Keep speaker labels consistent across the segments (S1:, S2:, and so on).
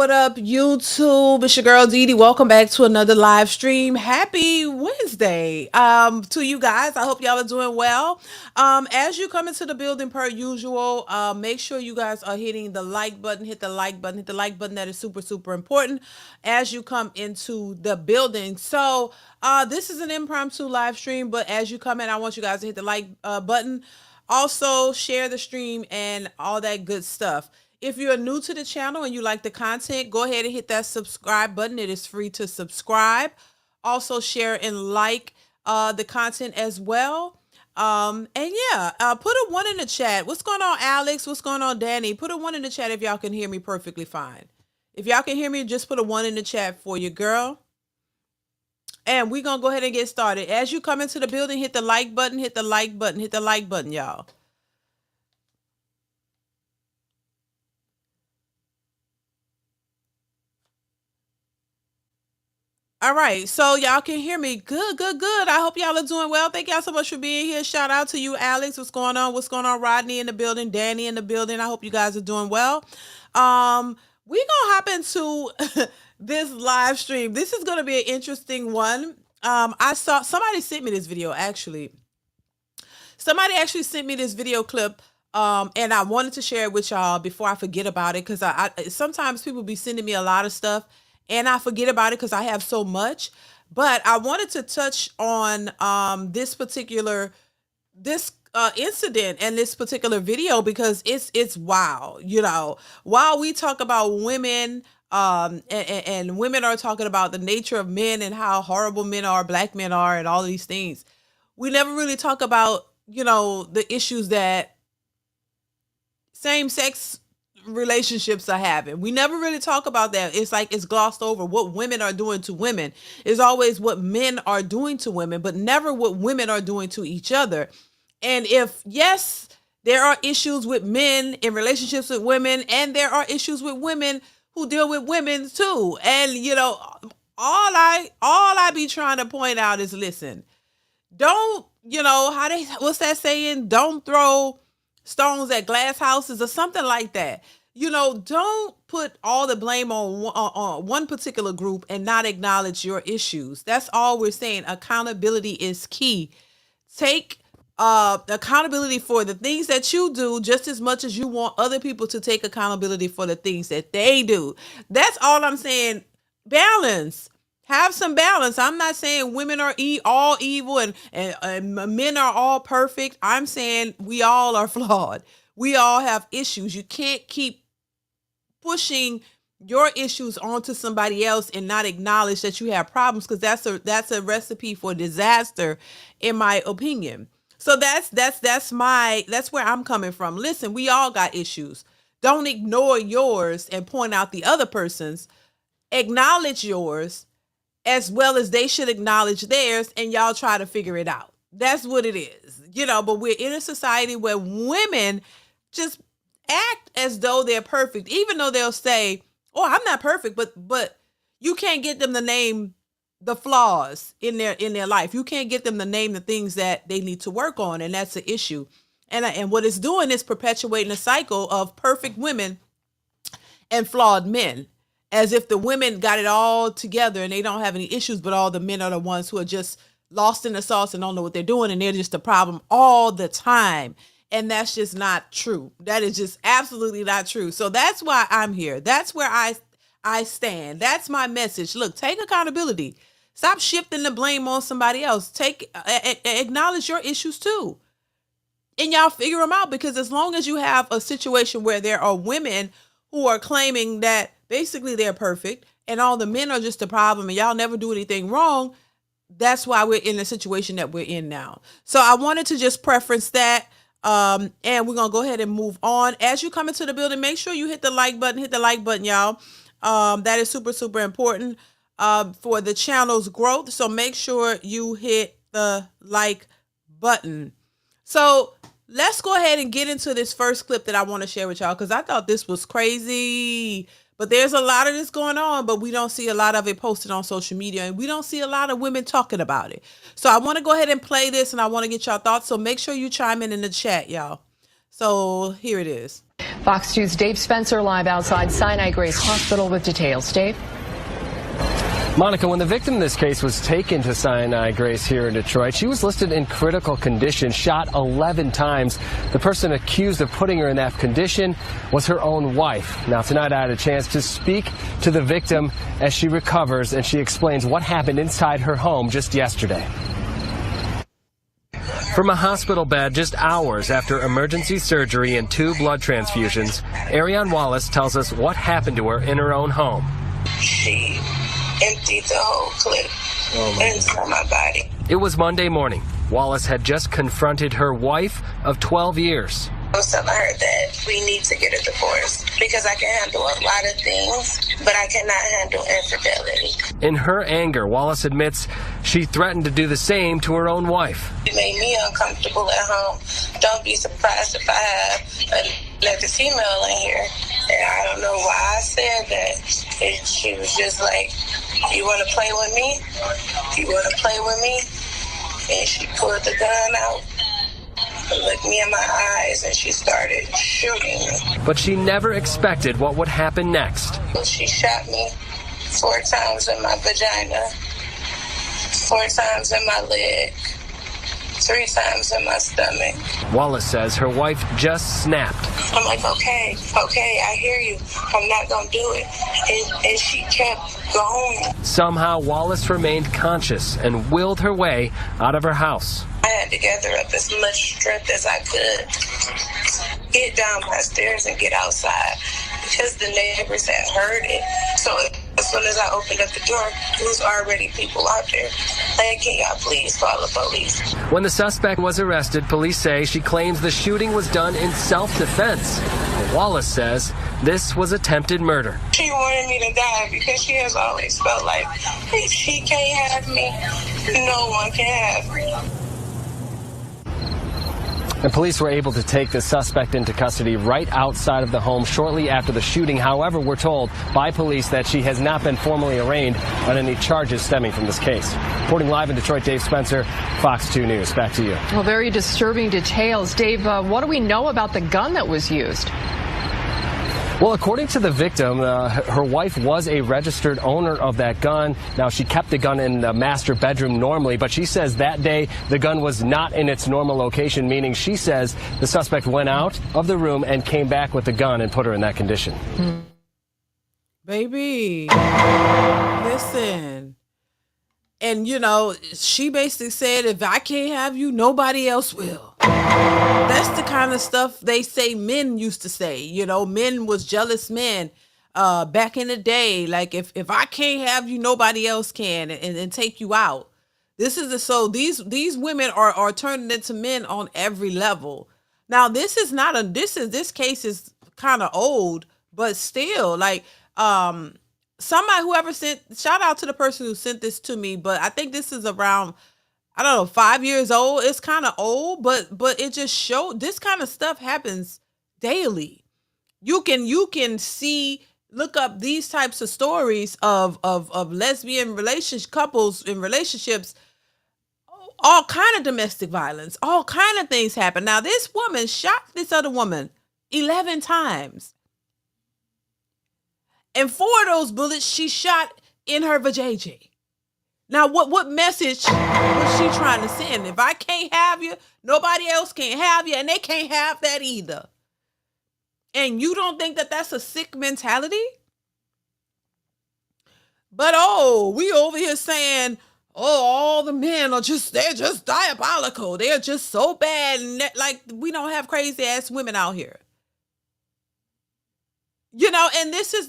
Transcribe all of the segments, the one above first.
S1: What up, YouTube? It's your girl DeeDee. Welcome back to another live stream. Happy Wednesday to you guys. I hope y'all are doing well. As you come into the building per usual, make sure you guys are hitting the like button. Hit the like button. Hit the like button. That is super, super important as you come into the building. So this is an impromptu live stream, but as you come in, I want you guys to hit the like button. Also, share the stream and all that good stuff. If you're new to the channel and you like the content, go ahead and hit that subscribe button. It is free to subscribe. Also share and like the content as well. And yeah, put a 1 in the chat. What's going on, Alex? What's going on, Danny? Put a 1 in the chat if y'all can hear me perfectly fine. If y'all can hear me, just put a 1 in the chat for your girl. And we're going to go ahead and get started. As you come into the building, hit the like button, hit the like button, hit the like button, y'all. All right, so y'all can hear me. Good, good, good. I hope y'all are doing well. Thank y'all so much for being here. Shout out to you, Alex. What's going on? What's going on, Rodney in the building, Danny in the building. I hope you guys are doing well. We gonna hop into this live stream. This is gonna be an interesting one. I saw somebody sent me this video actually. Somebody actually sent me this video clip. And I wanted to share it with y'all before I forget about it, because I sometimes people be sending me a lot of stuff and I forget about it because I have so much. But I wanted to touch on this particular incident and this particular video because it's wild. You know, while we talk about women and women are talking about the nature of men and how horrible men are, black men are, and all these things, we never really talk about, you know, the issues that same-sex relationships are having. We never really talk about that. It's like it's glossed over. What women are doing to women is always what men are doing to women, but never what women are doing to each other. And if, yes, there are issues with men in relationships with women, and there are issues with women who deal with women too. And, you know, all I be trying to point out is, listen, don't, you know, what's that saying? Don't throw stones at glass houses or something like that. You know, don't put all the blame on one particular group and not acknowledge your issues. That's all we're saying. Accountability is key. Take accountability for the things that you do just as much as you want other people to take accountability for the things that they do. That's all I'm saying. Balance. Have some balance. I'm not saying women are all evil and men are all perfect. I'm saying we all are flawed. We all have issues. You can't keep pushing your issues onto somebody else and not acknowledge that you have problems, because that's a recipe for disaster, in my opinion. So that's where I'm coming from. Listen, we all got issues. Don't ignore yours and point out the other person's. Acknowledge yours as well as they should acknowledge theirs, and y'all try to figure it out. That's what it is, you know. But we're in a society where women just act as though they're perfect, even though they'll say, "Oh, I'm not perfect," but you can't get them to name the flaws in their life. You can't get them to name the things that they need to work on, and that's the issue. And what it's doing is perpetuating a cycle of perfect women and flawed men, as if the women got it all together and they don't have any issues, but all the men are the ones who are just lost in the sauce and don't know what they're doing, and they're just the problem all the time. And that's just not true. That is just absolutely not true. So that's why I'm here. That's where I stand. That's my message. Look, take accountability. Stop shifting the blame on somebody else. Acknowledge your issues too. And y'all figure them out, because as long as you have a situation where there are women who are claiming that basically they're perfect and all the men are just a problem and y'all never do anything wrong, that's why we're in the situation that we're in now. So I wanted to just preference that. And we're going to go ahead and move on. As you come into the building, make sure you hit the like button, y'all. That is super, super important for the channel's growth. So make sure you hit the like button. So let's go ahead and get into this first clip that I want to share with y'all, because I thought this was crazy. But there's a lot of this going on, but we don't see a lot of it posted on social media, and we don't see a lot of women talking about it. So I want to go ahead and play this, and I want to get y'all thoughts. So make sure you chime in the chat, y'all. So here it is.
S2: Fox 2's Dave Spencer live outside Sinai Grace Hospital with details. Dave?
S3: Monica, when the victim in this case was taken to Sinai Grace here in Detroit, she was listed in critical condition, shot 11 times. The person accused of putting her in that condition was her own wife. Now, tonight I had a chance to speak to the victim as she recovers, and she explains what happened inside her home just yesterday. From a hospital bed just hours after emergency surgery and 2 blood transfusions, Ariane Wallace tells us what happened to her in her own home.
S4: She emptied the whole clip into my body.
S3: It was Monday morning. Wallace had just confronted her wife of 12 years.
S4: I was telling her that we need to get a divorce because I can handle a lot of things, but I cannot handle infidelity.
S3: In her anger, Wallace admits she threatened to do the same to her own wife.
S4: It made me uncomfortable at home. Don't be surprised if I have another female in here. And I don't know why I said that. She was just like, you want to play with me? You want to play with me? And she pulled the gun out, looked me in my eyes, and she started shooting me.
S3: But she never expected what would happen next.
S4: She shot me 4 times in my vagina, 4 times in my leg, 3 times in my stomach.
S3: Wallace says her wife just snapped.
S4: I'm like, okay, I hear you. I'm not going to do it. And she kept going.
S3: Somehow, Wallace remained conscious and willed her way out of her house.
S4: I had to gather up as much strength as I could, get down my stairs and get outside because the neighbors had heard it. So as soon as I opened up the door, there was already people out there. Like, can y'all please call the police?
S3: When the suspect was arrested, police say she claims the shooting was done in self-defense. Wallace says this was attempted murder.
S4: She wanted me to die because she has always felt like if she can't have me, no one can have me.
S3: And police were able to take the suspect into custody right outside of the home shortly after the shooting. However, we're told by police that she has not been formally arraigned on any charges stemming from this case. Reporting live in Detroit, Dave Spencer, Fox 2 News. Back to you.
S2: Well, very disturbing details. Dave, what do we know about the gun that was used?
S3: Well, according to the victim, her wife was a registered owner of that gun. Now, she kept the gun in the master bedroom normally, but she says that day the gun was not in its normal location, meaning she says the suspect went out of the room and came back with the gun and put her in that condition.
S1: Baby, listen. And, you know, she basically said, if I can't have you, nobody else will. That's the kind of stuff they say men used to say. You know, men was jealous men back in the day. Like, if I can't have you, nobody else can, and take you out. This is so these women are turning into men on every level. Now, this case is kind of old, but still, like, somebody, whoever shout out to the person who sent this to me, but I think this is around, I don't know, 5 years old. It's kind of old, but it just showed this kind of stuff happens daily. You can see, look up these types of stories of lesbian couples in relationships, all kind of domestic violence, all kind of things happen. Now, this woman shot this other woman 11 times. And 4 of those bullets she shot in her VaJay. Now, what message was she trying to send? If I can't have you, nobody else can't have you, and they can't have that either. And you don't think that that's a sick mentality? But, we over here saying, all the men they're just diabolical. They're just so bad. And like, we don't have crazy ass women out here. You know, and this is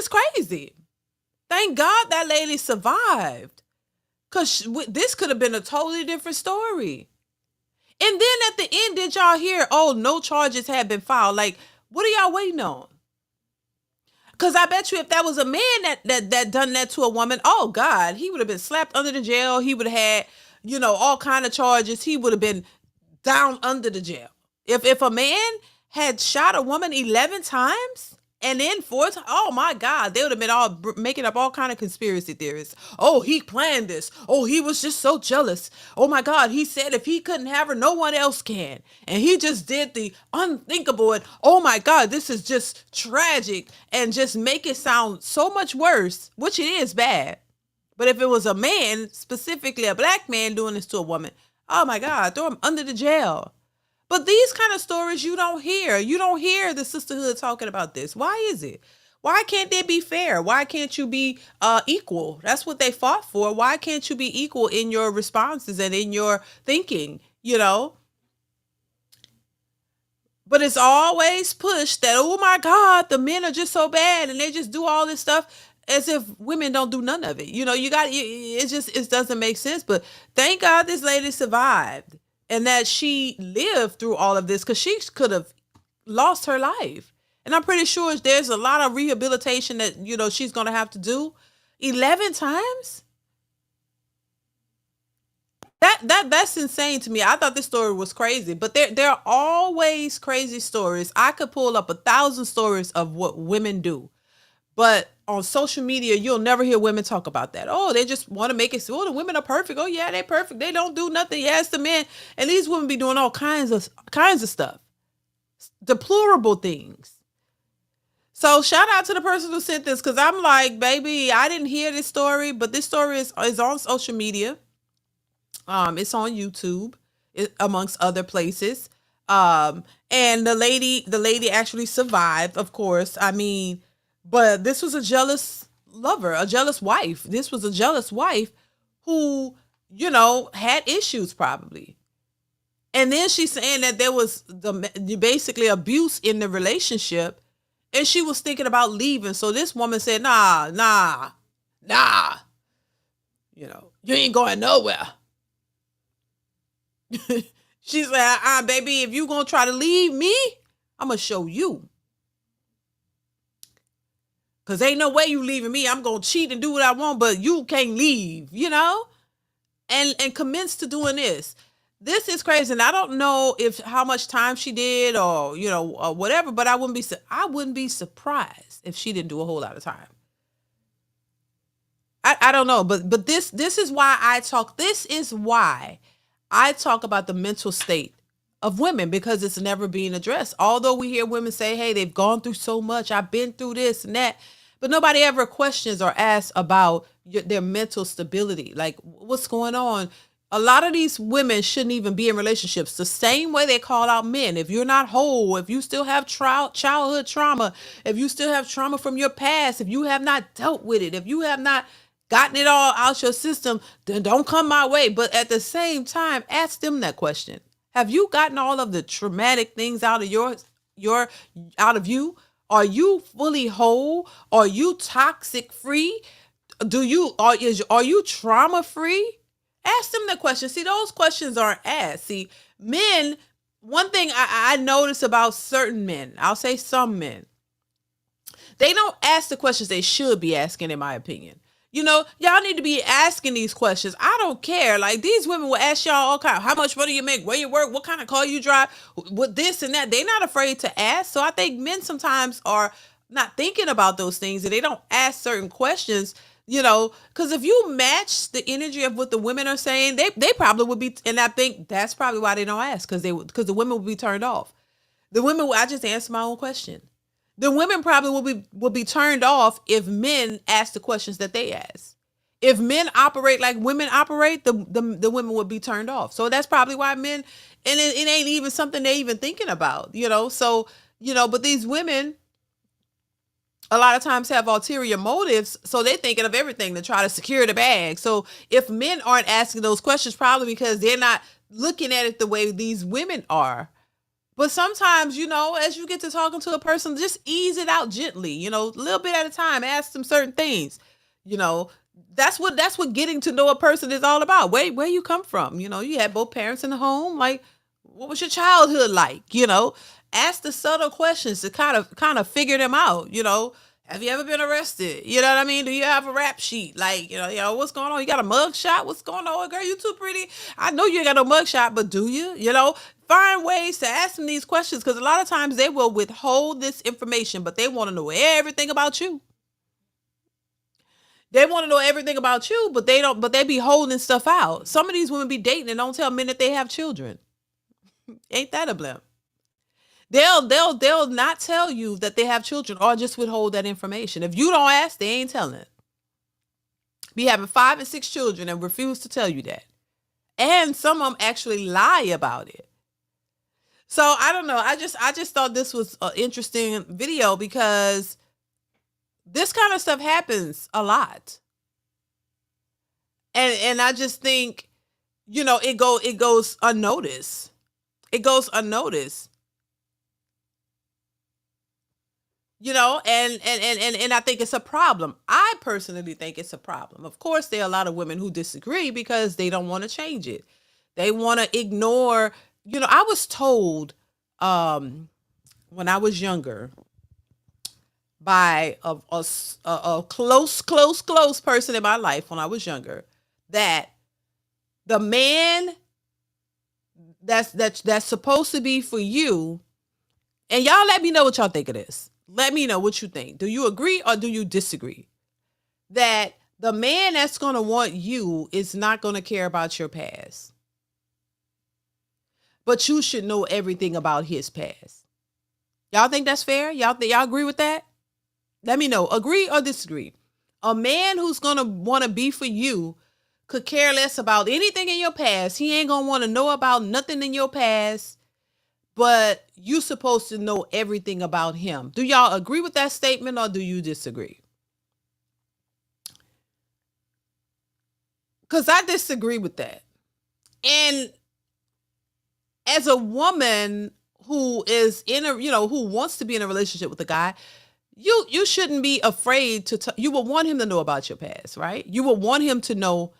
S1: crazy. Thank God that lady survived, because this could have been a totally different story. And then at the end, did y'all hear, no charges had been filed? Like, what are y'all waiting on? Because I bet you if that was a man that done that to a woman, oh God, he would have been slapped under the jail. He would have had, all kind of charges. He would have been down under the jail. If a man had shot a woman 11 times And then fourth, oh my God, they would have been all making up all kind of conspiracy theories. Oh, he planned this. Oh, he was just so jealous. Oh my God, he said if he couldn't have her, no one else can. And he just did the unthinkable. And oh my God, this is just tragic. And just make it sound so much worse, which it is bad. But if it was a man, specifically a black man doing this to a woman, oh my God, throw him under the jail. But these kind of stories you don't hear. You don't hear the sisterhood talking about this. Why is it? Why can't they be fair? Why can't you be equal? That's what they fought for. Why can't you be equal in your responses and in your thinking, you know? But it's always pushed that, oh my God, the men are just so bad and they just do all this stuff as if women don't do none of it. You know, it doesn't make sense. But thank God this lady survived. And that she lived through all of this, because she could have lost her life. And I'm pretty sure there's a lot of rehabilitation that, you know, she's going to have to do. 11 times? That's insane to me. I thought this story was crazy, but there are always crazy stories. I could pull up 1,000 stories of what women do. But on social media, you'll never hear women talk about that. Oh, they just want to make it. Oh, the women are perfect. Oh, yeah, they're perfect. They don't do nothing. Yeah, it's the men. And these women be doing all kinds of stuff, deplorable things. So shout out to the person who sent this, because I'm like, baby, I didn't hear this story, but this story is on social media. It's on YouTube, amongst other places. And the lady actually survived, of course. I mean. But this was a jealous lover, a jealous wife. This was a jealous wife who, you know, had issues probably. And then she's saying that there was basically abuse in the relationship, and she was thinking about leaving. So this woman said, nah. You know, you ain't going nowhere. She's like, baby, if you gonna try to leave me, I'm gonna show you. Because ain't no way you leaving me. I'm going to cheat and do what I want, but you can't leave, you know? And commence to doing this. This is crazy. And I don't know how much time she did or, you know, or whatever, but I wouldn't be surprised if she didn't do a whole lot of time. I don't know, but this is why I talk. This is why I talk about the mental state of women, because it's never being addressed. Although we hear women say, hey, they've gone through so much. I've been through this and that. But nobody ever questions or asks about their mental stability. Like, what's going on? A lot of these women shouldn't even be in relationships. The same way they call out men. If you're not whole, if you still have childhood trauma, if you still have trauma from your past, if you have not dealt with it, if you have not gotten it all out your system, then don't come my way. But at the same time, ask them that question. Have you gotten all of the traumatic things out of you? Are you fully whole? Are you toxic free? Are you trauma free? Ask them the question. See, those questions aren't asked. See, men, one thing I notice about certain men, I'll say some men, they don't ask the questions they should be asking, in my opinion. You know, y'all need to be asking these questions. I don't care. Like, these women will ask y'all all kinds. How much money you make? Where you work? What kind of car you drive? What this and that. They're not afraid to ask. So I think men sometimes are not thinking about those things, and they don't ask certain questions, you know, because if you match the energy of what the women are saying, they probably would be. And I think that's probably why they don't ask, because the women will be turned off. I just answered my own question. The women probably will be turned off if men ask the questions that they ask. If men operate like women operate, the women would be turned off. So that's probably why men, and it ain't even something they even thinking about, you know. So, you know, but these women a lot of times have ulterior motives, so they're thinking of everything to try to secure the bag. So if men aren't asking those questions, probably because they're not looking at it the way these women are. But sometimes, you know, as you get to talking to a person, just ease it out gently, you know, a little bit at a time. Ask them certain things. You know, that's what getting to know a person is all about. Where you come from. You know, you had both parents in the home. Like, what was your childhood like? You know, ask the subtle questions to kind of figure them out. You know, Have you ever been arrested? You know what I mean? Do you have a rap sheet? Like, what's going on? You got a mug shot? What's going on? Girl, you too pretty. I know you ain't got no mug shot, but do you? Find ways to ask them these questions, because a lot of times they will withhold this information, but they want to know everything about you. They want to know everything about you, but they be holding stuff out. Some of these women be dating and don't tell men that they have children. Ain't that a blimp? They'll not tell you that they have children, or just withhold that information. If you don't ask, they ain't telling it. Be having 5 and 6 children and refuse to tell you that. And some of them actually lie about it. So I don't know. I just thought this was an interesting video, because this kind of stuff happens a lot. And I just think, it goes unnoticed. It goes unnoticed. And I think it's a problem. I personally think it's a problem. Of course, there are a lot of women who disagree because they don't want to change it. They want to ignore. I was told when I was younger by a close person in my life when I was younger, that the man that's supposed to be for you, and y'all let me know what y'all think of this. Let me know what you think. Do you agree or do you disagree? That the man that's going to want you is not going to care about your past. But you should know everything about his past. Y'all think that's fair? Y'all agree with that? Let me know. Agree or disagree? A man who's going to want to be for you could care less about anything in your past. He ain't going to want to know about nothing in your past. But you supposed to know everything about him. Do y'all agree with that statement, or do you disagree? Because I disagree with that. And as a woman who is who wants to be in a relationship with a guy, you shouldn't be afraid you will want him to know about your past, right? You will want him to know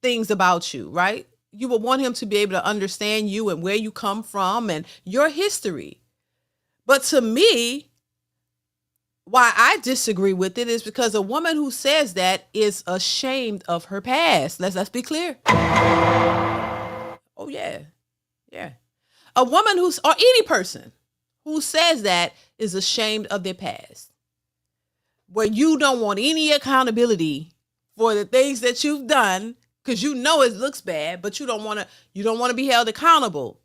S1: things about you, right? You will want him to be able to understand you and where you come from and your history. But to me, why I disagree with it is because a woman who says that is ashamed of her past. Let's be clear. Oh yeah. Yeah. A woman or any person who says that is ashamed of their past. Where you don't want any accountability for the things that you've done, because it looks bad, but you don't want to be held accountable.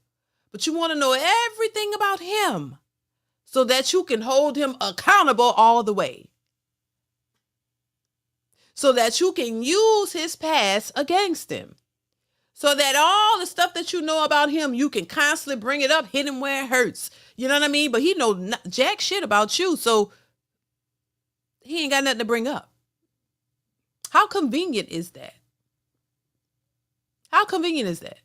S1: But you want to know everything about him so that you can hold him accountable all the way. So that you can use his past against him. So that all the stuff that you know about him, you can constantly bring it up, hit him where it hurts. You know what I mean? But he know jack shit about you, so he ain't got nothing to bring up. How convenient is that? How convenient is that?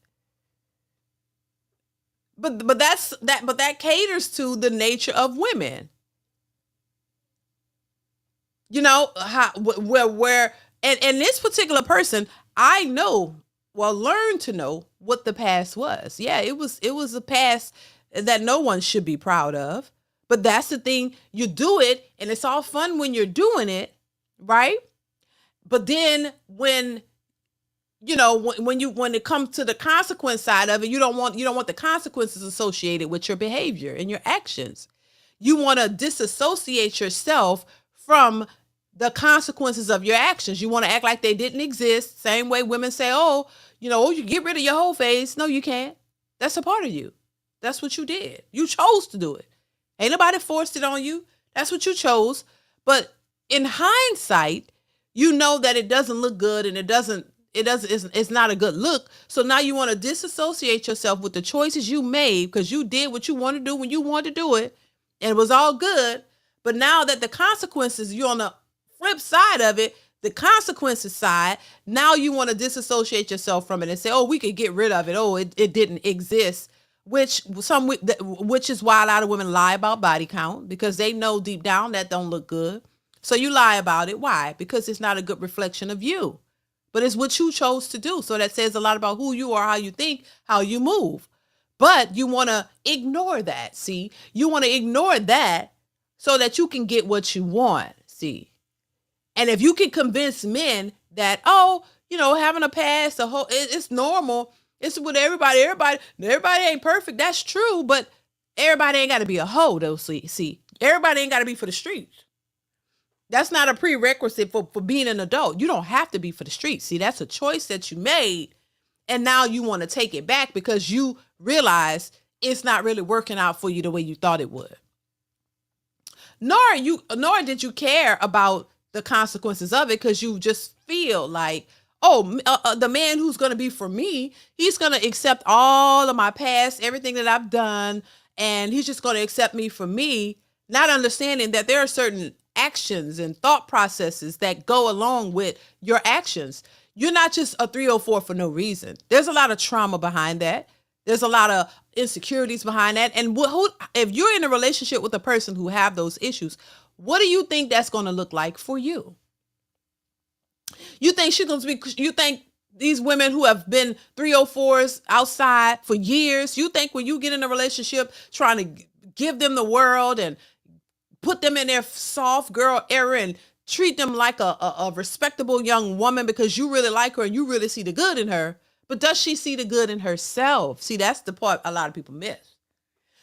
S1: But that caters to the nature of women. Where and this particular person, I learned to know what the past was. Yeah, it was a past that no one should be proud of. But that's the thing, you do it and it's all fun when you're doing it, right? But then when it comes to the consequence side of it, you don't want the consequences associated with your behavior and your actions. You want to disassociate yourself from the consequences of your actions. You want to act like they didn't exist. Same way women say, you get rid of your whole face. No, you can't. That's a part of you. That's what you did. You chose to do it. Ain't nobody forced it on you. That's what you chose. But in hindsight, you know that it doesn't look good, and it's not a good look. So now you want to disassociate yourself with the choices you made, because you did what you wanted to do when you wanted to do it, and it was all good. But now that the consequences, you're on the flip side of it, the consequences side, now you want to disassociate yourself from it and say, we could get rid of it. It didn't exist, which is why a lot of women lie about body count, because they know deep down that don't look good. So you lie about it. Why? Because it's not a good reflection of you. But it's what you chose to do. So that says a lot about who you are, how you think, how you move. But you want to ignore that. See, you want to ignore that so that you can get what you want. See, and if you can convince men that, oh, having a past, it's normal. It's with everybody. Everybody ain't perfect. That's true, but everybody ain't got to be a hoe, though. See, everybody ain't got to be for the streets. That's not a prerequisite for being an adult. You don't have to be for the streets. See, that's a choice that you made, and now you want to take it back because you realize it's not really working out for you the way you thought it would. Nor did you care about the consequences of it, because you just feel like, the man who's going to be for me, he's going to accept all of my past, everything that I've done, and he's just going to accept me for me, not understanding that there are certain actions and thought processes that go along with your actions. You're not just a 304 for no reason. There's a lot of trauma behind that. There's a lot of insecurities behind that. And if you're in a relationship with a person who have those issues, what do you think that's going to look like for you? You think you think these women who have been 304s outside for years, you think when you get in a relationship trying to give them the world and put them in their soft girl era and treat them like a respectable young woman because you really like her and you really see the good in her, but does she see the good in herself? See, that's the part a lot of people miss.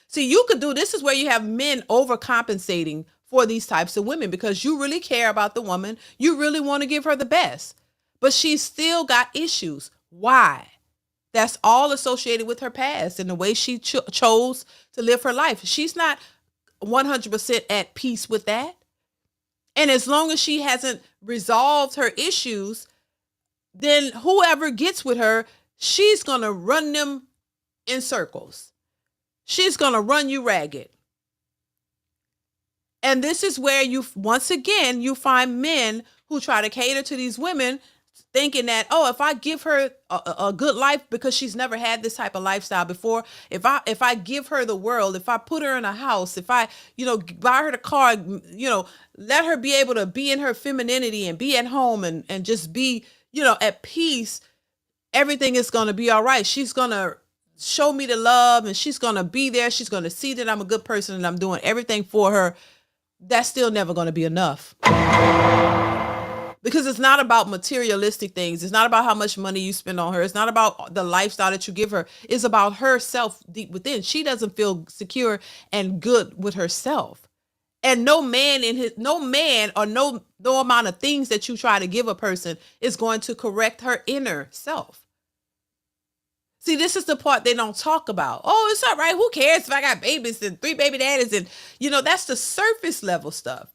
S1: See, this is where you have men overcompensating for these types of women because you really care about the woman. You really want to give her the best, but she's still got issues. Why? That's all associated with her past and the way she chose to live her life. She's not 100% at peace with that. And as long as she hasn't resolved her issues, then whoever gets with her, she's going to run them in circles. She's going to run you ragged. And this is where once again, you find men who try to cater to these women thinking that, if I give her a good life because she's never had this type of lifestyle before, if I give her the world, if I put her in a house, if I, buy her the car, let her be able to be in her femininity and be at home and just be, at peace, everything is going to be all right. She's going to show me the love and she's going to be there. She's going to see that I'm a good person and I'm doing everything for her. That's still never going to be enough. Because it's not about materialistic things. It's not about how much money you spend on her. It's not about the lifestyle that you give her. It's about herself deep within. She doesn't feel secure and good with herself. And no man or no amount of things that you try to give a person is going to correct her inner self. See, this is the part they don't talk about. Oh, it's all right. Who cares if I got babies and 3 baby daddies? And, that's the surface level stuff.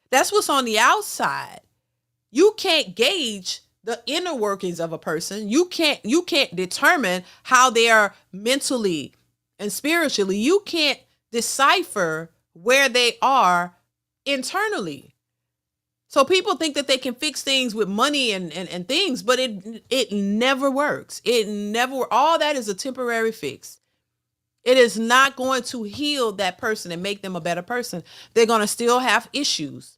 S1: That's what's on the outside. You can't gauge the inner workings of a person. You can't determine how they are mentally and spiritually. You can't decipher where they are internally. So people think that they can fix things with money and things, but it never works. All that is a temporary fix. It is not going to heal that person and make them a better person. They're going to still have issues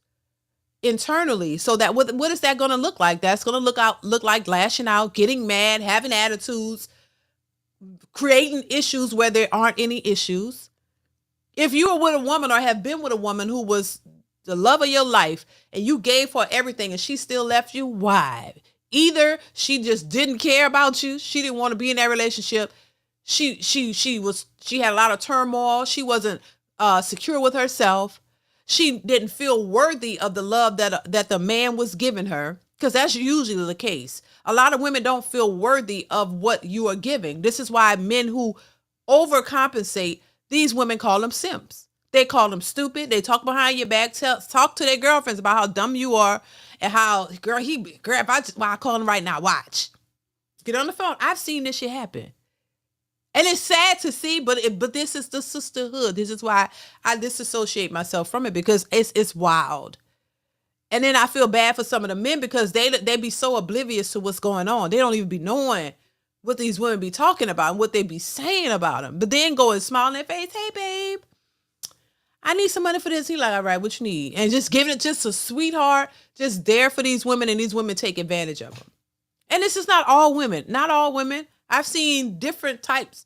S1: internally. So that what is that going to look like? That's going to look like lashing out, getting mad, having attitudes, creating issues where there aren't any issues. If you were with a woman or have been with a woman who was the love of your life and you gave her everything and she still left you, why? Either she just didn't care about you. She didn't want to be in that relationship. She had a lot of turmoil. She wasn't secure with herself. She didn't feel worthy of the love that the man was giving her, because that's usually the case. A lot of women don't feel worthy of what you are giving. This is why men who overcompensate, these women call them simps. They call them stupid. They talk behind your back, talk to their girlfriends about how dumb you are and how, I call them right now, watch. Get on the phone. I've seen this shit happen. And it's sad to see, but this is the sisterhood. This is why I disassociate myself from it, because it's wild. And then I feel bad for some of the men because they be so oblivious to what's going on. They don't even be knowing what these women be talking about and what they be saying about them. But then go and smile in their face, hey, babe, I need some money for this. He like, all right, what you need? And just giving it just a sweetheart, just there for these women, and these women take advantage of them. And this is not all women. Not all women. I've seen different types.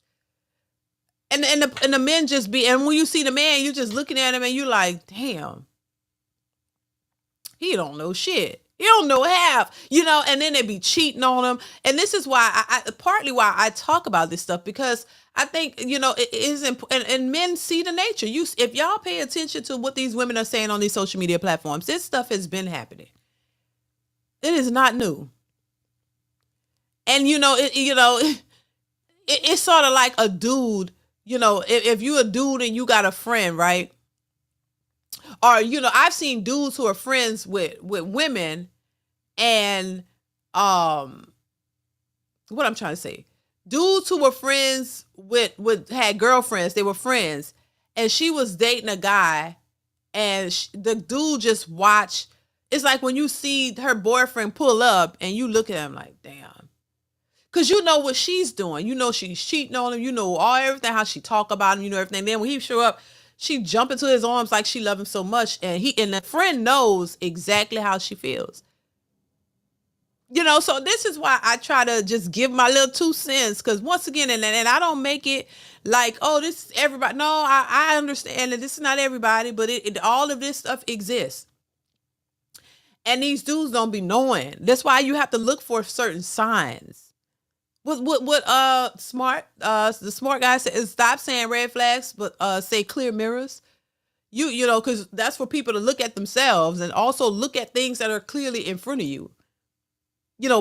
S1: And the men just be, and when you see the man, you just looking at him and you like, damn, he don't know shit. He don't know half, and then they be cheating on him. And this is why partly why I talk about this stuff, because I think, it is important, and men see the nature. If y'all pay attention to what these women are saying on these social media platforms, this stuff has been happening. It is not new. And, it's sort of like a dude, if you're a dude and you got a friend, right? Or, I've seen dudes who are friends with women, and what I'm trying to say, dudes who were friends had girlfriends, they were friends, and she was dating a guy, and the dude just watched. It's like when you see her boyfriend pull up and you look at him like, damn. Because you know what she's doing. You know she's cheating on him. You know everything, how she talk about him. You know everything. Then when he show up, she jump into his arms like she love him so much. And the friend knows exactly how she feels. So this is why I try to just give my little 2 cents. Because once again, and I don't make it like, oh, this is everybody. No, I understand that this is not everybody. But all of this stuff exists. And these dudes don't be knowing. That's why you have to look for certain signs. The smart guy said is stop saying red flags, but say clear mirrors. Because that's for people to look at themselves and also look at things that are clearly in front of you.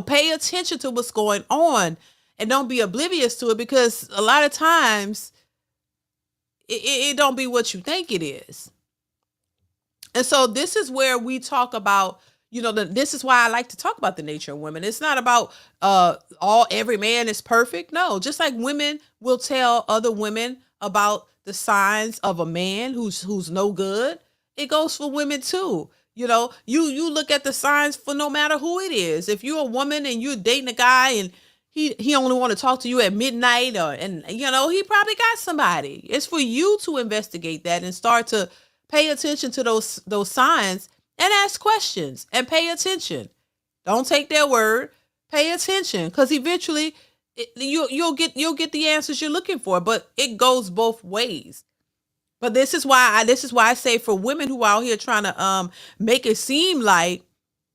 S1: Pay attention to what's going on and don't be oblivious to it, because a lot of times it don't be what you think it is. And so this is where we talk about, this is why I like to talk about the nature of women. It's not about every man is perfect. No, just like women will tell other women about the signs of a man who's no good, it goes for women too. You look at the signs for no matter who it is. If you're a woman and you're dating a guy and he only want to talk to you at midnight, he probably got somebody. It's for you to investigate that and start to pay attention to those signs and ask questions and pay attention. Don't take their word. Pay attention, because eventually you'll get the answers you're looking for. But it goes both ways. But this is why I say, for women who are out here trying to make it seem like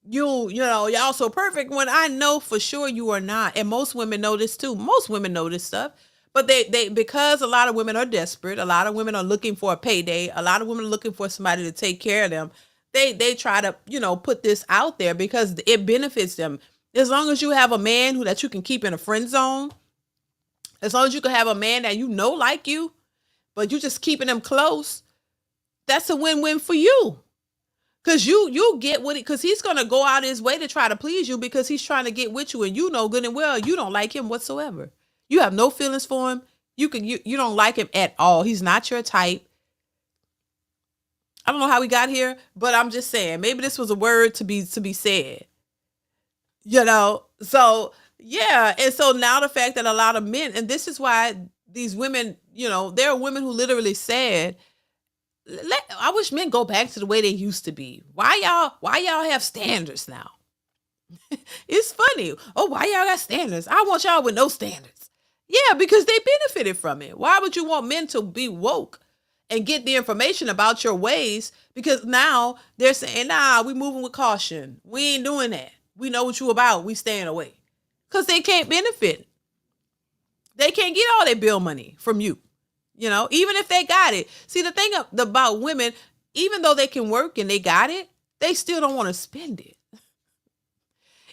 S1: y'all so perfect, when I know for sure you are not. And most women know this too. Most women know this stuff. But they because a lot of women are desperate, a lot of women are looking for a payday, a lot of women are looking for somebody to take care of them. They try to, put this out there because it benefits them. As long as you have a man that you can keep in a friend zone, as long as you can have a man that like you, but you just keeping them close, that's a win-win for you. Because you get what because he's gonna go out his way to try to please you, because he's trying to get with you, and good and well you don't like him whatsoever. You have no feelings for him. You don't like him at all. He's not your type. I don't know how we got here, but I'm just saying, maybe this was a word to be said. So yeah. And so now the fact that a lot of men, and this is why these women, there are women who literally said, I wish men go back to the way they used to be. Why y'all have standards now? It's funny. Oh, why y'all got standards? I want y'all with no standards. Yeah, because they benefited from it. Why would you want men to be woke and get the information about your ways? Because now they're saying, nah, we moving with caution. We ain't doing that. We know what you about. We staying away. Because they can't benefit. They can't get all their bill money from you. Even if they got it. See, the thing about women, even though they can work and they got it, they still don't want to spend it.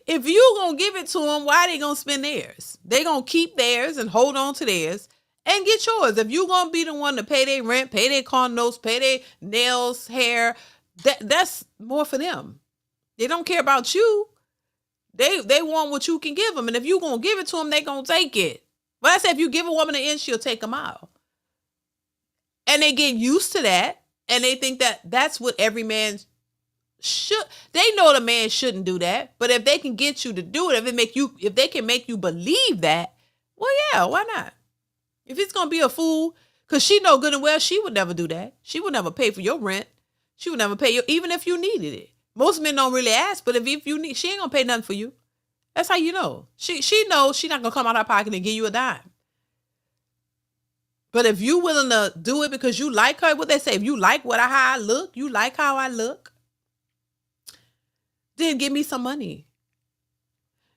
S1: If you going to give it to them, why are they going to spend theirs? They going to keep theirs and hold on to theirs and get yours. If you going to be the one to pay their rent, pay their car notes, pay their nails, hair, that's more for them. They don't care about you. They want what you can give them. And if you going to give it to them, they going to take it. But I said, if you give a woman an inch, she'll take a mile. And they get used to that. And they think that that's what every man should. They know the man shouldn't do that. But if they can get you to do it, if they can make you believe that, well, yeah, why not? If it's going to be a fool, because she know good and well she would never do that. She would never pay for your rent. She would never pay you, even if you needed it. Most men don't really ask, but if you need, she ain't going to pay nothing for you. That's how you know. She knows she's not going to come out of her pocket and give you a dime. But if you willing to do it because you like her, what they say, if you like how I look, you like how I look, then give me some money.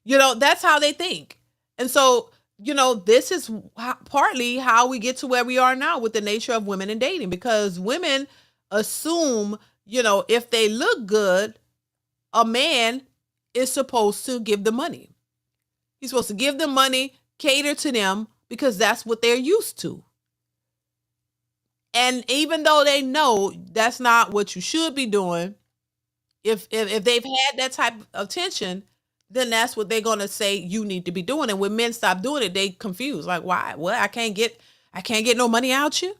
S1: That's how they think. And so, this is partly how we get to where we are now with the nature of women and dating, because women assume, if they look good, a man is supposed to give them money. He's supposed to give them money, cater to them, because that's what they're used to. And even though they know that's not what you should be doing, if they've had that type of attention, then that's what they're gonna say you need to be doing. And when men stop doing it, they confused. Like, why? What? I can't get no money out you.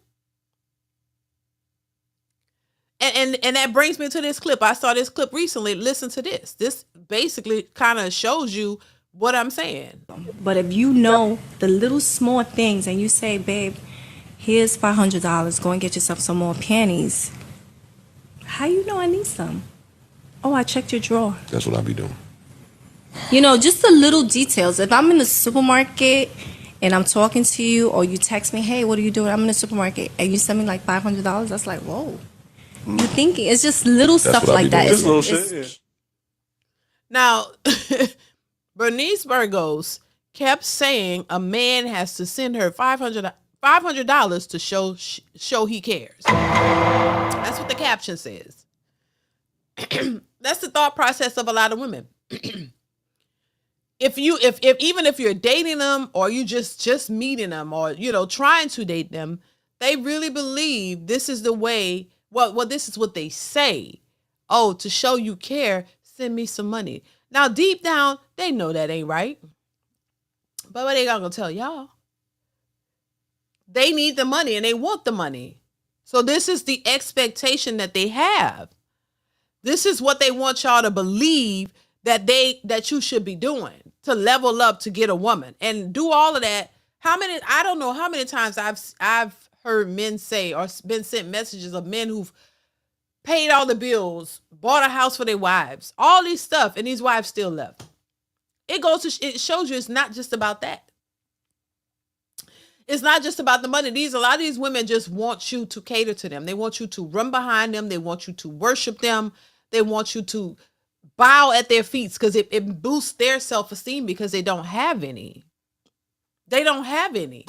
S1: And that brings me to this clip. I saw this clip recently. Listen to this. This basically kind of shows you what I'm saying.
S5: But if you know the little small things and you say, babe, here's $500, go and get yourself some more panties. How you know I need some? Oh, I checked your drawer.
S6: That's what I be doing.
S5: Just the little details. If I'm in the supermarket and I'm talking to you, or you text me, hey, what are you doing? I'm in the supermarket, and you send me like $500, that's like, whoa. You're thinking, it's just little stuff like that.
S6: It's little shit, yeah.
S1: Now, Bernice Bergos kept saying a man has to send her $500 to show he cares. That's what the caption says. That's the thought process of a lot of women. If even if you're dating them, or you just meeting them, or trying to date them, they really believe this is the way. Well, this is what they say. Oh, to show you care, send me some money. Now, deep down, they know that ain't right. But what they gonna tell y'all? They need the money and they want the money. So this is the expectation that they have. This is what they want y'all to believe that you should be doing to level up to get a woman and do all of that. I don't know how many times I've heard men say, or been sent messages of men who've paid all the bills, bought a house for their wives, all these stuff, and these wives still left. It shows you it's not just about that. It's not just about the money. A lot of these women just want you to cater to them. They want you to run behind them. They want you to worship them. They want you to bow at their feet, because it boosts their self-esteem, because they don't have any. They don't have any.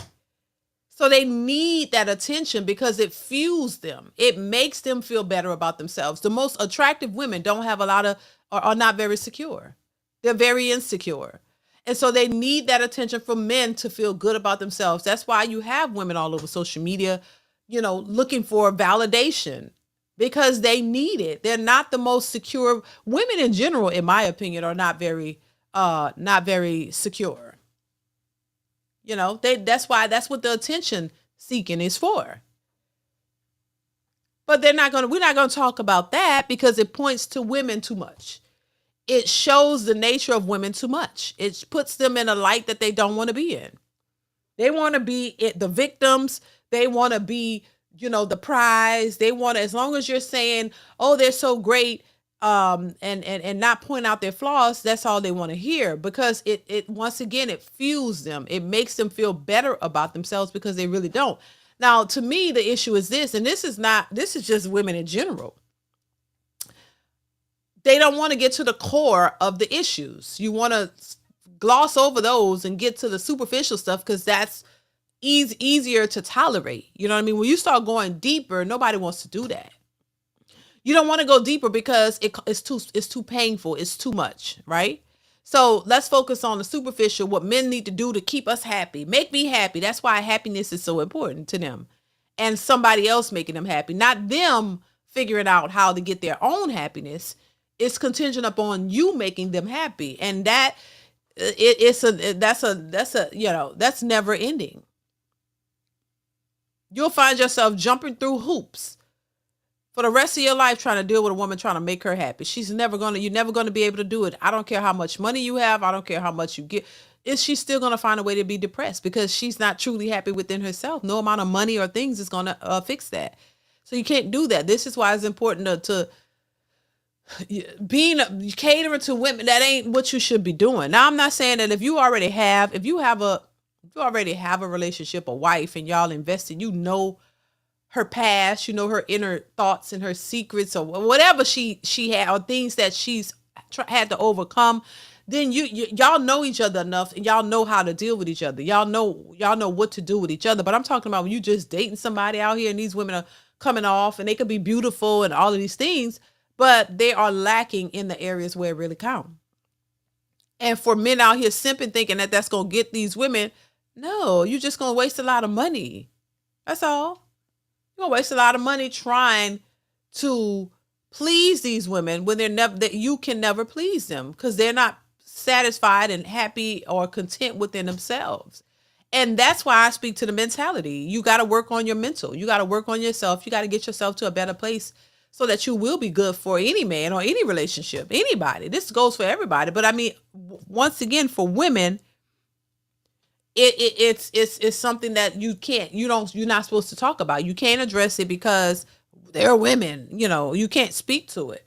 S1: So they need that attention because it fuels them. It makes them feel better about themselves. The most attractive women don't have a lot of, are not very secure. They're very insecure. And so they need that attention from men to feel good about themselves. That's why you have women all over social media, looking for validation, because they need it. They're not the most secure. Women in general, in my opinion, are not very secure. That's what the attention seeking is for. But we're not going to talk about that, because it points to women too much. It shows the nature of women too much. It puts them in a light that they don't want to be in. They want to be the victims. They want to be, the prize. They want to, as long as you're saying, oh, they're so great, and not point out their flaws, that's all they want to hear, because it once again, it fuels them. It makes them feel better about themselves, because they really don't. Now, to me, the issue is this, and this is just women in general. They don't want to get to the core of the issues. You want to gloss over those and get to the superficial stuff, because that's easier to tolerate. You know what I mean? When you start going deeper, nobody wants to do that. You don't want to go deeper because it's too painful. It's too much, right? So let's focus on the superficial, what men need to do to keep us happy. Make me happy. That's why happiness is so important to them. And somebody else making them happy, not them figuring out how to get their own happiness. It's contingent upon you making them happy. And that's never ending. You'll find yourself jumping through hoops for the rest of your life trying to deal with a woman trying to make her happy. You're never going to be able to do it. I don't care how much money you have. I don't care how much you get. She's still going to find a way to be depressed, because she's not truly happy within herself. No amount of money or things is going to fix that. So you can't do that. This is why it's important to catering to women. That ain't what you should be doing. Now, I'm not saying that if you have you already have a relationship, a wife, and y'all invested, you know her past, you know her inner thoughts and her secrets or whatever she had, or things that she's had to overcome, then y'all know each other enough, and y'all know how to deal with each other. Y'all know what to do with each other. But I'm talking about when you just dating somebody out here and these women are coming off and they could be beautiful and all of these things, but they are lacking in the areas where it really counts. And for men out here simping thinking that that's going to get these women, no, you're just going to waste a lot of money. That's all. You're gonna waste a lot of money trying to please these women when they're never, that you can never please them because they're not satisfied and happy or content within themselves. And that's why I speak to the mentality. You got to work on your mental. You got to work on yourself. You got to get yourself to a better place so that you will be good for any man or any relationship, anybody. This goes for everybody. But I mean, once again, for women, it's something that you're not supposed to talk about. You can't address it because they're women, you can't speak to it.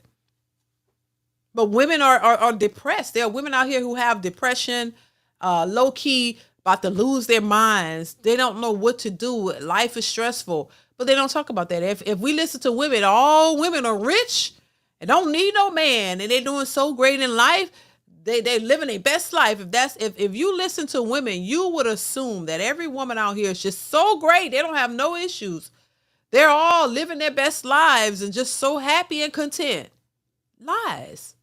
S1: But women are depressed. There are women out here who have depression, low key, about to lose their minds. They don't know what to do. Life is stressful, but they don't talk about that. If we listen to women, all women are rich and don't need no man, and they're doing so great in life. They living their best life. If you listen to women, you would assume that every woman out here is just so great. They don't have no issues. They're all living their best lives and just so happy and content. Lies.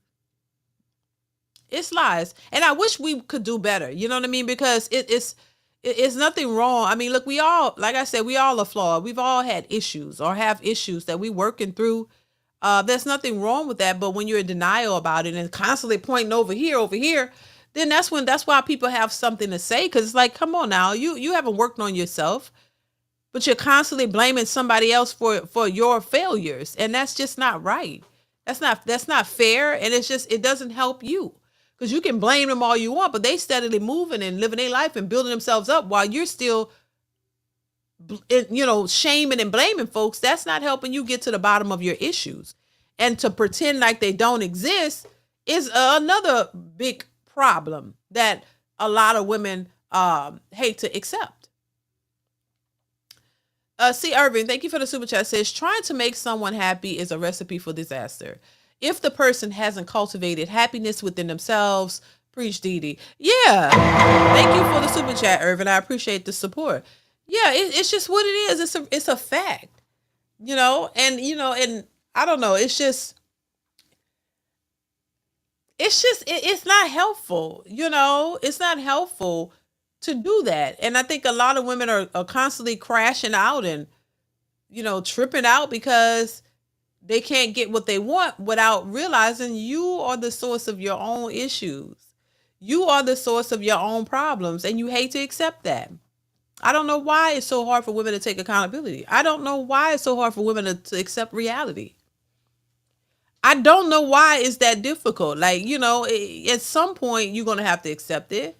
S1: It's lies. And I wish we could do better. You know what I mean? Because it's nothing wrong. I mean, look, we all, like I said, we all are flawed. We've all had issues or have issues that we're working through. There's nothing wrong with that. But when you're in denial about it and constantly pointing over here, then that's why people have something to say. Cause it's like, come on now, you haven't worked on yourself, but you're constantly blaming somebody else for your failures. And that's just not right. That's not fair. And it doesn't help you because you can blame them all you want, but they steadily moving and living their life and building themselves up while you're still, shaming and blaming folks. That's not helping you get to the bottom of your issues. And to pretend like they don't exist is another big problem that a lot of women hate to accept. C. Irving, thank you for the super chat. Says trying to make someone happy is a recipe for disaster. If the person hasn't cultivated happiness within themselves, preach DeeDee. Yeah. Thank you for the super chat, Irving. I appreciate the support. Yeah, it's just what it is. It's a fact, and I don't know. It's not helpful. It's not helpful to do that. And I think a lot of women are constantly crashing out and, tripping out because they can't get what they want without realizing you are the source of your own issues. You are the source of your own problems, and you hate to accept that. I don't know why it's so hard for women to take accountability. I don't know why it's so hard for women to accept reality. I don't know why it's that difficult. Like, at some point you're going to have to accept it.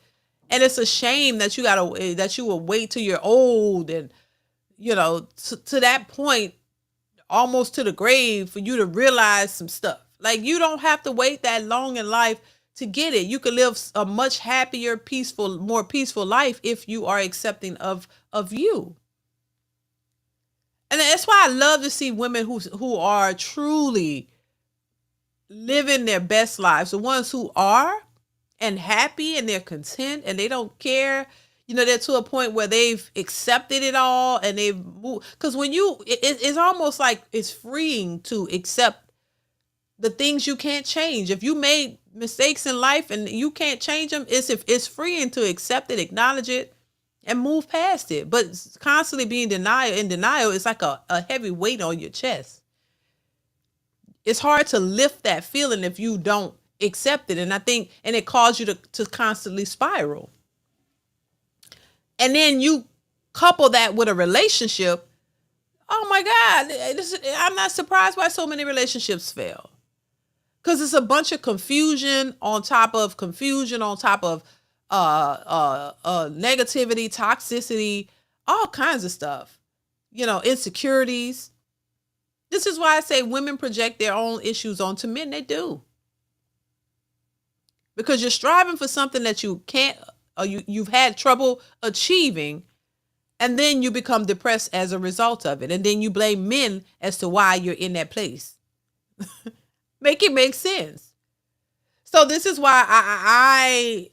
S1: And it's a shame that you will wait till you're old and, to that point, almost to the grave for you to realize some stuff. Like, you don't have to wait that long in life to get it. You can live a much happier, more peaceful life if you are accepting of you. And that's why I love to see women who are truly living their best lives. The ones who are and happy and they're content and they don't care. They're to a point where they've accepted it all and they've moved. Because when it's almost like it's freeing to accept the things you can't change. If you made mistakes in life and you can't change them, it's freeing to accept it, acknowledge it, and move past it. But constantly being in denial is like a heavy weight on your chest. It's hard to lift that feeling if you don't accept it. And it causes you to constantly spiral. And then you couple that with a relationship. Oh my God, I'm not surprised why so many relationships fail. Because it's a bunch of confusion on top of confusion, on top of negativity, toxicity, all kinds of stuff. Insecurities. This is why I say women project their own issues onto men. They do. Because you're striving for something that you can't you've had trouble achieving, and then you become depressed as a result of it, and then you blame men as to why you're in that place. Make it make sense. So this is why I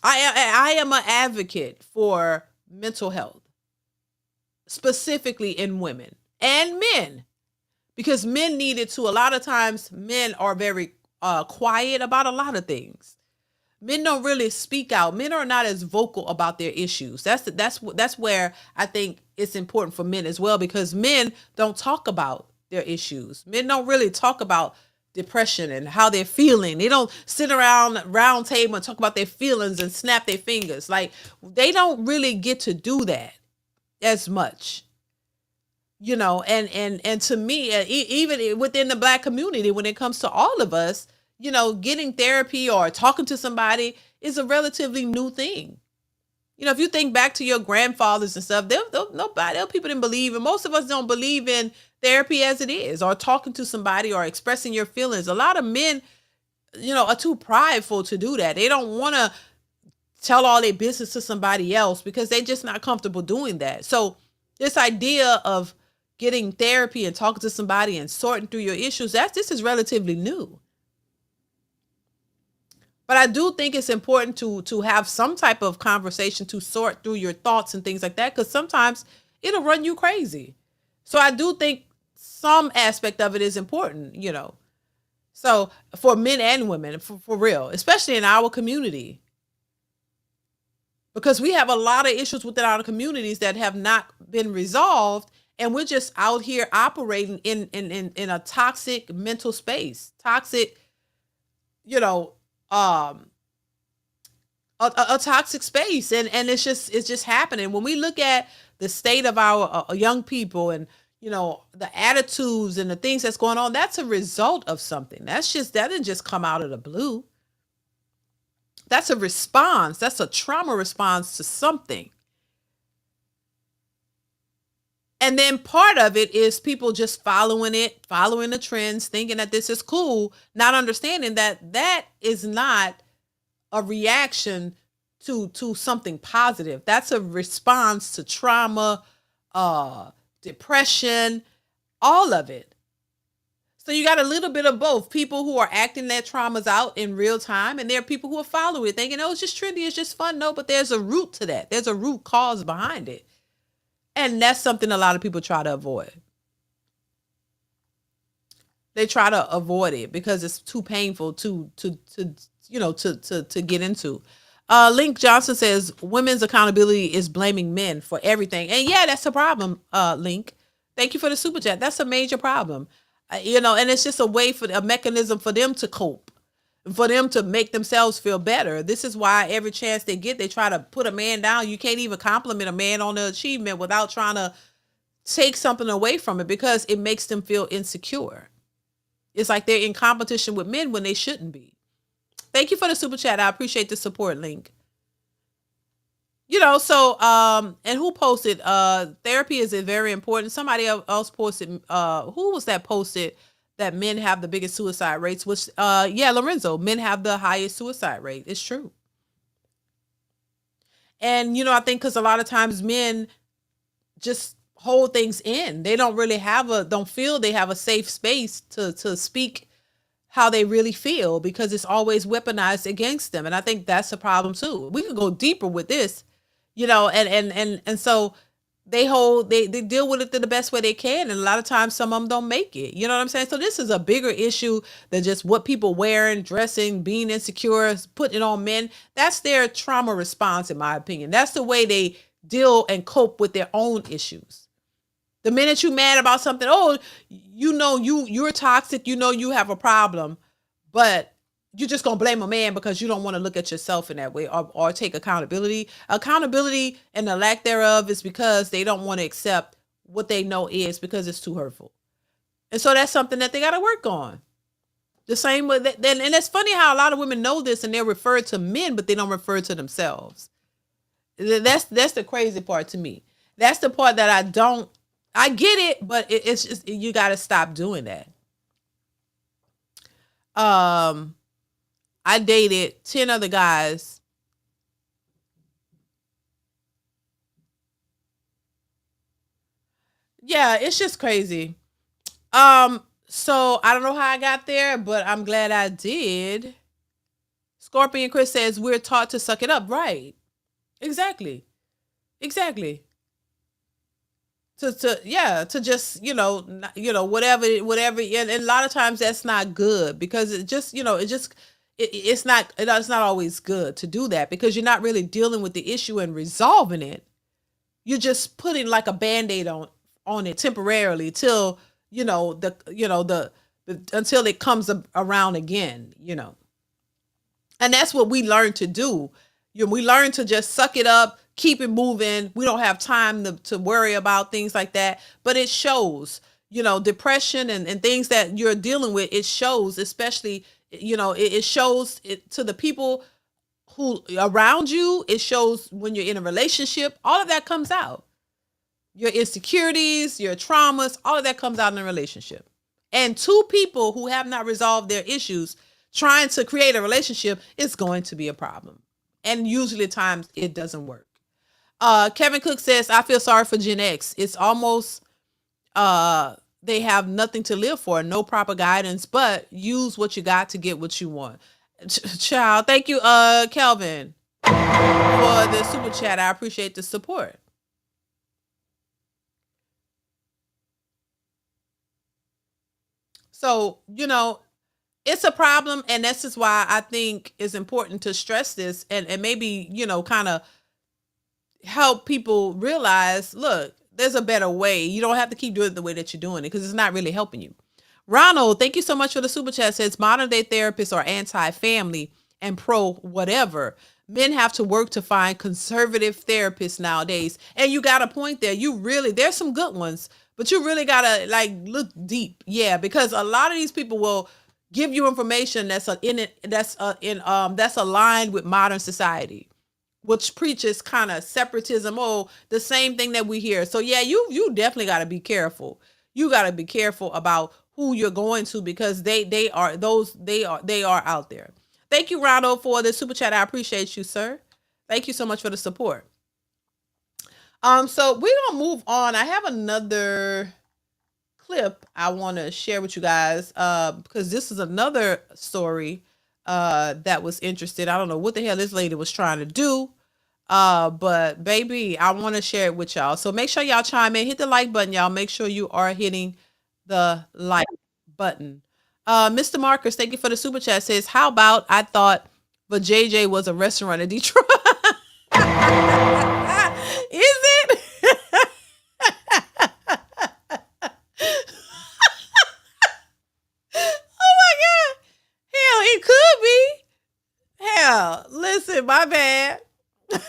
S1: am an advocate for mental health, specifically in women and men, because men need it too. A lot of times men are very quiet about a lot of things. Men don't really speak out. Men are not as vocal about their issues. That's where I think it's important for men as well, because men don't talk about their issues. Men don't really talk about depression and how they're feeling. They don't sit around round table and talk about their feelings and snap their fingers. Like, they don't really get to do that as much. You know, and to me, even within the Black community, when it comes to all of us, you know, getting therapy or talking to somebody is a relatively new thing. You know, if you think back to your grandfathers and stuff, people didn't believe, and most of us don't believe in therapy as it is, or talking to somebody or expressing your feelings. A lot of men, you know, are too prideful to do that. They don't want to tell all their business to somebody else because they're just not comfortable doing that. So this idea of getting therapy and talking to somebody and sorting through your issues, this is relatively new. But I do think it's important to have some type of conversation to sort through your thoughts and things like that, because sometimes it'll run you crazy. So I do think some aspect of it is important, you know. So for men and women, for real, especially in our community, because we have a lot of issues within our communities that have not been resolved, and we're just out here operating in a toxic mental space, toxic, you know, a toxic space, and it's just happening. When we look at the state of our young people, and you know, the attitudes and the things that's going on, that's a result of something. That didn't just come out of the blue. That's a response. That's a trauma response to something. And then part of it is people just following the trends, thinking that this is cool, not understanding that is not a reaction to something positive. That's a response to trauma, depression, all of it. So you got a little bit of both. People who are acting their traumas out in real time, and there are people who are following it, thinking, oh, it's just trendy, it's just fun. No, but there's a root to that. There's a root cause behind it. And that's something a lot of people try to avoid. They try to avoid it because it's too painful to get into. Link Johnson says women's accountability is blaming men for everything. And yeah, that's a problem, Link. Thank you for the super chat. That's a major problem. And it's just a mechanism for them to cope, for them to make themselves feel better. This is why every chance they get, they try to put a man down. You can't even compliment a man on the achievement without trying to take something away from it, because it makes them feel insecure. It's like they're in competition with men when they shouldn't be. Thank you for the super chat. I appreciate the support, Link. And who posted? Therapy is very important. Somebody else posted. Who was that posted that men have the biggest suicide rates? Which, Lorenzo, men have the highest suicide rate. It's true. And, I think because a lot of times men just hold things in. They don't really don't feel they have a safe space to speak how they really feel, because it's always weaponized against them. And I think that's a problem too. We could go deeper with this, and so they deal with it the best way they can. And a lot of times some of them don't make it. You know what I'm saying? So this is a bigger issue than just what people wearing, dressing, being insecure, putting it on men. That's their trauma response, in my opinion. That's the way they deal and cope with their own issues. The minute you're mad about something, you're toxic, you have a problem, but you're just going to blame a man because you don't want to look at yourself in that way, or take accountability. Accountability and the lack thereof is because they don't want to accept what they know is, because it's too hurtful. And so that's something that they got to work on. The same way and it's funny how a lot of women know this and they're referred to men, but they don't refer to themselves. That's the crazy part to me. That's the part that I get it, but it's just, you got to stop doing that. I dated 10 other guys Yeah, it's just crazy. So I don't know how I got there, but I'm glad I did. Scorpion Chris says we're taught to suck it up. Right. Exactly. Exactly. To just, whatever. And a lot of times that's not good because it's not always good to do that because you're not really dealing with the issue and resolving it. You're just putting like a Band-Aid on it temporarily till, until it comes around again, And that's what we learn to do. We learn to just suck it up, keep it moving. We don't have time to worry about things like that. But it shows, depression and things that you're dealing with. It shows, especially, it shows it to the people who around you. It shows when you're in a relationship. All of that comes out. Your insecurities, your traumas, all of that comes out in a relationship. And two people who have not resolved their issues trying to create a relationship is going to be a problem. And usually at times it doesn't work. Kevin Cook says, I feel sorry for Gen X. It's almost, they have nothing to live for, no proper guidance, but use what you got to get what you want. Child, thank you, Kelvin, for the super chat. I appreciate the support. So, it's a problem. And this is why I think it's important to stress this and maybe, kind of help people realize, look, there's a better way. You don't have to keep doing it the way that you're doing it because it's not really helping you. Ronald, thank you so much for the super chat. Says modern day therapists are anti-family and pro whatever. Men have to work to find conservative therapists nowadays. And you got a point there. There's some good ones, but you really got to look deep. Yeah, because a lot of these people will give you information that's aligned with modern society, which preaches kind of separatism. Oh, the same thing that we hear. So yeah, you definitely got to be careful. You got to be careful about who you're going to because they are out there. Thank you, Ronald, for the super chat. I appreciate you, sir. Thank you so much for the support. So we're gonna move on. I have another clip I want to share with you guys because this is another story that was interesting. I don't know what the hell this lady was trying to do, but baby, I want to share it with y'all. So make sure y'all chime in, hit the like button, y'all. Make sure you are hitting the like button. Mr. Marcus, thank you for the super chat. Says, how about I thought VaJay was a restaurant in Detroit? Is it? It could be. Hell, listen, my bad. Because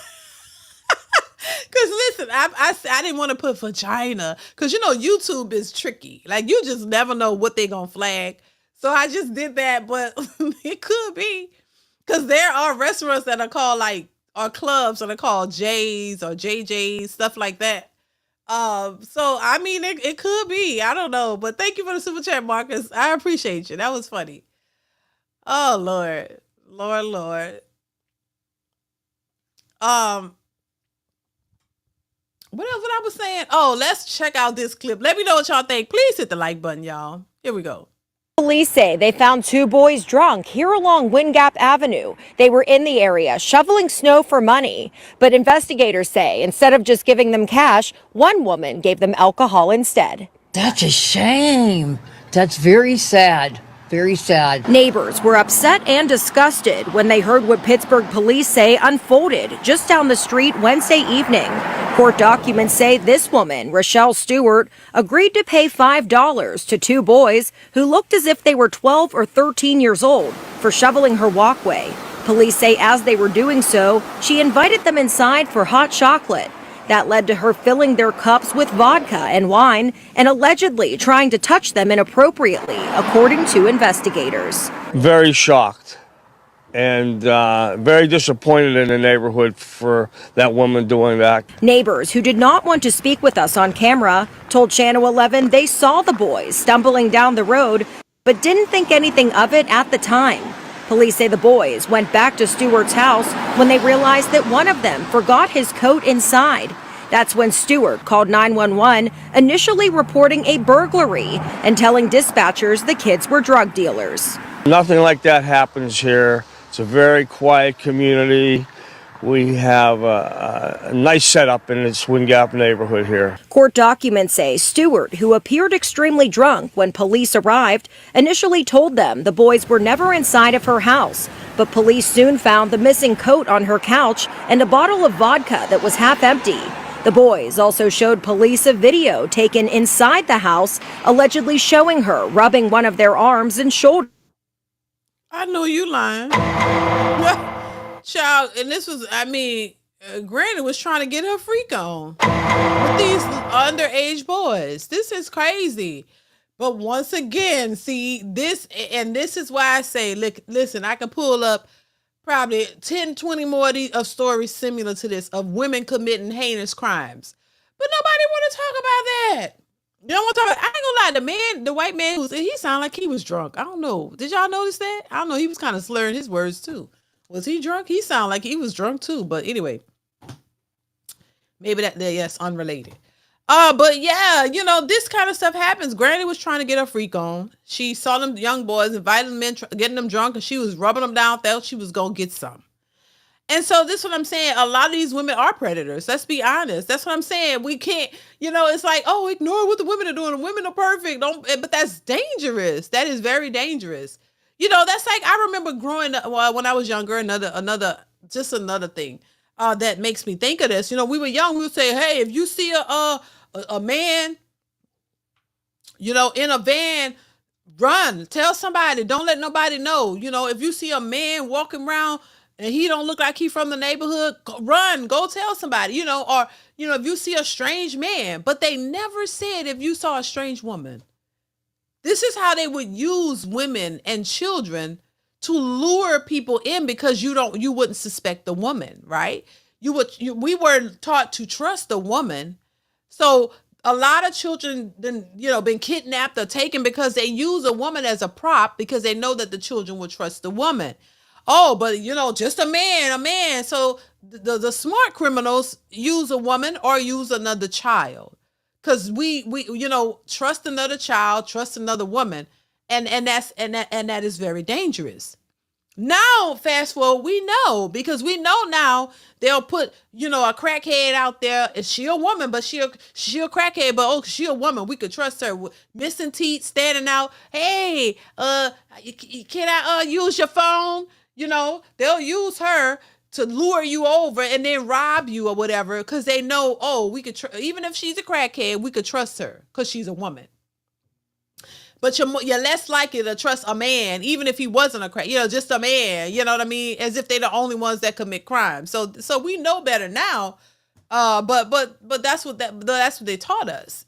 S1: listen, I didn't want to put vagina because YouTube is tricky. Like you just never know what they're gonna flag. So I just did that, but it could be because there are restaurants that are called or clubs that are called J's or JJ's, stuff like that. So I mean, it could be. I don't know, but thank you for the super chat, Marcus. I appreciate you. That was funny. Oh, Lord. Lord. What else? What I was saying? Oh, let's check out this clip. Let me know what y'all think. Please hit the like button, y'all. Here we go.
S6: Police say they found two boys drunk here along Wind Gap Avenue. They were in the area shoveling snow for money. But investigators say instead of just giving them cash, one woman gave them alcohol instead.
S7: That's a shame. That's very sad. Very sad.
S6: Neighbors were upset and disgusted when they heard what Pittsburgh police say unfolded just down the street Wednesday evening. Court documents say this woman, Rochelle Stewart, agreed to pay $5 to two boys who looked as if they were 12 or 13 years old for shoveling her walkway. Police say as they were doing so, she invited them inside for hot chocolate. That led to her filling their cups with vodka and wine and allegedly trying to touch them inappropriately, according to investigators.
S8: Very shocked and very disappointed in the neighborhood for that woman doing that.
S6: Neighbors who did not want to speak with us on camera told Channel 11 they saw the boys stumbling down the road, but didn't think anything of it at the time. Police say the boys went back to Stewart's house when they realized that one of them forgot his coat inside. That's when Stewart called 911, initially reporting a burglary and telling dispatchers the kids were drug dealers.
S8: Nothing like that happens here. It's a very quiet community. We have a nice setup in the Swing Gap neighborhood here.
S6: Court documents say Stewart, who appeared extremely drunk when police arrived, initially told them the boys were never inside of her house. But police soon found the missing coat on her couch and a bottle of vodka that was half empty. The boys also showed police a video taken inside the house, allegedly showing her rubbing one of their arms and shoulder.
S1: I know you lying. Child, and this was, Granny was trying to get her freak on with these underage boys. This is crazy. But once again, see, this is why I say, look, listen, I can pull up probably 10, 20 more of stories similar to this of women committing heinous crimes. But nobody want to talk about that. You don't want to talk about, I ain't gonna lie, the white man, he sounded like he was drunk. I don't know. Did y'all notice that? I don't know. He was kind of slurring his words too. Was he drunk? He sounded like he was drunk too. But anyway, maybe yes, unrelated. But yeah, this kind of stuff happens. Granny was trying to get her freak on. She saw them young boys, invited them in, getting them drunk, and she was rubbing them down, felt she was gonna get some. And so this is what I'm saying. A lot of these women are predators. Let's be honest. That's what I'm saying. We can't, it's like, oh, ignore what the women are doing. The women are perfect. But that's dangerous. That is very dangerous. That's like, I remember growing up when I was younger, another thing that makes me think of this. We were young. We would say, hey, if you see a man, in a van, run, tell somebody, don't let nobody know. If you see a man walking around and he don't look like he from the neighborhood, run, go tell somebody, or, if you see a strange man. But they never said if you saw a strange woman. This is how they would use women and children to lure people in because you wouldn't suspect the woman, right? We were taught to trust the woman. So a lot of children been kidnapped or taken because they use a woman as a prop because they know that the children will trust the woman. Oh, but just a man. So the smart criminals use a woman or use another child. Because we trust another child, trust another woman, and that is very dangerous. Now, fast forward, we know because we know now they'll put a crackhead out there. Is she a woman? But she a crackhead. But she a woman. We could trust her. Missing teeth, standing out. Hey, can I use your phone? They'll use her to lure you over and then rob you or whatever because they know, oh, we could even if she's a crackhead, we could trust her because she's a woman. But you're less likely to trust a man, even if he wasn't a crack, just a man. You know what I mean? As if they're the only ones that commit crime. So we know better now. But that's what they taught us.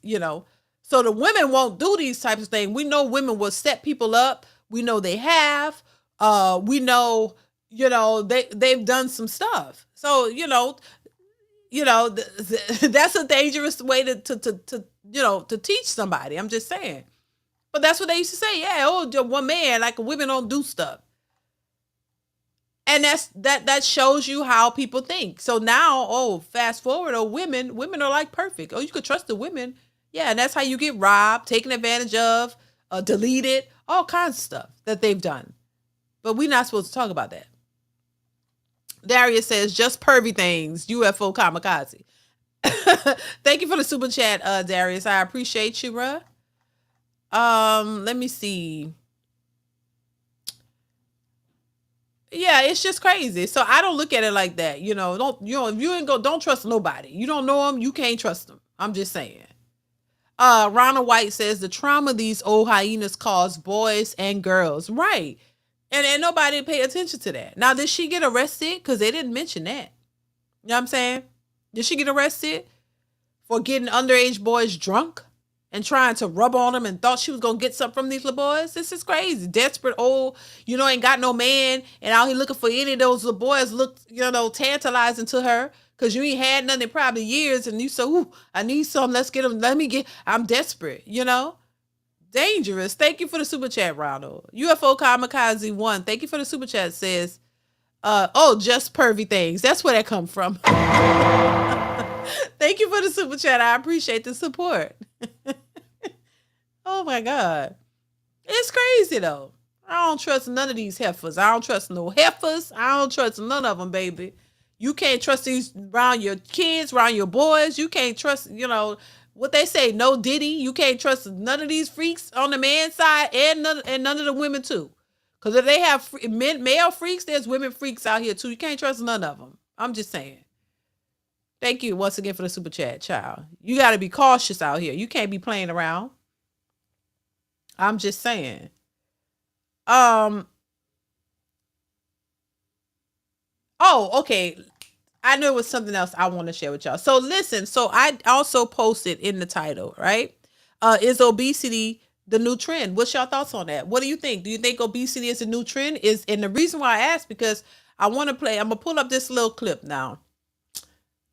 S1: So the women won't do these types of things. We know women will set people up. We know they have. We know. They've done some stuff. So, that's a dangerous way to teach somebody. I'm just saying. But that's what they used to say. Yeah, one man, like women don't do stuff. And that shows you how people think. So now, fast forward, women are like perfect. Oh, you could trust the women. Yeah, and that's how you get robbed, taken advantage of, deleted, all kinds of stuff that they've done. But we're not supposed to talk about that. Darius says, just pervy things, UFO kamikaze. Thank you for the super chat, Darius. I appreciate you, bruh. Let me see. Yeah, it's just crazy. So I don't look at it like that. Don't trust nobody. You don't know them, you can't trust them. I'm just saying. Ronald White says the trauma these old hyenas cause boys and girls. Right. And nobody pay attention to that. Now, did she get arrested? Because they didn't mention that. You know what I'm saying? Did she get arrested for getting underage boys drunk and trying to rub on them and thought she was going to get something from these little boys? This is crazy. Desperate old, ain't got no man and out here looking for any of those little boys look, tantalizing to her because you ain't had nothing in probably years and you say, ooh, I need some. Let's get them. I'm desperate, Dangerous. Thank you for the super chat, Ronald. UFO Kamikaze 1. Thank you for the super chat. Says, just pervy things. That's where that come from. Thank you for the super chat. I appreciate the support. Oh my God. It's crazy though. I don't trust none of these heifers. I don't trust no heifers. I don't trust none of them, baby. You can't trust these around your kids, around your boys. You can't trust, what they say, no Diddy. You can't trust none of these freaks on the man's side and none of the women too. Because if they have male freaks, there's women freaks out here too. You can't trust none of them. I'm just saying. Thank you once again for the super chat, child. You got to be cautious out here. You can't be playing around. I'm just saying. Oh, okay. I know it was something else I want to share with y'all. So listen, so I also posted in the title, right? Is obesity the new trend? What's your thoughts on that? What do you think? Do you think obesity is a new trend? And the reason why I asked, because I'm gonna pull up this little clip now.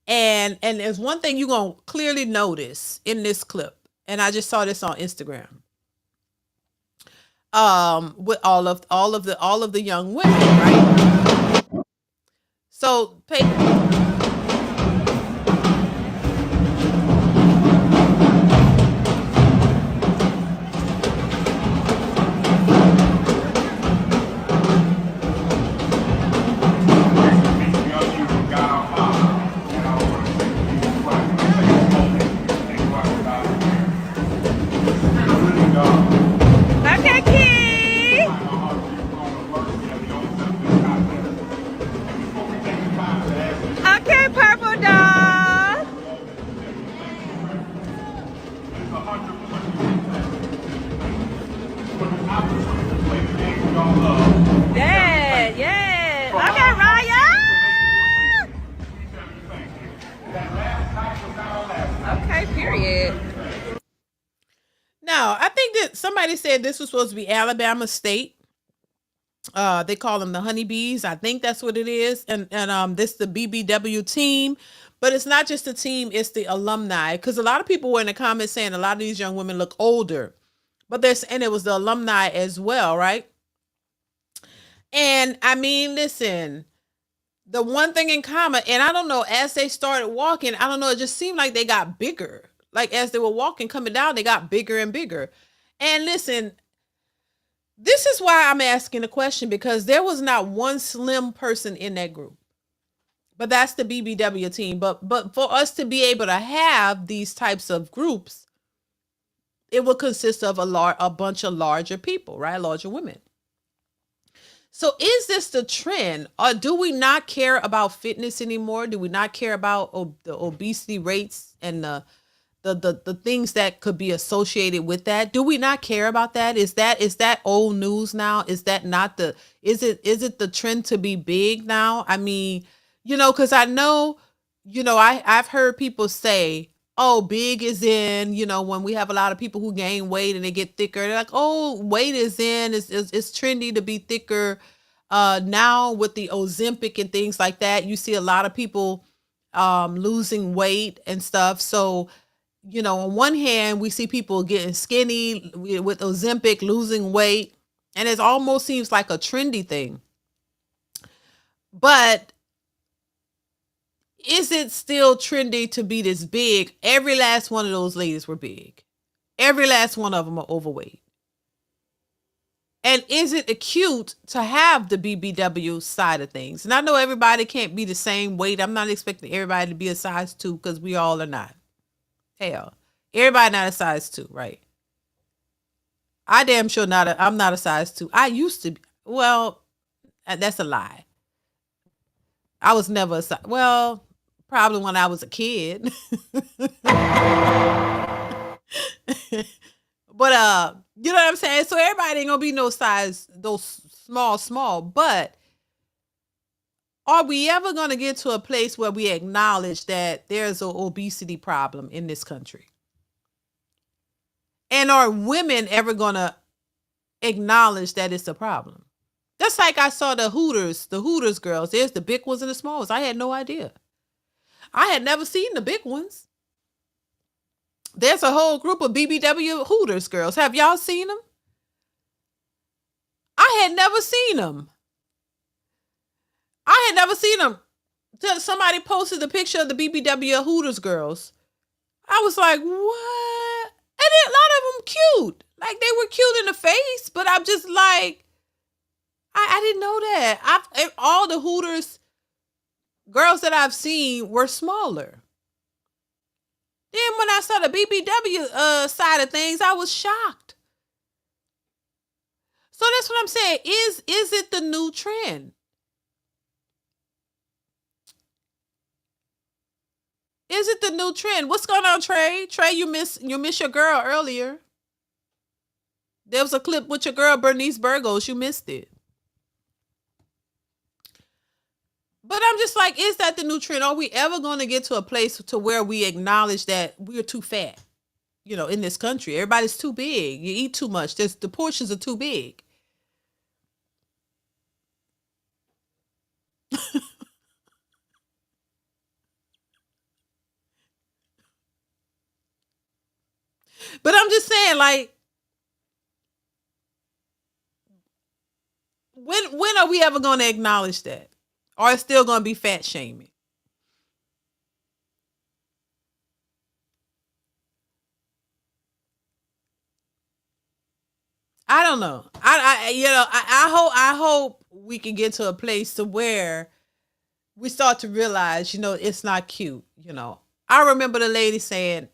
S1: And there's one thing you're gonna clearly notice in this clip. And I just saw this on Instagram. With all of the young women, right? So pay. Now, I think that somebody said this was supposed to be Alabama State. They call them the honeybees. I think that's what it is. And this the BBW team, but it's not just the team, it's the alumni. Because a lot of people were in the comments saying a lot of these young women look older, but and it was the alumni as well, right? And I mean, listen, the one thing in common, and I don't know, as they started walking, I don't know, it just seemed like they got bigger. Like as they were walking, coming down, they got bigger and bigger. And listen, this is why I'm asking the question, because there was not one slim person in that group. But that's the BBW team. But for us to be able to have these types of groups, it will consist of a bunch of larger people, right? Larger women. So is this the trend, or do we not care about fitness anymore? Do we not care about the obesity rates and the things that could be associated with that? Do we not care about that? Is that old news now? Is that not is it the trend to be big now? I mean, because I know, I've heard people say, oh, big is in, when we have a lot of people who gain weight and they get thicker, they're like, oh, weight is in, it's trendy to be thicker. Now with the Ozempic and things like that, you see a lot of people losing weight and stuff. So, on one hand, we see people getting skinny with Ozempic, losing weight, and it almost seems like a trendy thing. But is it still trendy to be this big? Every last one of those ladies were big. Every last one of them are overweight. And is it acute to have the BBW side of things? And I know everybody can't be the same weight. I'm not expecting everybody to be a size 2, because we all are not. Hell, everybody not a size 2, right? I damn sure I'm not a size 2. I used to be. Well, that's a lie. I was never a size. Well, probably when I was a kid. But you know what I'm saying? So everybody ain't gonna be no size, those small. But are we ever gonna get to a place where we acknowledge that there's an obesity problem in this country? And are women ever gonna acknowledge that it's a problem? Just like I saw the Hooters girls. There's the big ones and the small ones. I had no idea. I had never seen the big ones. There's a whole group of BBW Hooters girls. Have y'all seen them? I had never seen them. Somebody posted the picture of the BBW Hooters girls. I was like, what? And then a lot of them cute. Like, they were cute in the face, but I'm just like, I didn't know that. All the Hooters girls that I've seen were smaller. Then when I saw the BBW side of things, I was shocked. So that's what I'm saying. Is it the new trend? Is it the new trend? What's going on, Trey? Trey, you miss your girl earlier. There was a clip with your girl, Bernice Bergos. You missed it. But I'm just like, is that the new trend? Are we ever going to get to a place to where we acknowledge that we're too fat? You know, in this country, everybody's too big. You eat too much. The portions are too big. But I'm just saying, like, when are we ever going to acknowledge that? Or it's still going to be fat shaming? I don't know. I hope we can get to a place to where we start to realize, it's not cute. I remember the lady saying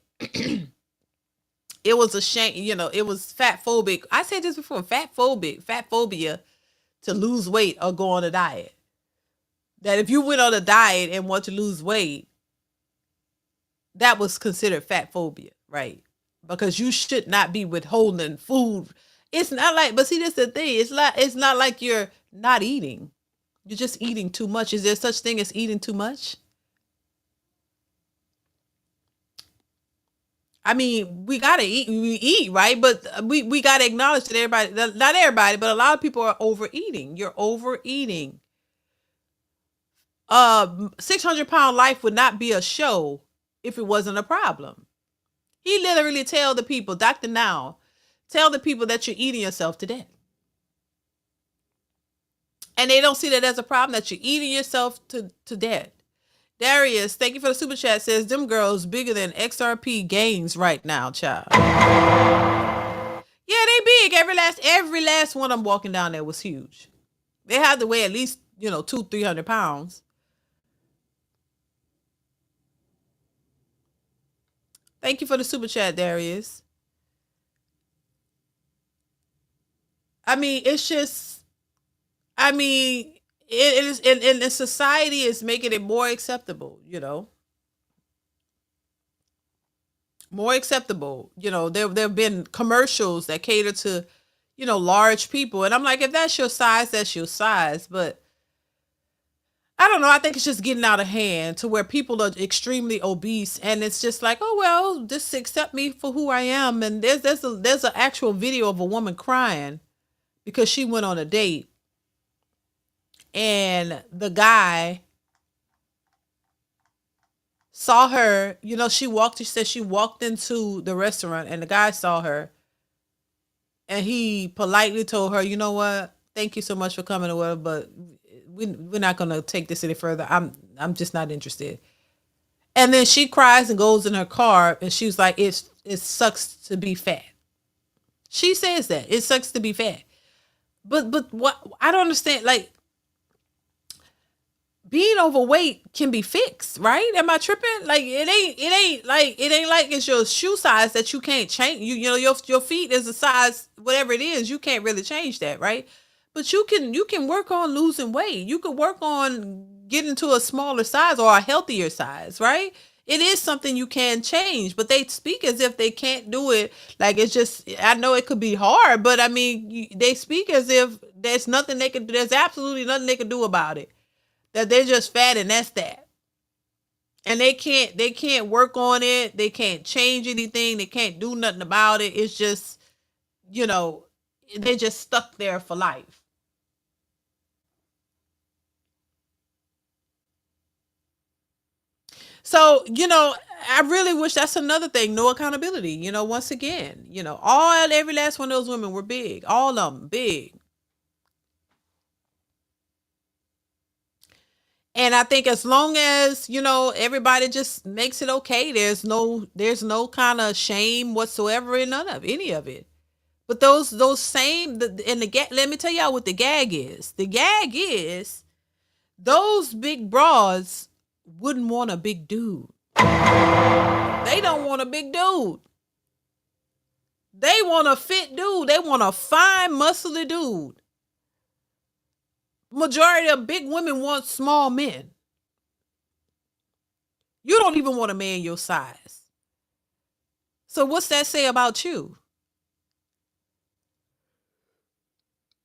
S1: it was a shame, it was fat phobic. I said this before, fat phobia to lose weight or go on a diet. That if you went on a diet and want to lose weight, that was considered fat phobia, right? Because you should not be withholding food. It's not like, but see, that's the thing. It's not like you're not eating. You're just eating too much. Is there such thing as eating too much? I mean, we gotta eat. We eat, right? But we gotta acknowledge that everybody, not everybody, but a lot of people are overeating. You're overeating. 600-pound life would not be a show if it wasn't a problem. He literally tell the people, Dr. Now, tell the people that you're eating yourself to death. And they don't see that as a problem, that you're eating yourself to death. Darius, thank you for the super chat, says, them girls bigger than XRP gains right now, child. Yeah, they big. Every last one I'm walking down there was huge. They had to weigh at least, 200-300 pounds. Thank you for the super chat, Darius. I mean, it's just, it is, in society is making it more acceptable, more acceptable. There have been commercials that cater to, large people. And I'm like, if that's your size, that's your size. But I don't know. I think it's just getting out of hand to where people are extremely obese, and it's just like, oh well, just accept me for who I am. And there's an actual video of a woman crying because she went on a date, and the guy saw her. She said she walked into the restaurant, and the guy saw her, and he politely told her, you know what? Thank you so much for coming over, but we're not going to take this any further. I'm just not interested. And then she cries and goes in her car, and she was like, it sucks to be fat. She says that it sucks to be fat. But what I don't understand, like, being overweight can be fixed, right? Am I tripping? Like, it ain't like it's your shoe size that you can't change. Your feet is a size, whatever it is, you can't really change that, right? But you can work on losing weight. You can work on getting to a smaller size or a healthier size, right? It is something you can change, but they speak as if they can't do it. Like, it's just, I know it could be hard, but I mean, they speak as if there's absolutely nothing they can do about it. That they're just fat and that's that. And they can't work on it. They can't change anything. They can't do nothing about it. It's just, they're just stuck there for life. So, I really wish that's another thing. No accountability, once again, every last one of those women were big. All of them big. And I think as long as, everybody just makes it okay, there's no kind of shame whatsoever in none of any of it. But those same and the gag, let me tell y'all what the gag is. The gag is those big broads wouldn't want a big dude. They don't want a big dude. They want a fit dude. They want a fine, muscly dude. Majority of big women want small men. You don't even want a man your size. So what's that say about you?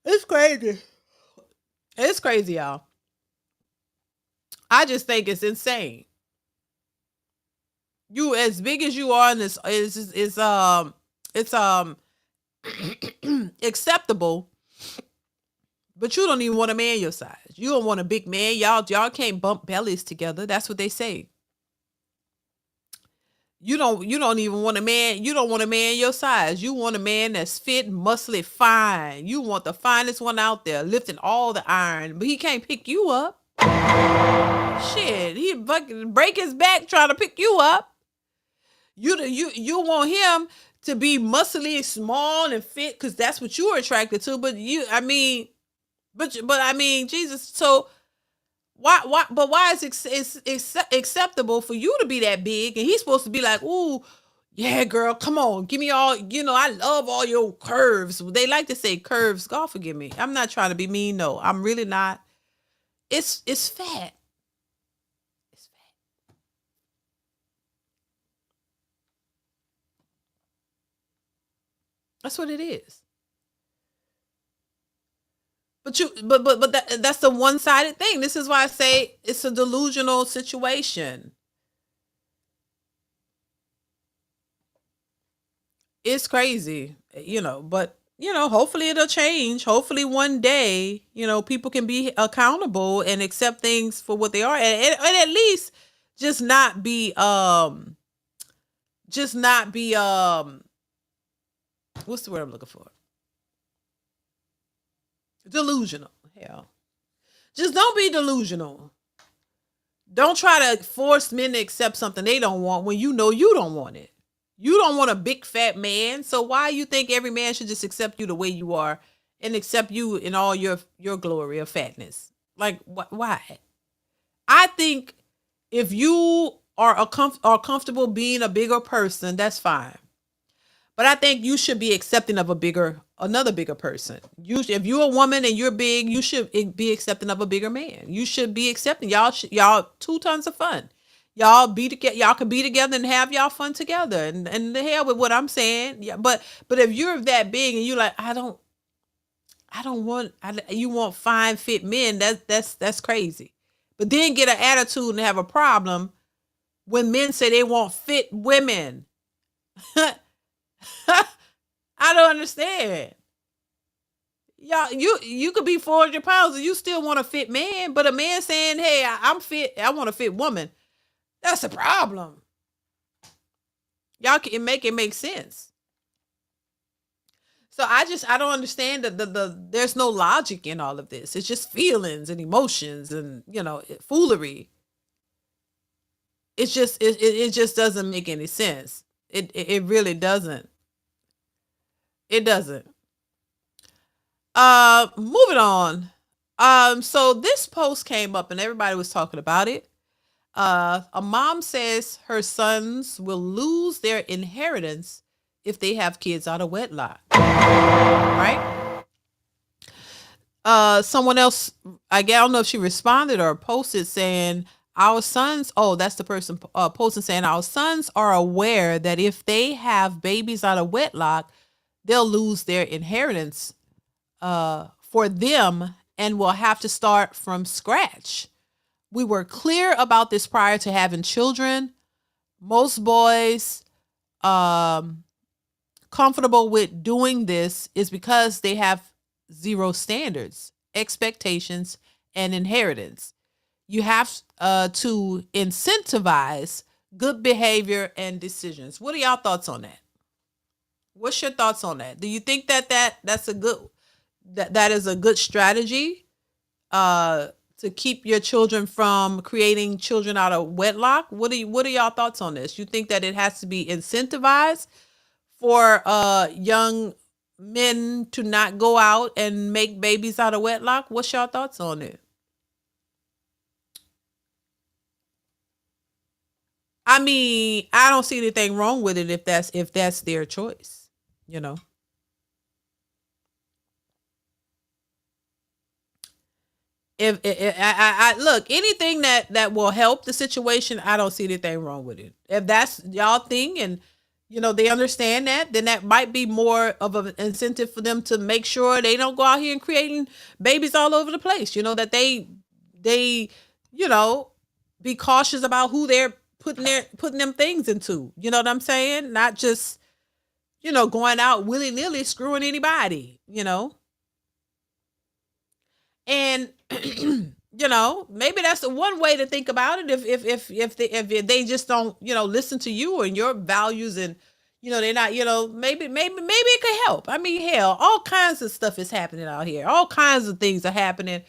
S1: It's crazy. It's crazy, y'all. I just think it's insane. You as big as you are, and it's acceptable, but you don't even want a man your size. You don't want a big man. Y'all can't bump bellies together. That's what they say. You don't even want a man. You don't want a man your size. You want a man that's fit, muscly, fine. You want the finest one out there, lifting all the iron, but he can't pick you up. Shit, he fucking break his back trying to pick you up. You want him to be muscly, small, and fit because that's what you're attracted to. But Jesus. So why? But why is it acceptable for you to be that big and he's supposed to be like, ooh, yeah, girl, come on, give me all. I love all your curves. They like to say curves. God forgive me. I'm not trying to be mean. No, I'm really not. It's fat. It's fat. That's what it is. But that's the one-sided thing. This is why I say it's a delusional situation. It's crazy, but hopefully it'll change. Hopefully one day, people can be accountable and accept things for what they are, and at least just not be what's the word I'm looking for? Delusional. Hell. Just don't be delusional. Don't try to force men to accept something they don't want when you know you don't want it. You don't want a big fat man, so why you think every man should just accept you the way you are and accept you in all your glory of fatness? Like, why? I think if you are comfortable being a bigger person, that's fine. But I think you should be accepting of another bigger person. If you're a woman and you're big, you should be accepting of a bigger man. You should be accepting. Y'all 2 tons of fun. Y'all be together. Y'all can be together and have y'all fun together. And the hell with what I'm saying. Yeah, but if you're that big and you're like, you want fine fit men, that's crazy. But then get an attitude and have a problem when men say they want fit women. I don't understand. Y'all, you could be 400 pounds and you still want a fit man, but a man saying, hey, I'm fit, I want a fit woman. That's a problem. Y'all can make it make sense. So I don't understand there's no logic in all of this. It's just feelings and emotions and, foolery. It's just, it just doesn't make any sense. It really doesn't. It doesn't. Moving on. So this post came up and everybody was talking about it. A mom says her sons will lose their inheritance if they have kids out of wedlock. Right? Someone else, I don't know if she responded or posted saying, our sons, that's the person posting saying, our sons are aware that if they have babies out of wedlock, they'll lose their inheritance for them and will have to start from scratch. We were clear about this prior to having children. Most boys comfortable with doing this is because they have zero standards, expectations, and inheritance. You have to incentivize good behavior and decisions. What are y'all thoughts on that? What's your thoughts on that? Do you think that is a good strategy to to keep your children from creating children out of wedlock? What are y'all thoughts on this? You think that it has to be incentivized for young men to not go out and make babies out of wedlock? What's y'all thoughts on it? I mean, I don't see anything wrong with it if that's their choice, you know. If I look, anything that will help the situation, I don't see anything wrong with it. If that's y'all thing and they understand that, then that might be more of an incentive for them to make sure they don't go out here and creating babies all over the place. That they be cautious about who they're putting them things into. You know what I'm saying? Not just going out willy-nilly screwing anybody. And maybe that's the one way to think about it. If they just don't listen to you and your values, and they're not maybe it could help. I mean, hell, all kinds of stuff is happening out here. All kinds of things are happening,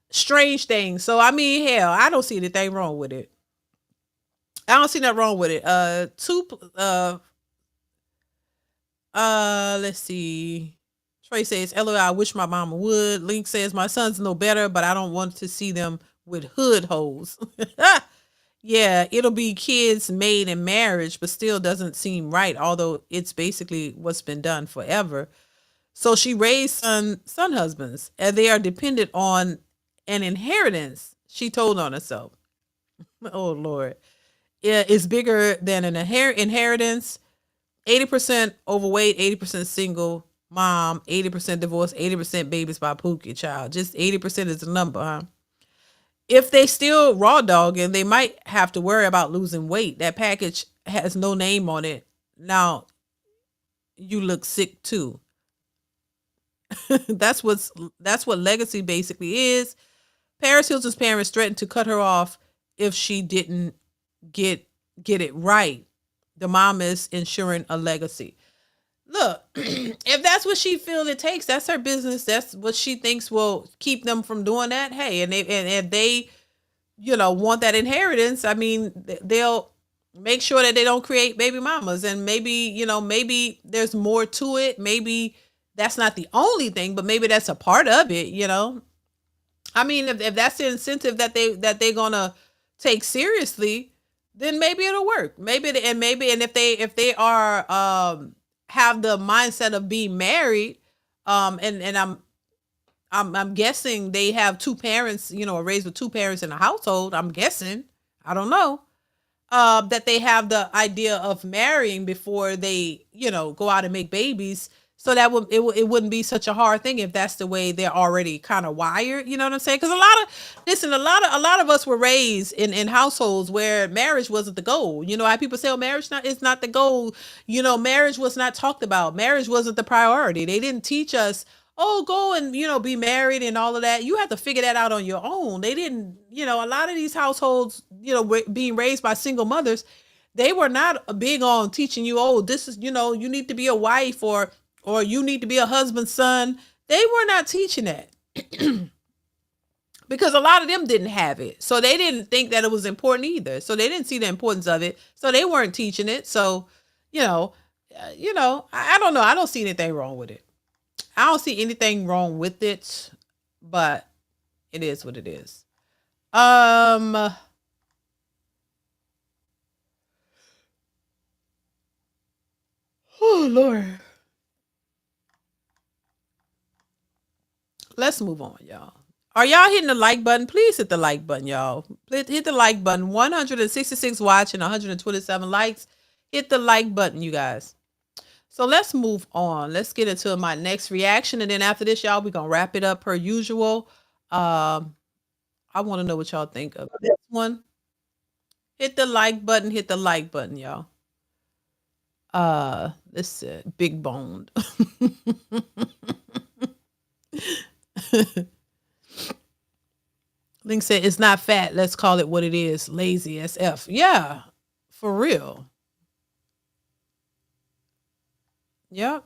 S1: strange things. So I mean, hell, I don't see anything wrong with it. I don't see nothing wrong with it. Let's see. Trey says, LOL, I wish my mama would. Link says, my sons know better, but I don't want to see them with hood hoes. Yeah, it'll be kids made in marriage, but still doesn't seem right, although it's basically what's been done forever. So she raised son husbands, and they are dependent on an inheritance, she told on herself. Oh, Lord. Yeah, it's bigger than an inheritance. 80% overweight, 80% single mom, 80% divorced, 80% babies by Pookie child. Just 80% is the number, huh? If they still raw dogging, they might have to worry about losing weight. That package has no name on it. Now, you look sick too. That's what legacy basically is. Paris Hilton's parents threatened to cut her off if she didn't get it right. The mom is ensuring a legacy. Look, if that's what she feels it takes, that's her business. That's what she thinks will keep them from doing that. Hey, and if they, want that inheritance, I mean, they'll make sure that they don't create baby mamas. And maybe, maybe there's more to it. Maybe that's not the only thing, but maybe that's a part of it. I mean, if that's the incentive that they're gonna take seriously, then maybe it'll work. Maybe if they are have the mindset of being married, and I'm guessing they have two parents, are raised with two parents in a household. I'm guessing, I don't know, that they have the idea of marrying before they, go out and make babies. So that it wouldn't be such a hard thing if that's the way they're already kind of wired. You know what I'm saying? Because a lot of us were raised in households where marriage wasn't the goal. How people say, "Oh, marriage is not the goal." Marriage was not talked about. Marriage wasn't the priority. They didn't teach us, "Oh, go and be married and all of that." You have to figure that out on your own. They didn't. A lot of these households, being raised by single mothers, they were not big on teaching you, "Oh, this is you need to be a wife," or you need to be a husband's son. They were not teaching that because a lot of them didn't have it. So they didn't think that it was important either. So they didn't see the importance of it. So they weren't teaching it. So, I don't know. I don't see anything wrong with it. I don't see anything wrong with it, but it is what it is. Oh, Lord. Let's move on, y'all. Are y'all hitting the like button? Please hit the like button, y'all. Please hit the like button. 166 watching, 127 likes. Hit the like button, you guys. So let's move on. Let's get into my next reaction. And then after this, y'all, we're going to wrap it up per usual. I want to know what y'all think of this one. Hit the like button. Hit the like button, y'all. This big boned. Link said, it's not fat. Let's call it what it is. Lazy SF. Yeah, for real. Yep.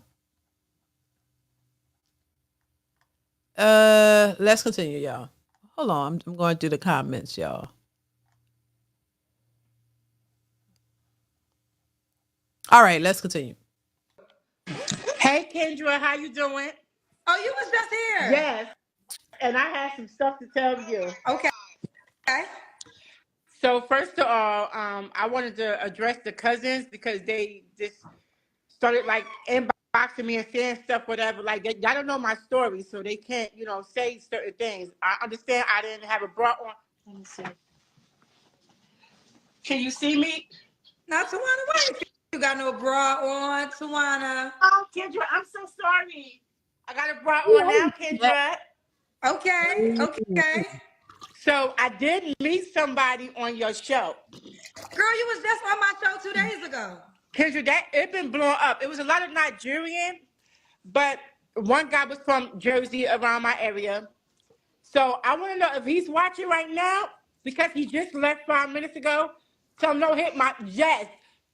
S1: Let's continue, y'all. Hold on, I'm going through the comments, y'all. All right, let's continue.
S9: Hey Kendra, how you doing?
S10: Oh, you was just here.
S9: Yes, and I have some stuff to tell you.
S10: Okay.
S9: So first of all, I wanted to address the cousins because they just started like inboxing me and saying stuff, whatever. Like y'all don't know my story, so they can't, say certain things. I understand I didn't have a bra on. Let me see. Can you see me?
S10: Now, Tawana, why you got no bra on, Tawana?
S9: Oh, Kendra, I'm so sorry. I got a bra on now, Kendra.
S10: Okay.
S9: So I did meet somebody on your show.
S10: Girl, you was just on my show 2 days ago.
S9: Kendra, that it been blowing up. It was a lot of Nigerian, but one guy was from Jersey around my area. So I want to know if he's watching right now because he just left 5 minutes ago. Tell him don't hit my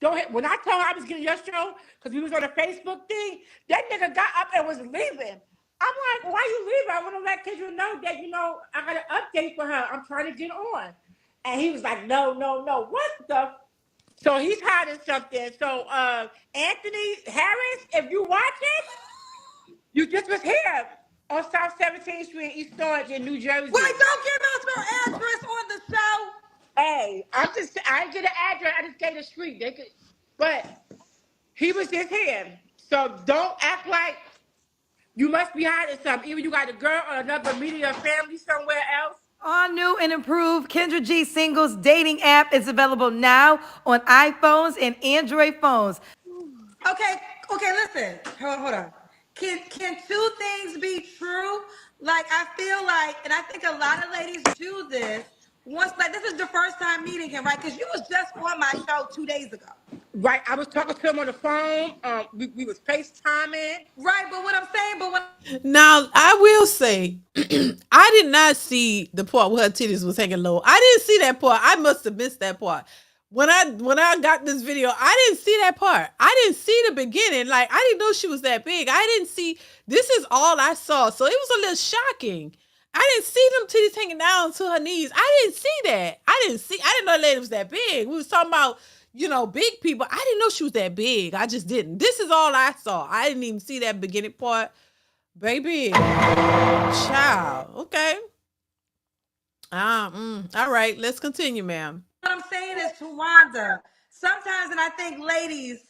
S9: don't hit. When I told him I was getting your show because we was on a Facebook thing, that nigga got up and was leaving. I'm like, why you leaving? I want to let Kendra know that I got an update for her. I'm trying to get on, and he was like, no. What the? So he's hiding something. So Anthony Harris, if you watching, you just was here on South 17th Street in East Orange in New Jersey.
S10: Wait, don't give us no address on the show.
S9: Hey, I didn't get an address. I just gave the street. But he was just here. So don't act like you must be hiding something. Either you got a girl or another media family somewhere else.
S10: Our new and improved Kendra G Singles dating app is available now on iPhones and Android phones. Okay, listen. Hold on. Can two things be true? Like, I feel like, and I think a lot of ladies do this. Once, like, this is the first time meeting him, right? Because you was just on my show 2 days ago.
S9: Right, I was talking to him on the phone. We was FaceTiming.
S10: Right, but what I'm saying,
S1: Now, I will say, I did not see the part where her titties was hanging low. I didn't see that part. I must have missed that part. When I got this video, I didn't see that part. I didn't see the beginning. Like, I didn't know she was that big. I didn't see, this is all I saw. So it was a little shocking. I didn't see them titties hanging down to her knees. I didn't see that. I didn't know that lady was that big. We was talking about, big people. I didn't know she was that big. I just didn't. This is all I saw. I didn't even see that beginning part. Baby, child. Okay. All right. Let's continue, ma'am.
S10: what I'm saying is, Tawanda, sometimes, and I think ladies,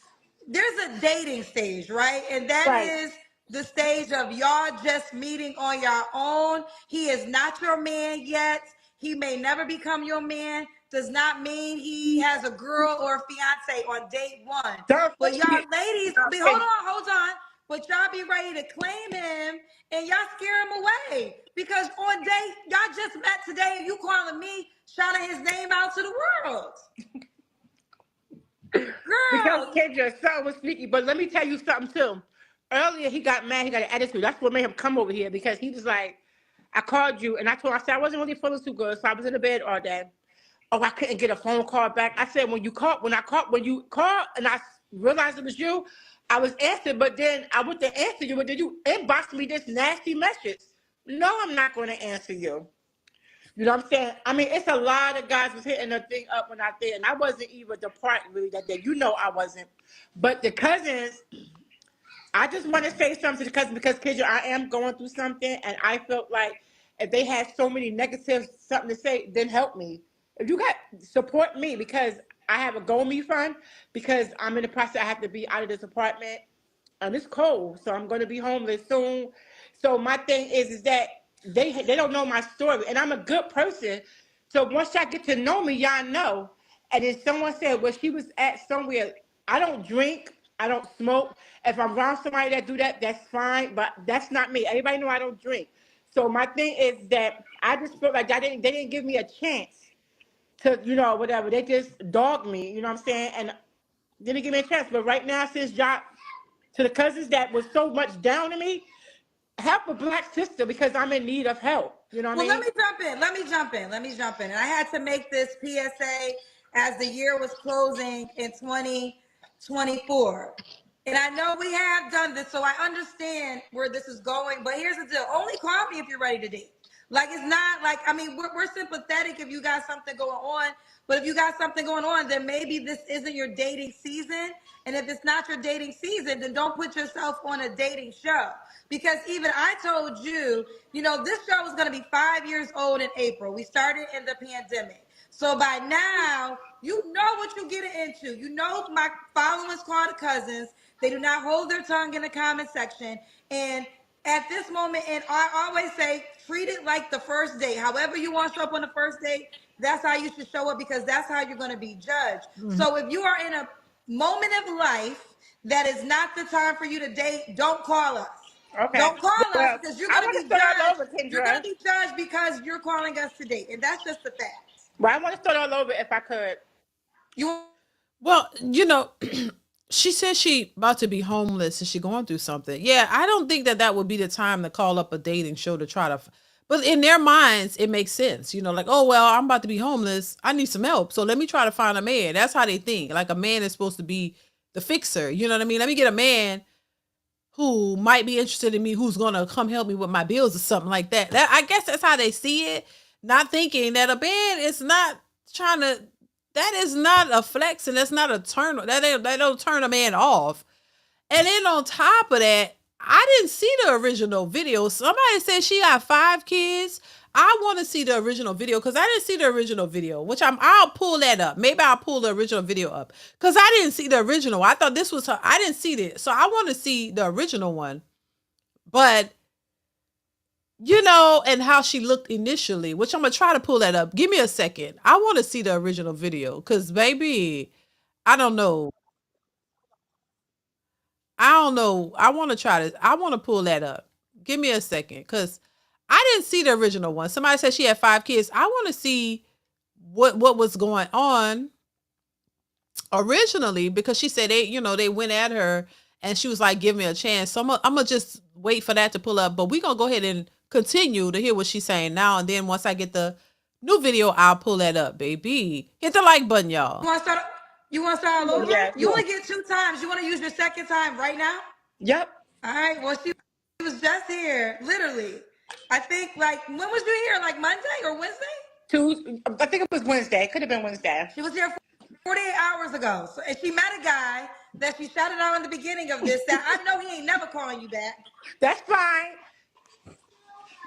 S10: there's a dating stage, right? And that is the stage of y'all just meeting on your own. He is not your man yet. He may never become your man. Does not mean he has a girl or a fiance on date one. But y'all ladies, hold on. But y'all be ready to claim him and y'all scare him away. Because on date, y'all just met today and you calling me, shouting his name out to the world. Girl.
S9: Because Kendra, something was sneaky. But let me tell you something too. Earlier, he got mad. He got an attitude. That's what made him come over here because he was like, I called you and I told him, I said, I wasn't really feeling too good. So I was in the bed all day. Oh, I couldn't get a phone call back. I said, when you called and I realized it was you, I was answered, but then I went to answer you, but then you inboxed me this nasty message. No, I'm not going to answer you. You know what I'm saying? I mean, it's a lot of guys was hitting the thing up when I did, and I wasn't even the part really that day. I wasn't. But the cousins, I just want to say something to the cousins because, Kendra, I am going through something, and I felt like if they had so many negatives, something to say, then help me. If you got, support me because I have a GoMe fund because I'm in the process. I have to be out of this apartment. And it's cold, so I'm going to be homeless soon. So my thing is that they don't know my story, and I'm a good person. So once y'all get to know me, y'all know. And then someone said, well, she was at somewhere. I don't drink. I don't smoke. If I'm around somebody that do that, that's fine. But that's not me. Everybody know I don't drink. So my thing is that I just feel like they didn't give me a chance to, whatever. They just dogged me, you know what I'm saying? And didn't give me a chance. But right now, since y'all, to the cousins that was so much down to me, help a black sister because I'm in need of help. You know what I mean?
S10: Let me jump in. And I had to make this PSA as the year was closing in 2024. And I know we have done this, so I understand where this is going. But here's the deal. Only call me if you're ready to date. Like, it's not like, I mean, we're sympathetic if you got something going on, but if you got something going on, then maybe this isn't your dating season. And if it's not your dating season, then don't put yourself on a dating show. Because even I told you, this show is going to be 5 years old in April. We started in the pandemic. So by now, you know what you're getting into. You know my followers call the cousins. They do not hold their tongue in the comment section. And at this moment, and I always say, treat it like the first date. However you want to show up on the first date, that's how you should show up, because that's how you're going to be judged. Mm-hmm. So if you are in a moment of life that is not the time for you to date, don't call us. Okay. Don't call us, because you're going to be judged. You're going to be judged because you're calling us to date, and that's just the fact.
S9: Well, I want to start all over if I could.
S1: Well, she says she about to be homeless and she going through something. Yeah, I don't think that would be the time to call up a dating show to try to. But in their minds, it makes sense. Like, oh, well, I'm about to be homeless. I need some help. So let me try to find a man. That's how they think. Like, a man is supposed to be the fixer. You know what I mean? Let me get a man who might be interested in me, who's going to come help me with my bills or something like that. I guess that's how they see it. Not thinking that a man is not trying to, that is not a flex, and that's not a turn. That don't turn a man off. And then on top of that, I didn't see the original video. Somebody said she got 5 kids. I want to see the original video because I didn't see the original video, which I'll pull that up. Maybe I'll pull the original video up because I didn't see the original. I thought this was her. I didn't see it. So I want to see the original one. But, and how she looked initially, which I'm going to try to pull that up. Give me a second. I want to see the original video because, baby, I don't know. I want to pull that up. Give me a second because I didn't see the original one. Somebody said she had 5 kids. I want to see what was going on originally because she said they went at her and she was like, give me a chance. So I'm going to just wait for that to pull up. But we're going to go ahead and continue to hear what she's saying now. And then once I get the new video, I'll pull that up, baby. Hit the like button, y'all.
S10: You want to start all over?
S9: Yeah.
S10: You only get 2 times. You want to use your second time right now?
S9: Yep.
S10: All right. Well, she was just here, literally. I think, when was you here? Like Monday or Wednesday?
S9: I think it was Wednesday. It could have been Wednesday.
S10: She was here 48 hours ago. So, and she met a guy that she shouted out in the beginning of this that I know he ain't never calling you back.
S9: That's fine.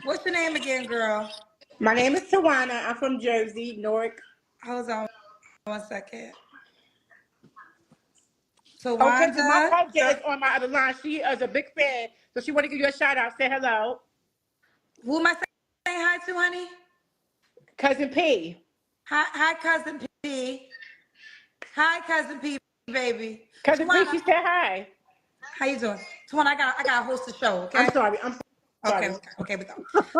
S10: What's your name again, girl?
S9: My name is Tawana. I'm from Jersey, Newark.
S10: Hold on 1 second.
S9: So my cousin is on my other line. She is a big fan, so she want to give you a shout out. Say hello.
S10: Who am I saying hi to, honey?
S9: Cousin P.
S10: Hi, Cousin P. Hi, Cousin P, baby.
S9: Cousin P, she said hi.
S10: How you doing? Tawana, I got to host the show, okay?
S9: I'm sorry.
S10: Okay.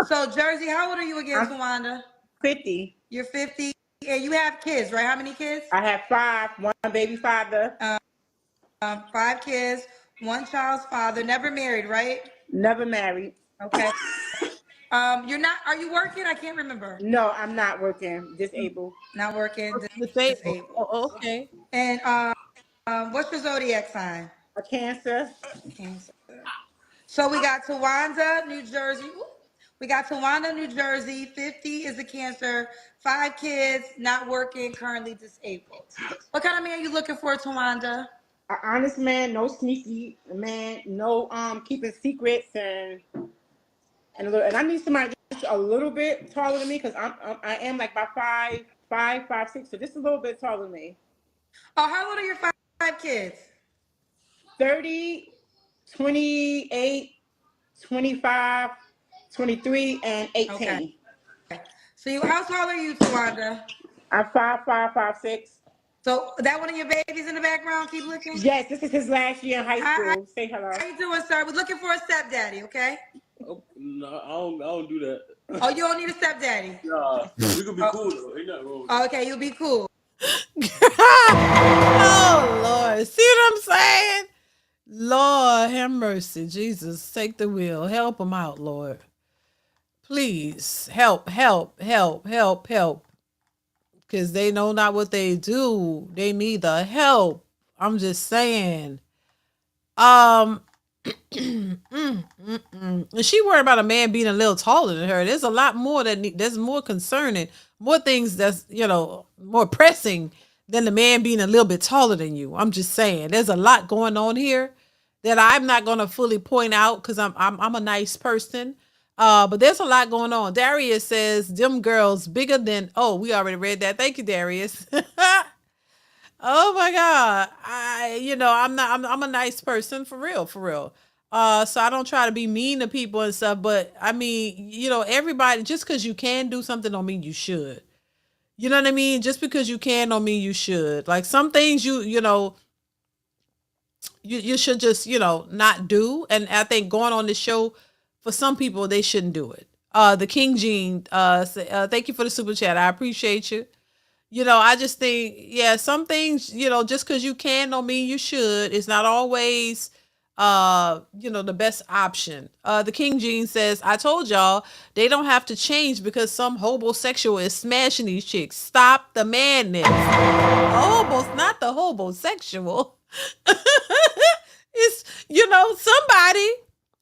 S10: So, Jersey, how old are you again, Tawanda?
S9: 50.
S10: You're 50, and you have kids, right? How many kids?
S9: I have 5. 1 baby father.
S10: 5 kids, 1 child's father. Never married, right?
S9: Never married.
S10: Okay. You're not. Are you working? I can't remember.
S9: No, I'm not working. Disabled.
S10: Not working.
S1: Disabled. Oh, okay.
S10: And what's your zodiac sign?
S9: A Cancer.
S10: Cancer. So we got Tawanda, New Jersey. We got Tawanda, New Jersey. 50 is a Cancer. 5 kids, not working, currently disabled. What kind of man are you looking for, Tawanda?
S9: An honest man, no sneaky man, no keeping secrets, and I need somebody just a little bit taller than me because I am like about 5'6", so just a little bit taller than me.
S10: Oh, how old are your 5 kids?
S9: 30, 28, 25, 23, and 18.
S10: Okay. So how tall are you, Tawanda?
S9: I'm 5'5", 5'6".
S10: So that one of your babies in the background, keep looking?
S9: Yes, this is his last year in high school. Say hello.
S10: How you doing, sir? We're looking for a stepdaddy, okay?
S11: Oh, no, I don't do that.
S10: Oh, you don't need a stepdaddy?
S11: Nah, we could be cool though. Ain't nothing wrong with
S10: that. Okay, you'll be cool.
S1: Oh, Lord. See what I'm saying? Lord, have mercy. Jesus, take the wheel. Help them out, Lord. Please, help. Because they know not what they do. They need the help. I'm just saying. And she worried about a man being a little taller than her. There's a lot more that's more concerning, more things that's, more pressing than the man being a little bit taller than you. I'm just saying, there's a lot going on here that I'm not going to fully point out because I'm a nice person. But there's a lot going on. Darius says, "Them girls bigger than." Oh, we already read that. Thank you, Darius. Oh my God. I'm a nice person for real, for real. So I don't try to be mean to people and stuff, but I mean, everybody, just because you can do something don't mean you should. You know what I mean? Just because you can don't mean you should. Like some things you should just, not do. And I think going on this show, for some people, they shouldn't do it. The King Gene, thank you for the super chat. I appreciate you. I just think, yeah, some things, just because you can don't mean you should. It's not always, the best option. The King Gene says, "I told y'all they don't have to change because some homosexual is smashing these chicks. Stop the madness." Not the homosexual. It's, somebody,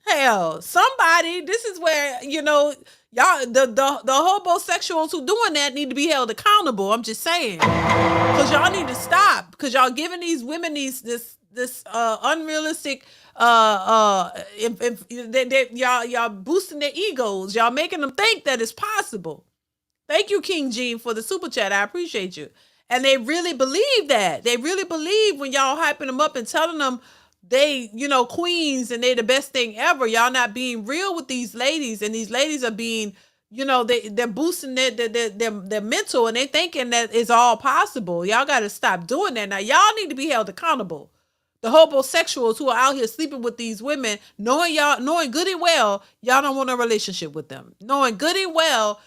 S1: hell, somebody, this is where, y'all, the homosexuals who doing that need to be held accountable. I'm just saying, because y'all need to stop, because y'all giving these women this unrealistic y'all boosting their egos. Y'all making them think that it's possible. Thank you, King Gene, for the super chat. I appreciate you. And they really believe that. They really believe when y'all hyping them up and telling them they, queens and they the best thing ever. Y'all not being real with these ladies, and these ladies are being, they're boosting their mental, and they thinking that it's all possible. Y'all got to stop doing that. Now, y'all need to be held accountable. The homosexuals who are out here sleeping with these women, knowing good and well, y'all don't want a relationship with them. Knowing good and well,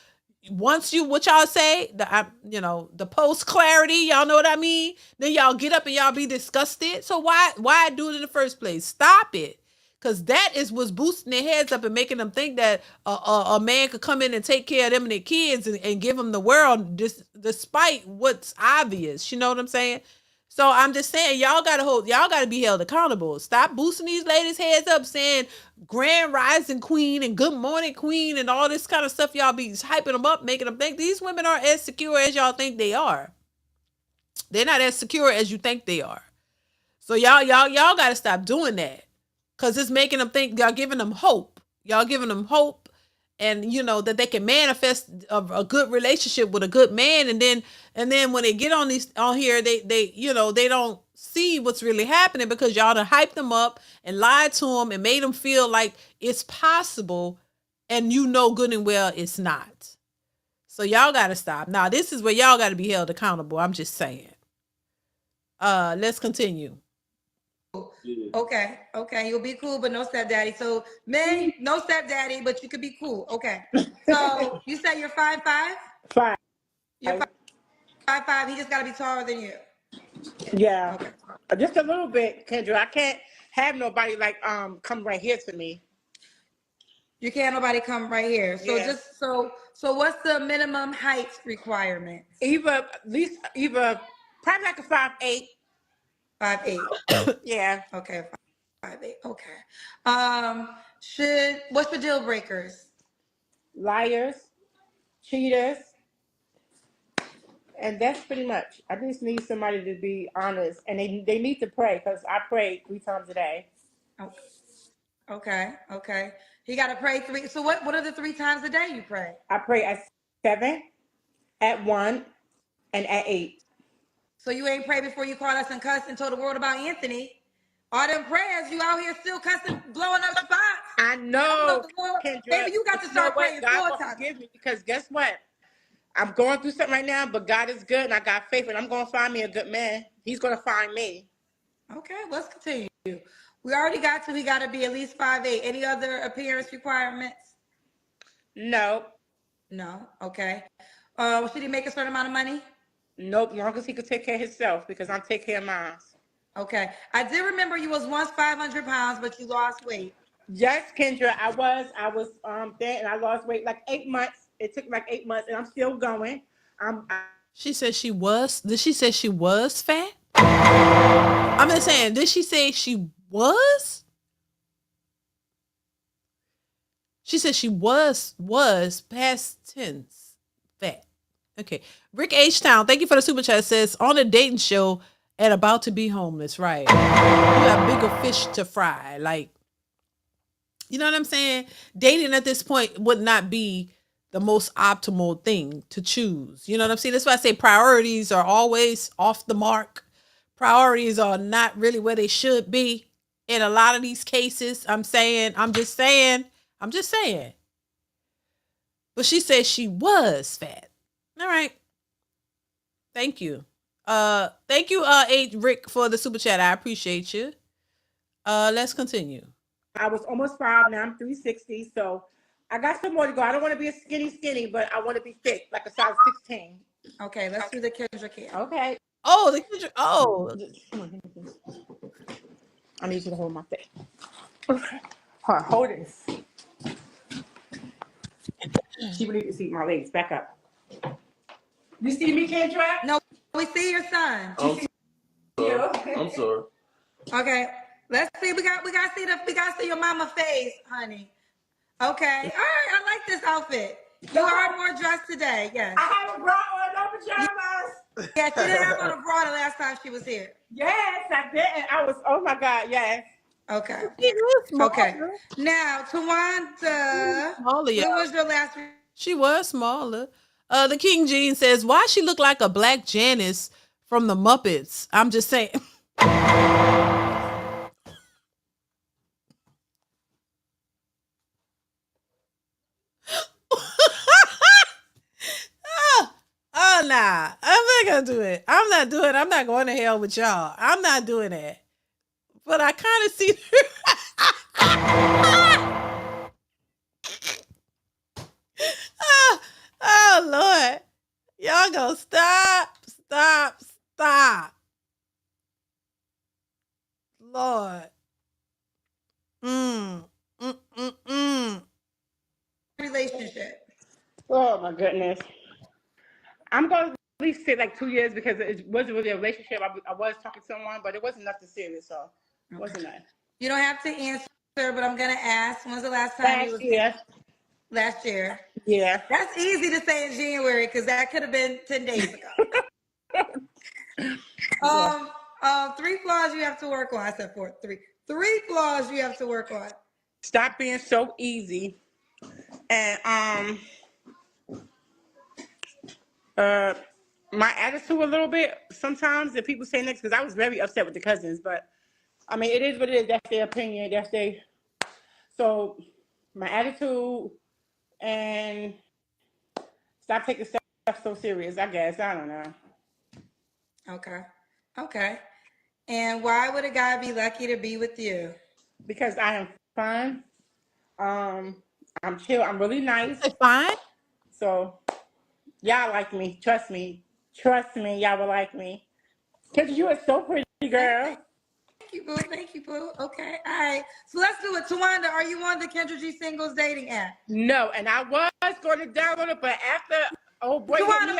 S1: once what y'all say, the post clarity, y'all know what I mean? Then y'all get up and y'all be disgusted. So why do it in the first place? Stop it. Because that is what's boosting their heads up and making them think that a man could come in and take care of them and their kids and give them the world despite what's obvious. You know what I'm saying? So I'm just saying, y'all gotta be held accountable. Stop boosting these ladies' heads up saying Grand Rising Queen and Good Morning Queen and all this kind of stuff. Y'all be hyping them up, making them think these women aren't as secure as y'all think they are. They're not as secure as you think they are. So y'all gotta stop doing that. Cause it's making them think, y'all giving them hope. Y'all giving them hope. And that they can manifest a good relationship with a good man, and then when they get on here, they don't see what's really happening because y'all done hyped them up and lied to them and made them feel like it's possible, and good and well it's not. So y'all gotta stop. Now this is where y'all gotta be held accountable. I'm just saying. Let's continue.
S10: Okay, you'll be cool, but no stepdaddy. So men, no stepdaddy, but you could be cool. Okay. So you say you're 5'5"?
S9: 5.
S10: You're 5'5". He just gotta be taller than you.
S9: Yeah.
S10: Okay.
S9: Just a little bit, Kendra. I can't have nobody come right here to me.
S10: You can't nobody come right here. So
S9: Yeah.
S10: so what's the minimum height requirement?
S9: Either probably like a 5'8".
S10: 5'8".
S9: Yeah.
S10: Okay, 5'8". Okay. What's the deal breakers?
S9: Liars, cheaters, and that's pretty much. I just need somebody to be honest, and they need to pray, because I pray 3 times a day.
S10: Okay. He got to pray 3. So what are the 3 times a day you pray?
S9: I pray at 7, at 1, and at 8.
S10: So you ain't pray before you called us and cussed and told the world about Anthony. All them prayers, you out here still cussing, blowing up spots.
S9: I know,
S10: Kendra. Maybe you got to start praying
S9: God
S10: 4 times.
S9: Forgive me, because guess what? I'm going through something right now, but God is good, and I got faith, and I'm going to find me a good man. He's going to find me. Okay, let's continue. We already got he got to be at least 5'8". Any other appearance requirements? No. Okay. Should he make a certain amount of money? Nope, as long as he could take care of himself, because I'm taking care of mine. Okay. I did remember you was once 500 pounds, but you lost weight. Yes, Kendra, I was there, and I lost weight like 8 months. It took like 8 months, and I'm still going.
S1: She said she was. Did she say she was fat? I'm just saying. Did she say she was? She said she was past tense fat. Okay. Rick H Town, thank you for the super chat. Says on a dating show and about to be homeless. Right. You have bigger fish to fry. Like, you know what I'm saying? Dating at this point would not be the most optimal thing to choose. You know what I'm saying? That's why I say priorities are always off the mark. Priorities are not really where they should be in a lot of these cases. I'm just saying. But she said she was fat. All right. Thank you. Thank you, Rick, for the super chat. I appreciate you. Let's continue.
S9: I was almost 5, now I'm 360, so I got some more to go. I don't want to be a skinny, but I want to be thick, like a size 16.
S10: Okay, let's do the Kendrick here.
S9: Okay.
S1: Oh, the Kendrick. Oh.
S9: I need you to hold my face. Hold this. She would need to see my legs. Back up. You see me, Kendrick?
S10: No, we see your son.
S11: I'm sorry.
S10: Okay, let's see. We got to see your mama face, honey. Okay. All right. I like this outfit. You are more dressed today. Yes.
S9: I have a bra on, no pajamas.
S10: Yeah, she didn't have on a bra the last time she was here.
S9: Yes, I did. I was. Oh my God. Yes.
S10: Okay.
S1: Smaller.
S10: Okay. Now, Tawanda, what was your last?
S1: She was smaller. The King Jean says, "Why she look like a black Janice from the Muppets?" I'm just saying. Oh, nah. I'm not gonna do it. I'm not going to hell with y'all. I'm not doing it. But I kind of see oh, Lord. Y'all go stop. Lord.
S10: Relationship.
S9: Oh my goodness. I'm going to at least say like 2 years because it wasn't really a relationship. I was talking to someone, but it wasn't nothing serious, so it wasn't that.
S10: You don't have to answer, but I'm going to ask. When's the last time Last year.
S9: Yeah.
S10: That's easy to say in January because that could have been 10 days ago. 3 flaws you have to work on. I said 4. 3. 3 flaws you have to work on.
S9: Stop being so easy. And my attitude a little bit sometimes that people say next, because I was very upset with the cousins, but I mean it is what it is. That's their opinion. So my attitude and stop taking stuff so serious, I guess. I don't know.
S10: Okay. And why would a guy be lucky to be with you?
S9: Because I am fun. I'm chill. I'm really nice.
S1: Fine.
S9: So y'all like me. Trust me. Y'all will like me. Cause you are so pretty, girl.
S10: Thank you, boo. Okay. All right. So let's do it. Tawanda, are you on the Kendra G Singles dating app?
S9: No, and I was going to download it, but after boy,
S10: Tawanda,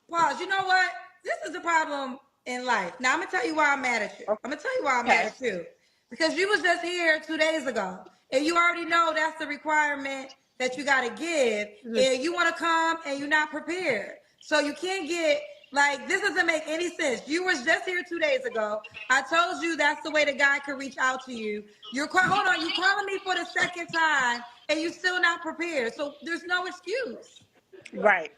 S10: pause. You know what? This is the problem in life. Now I'm gonna tell you why I'm mad at you. I'm gonna tell you why I'm mad at you. Because you was just here 2 days ago. And you already know that's the requirement that you gotta give. And you wanna come and you're not prepared. So you can't get like this doesn't make any sense. You was just here 2 days ago. I told you that's the way the guy could reach out to you. You calling me for the second time and you still not prepared. So there's no excuse.
S9: Right.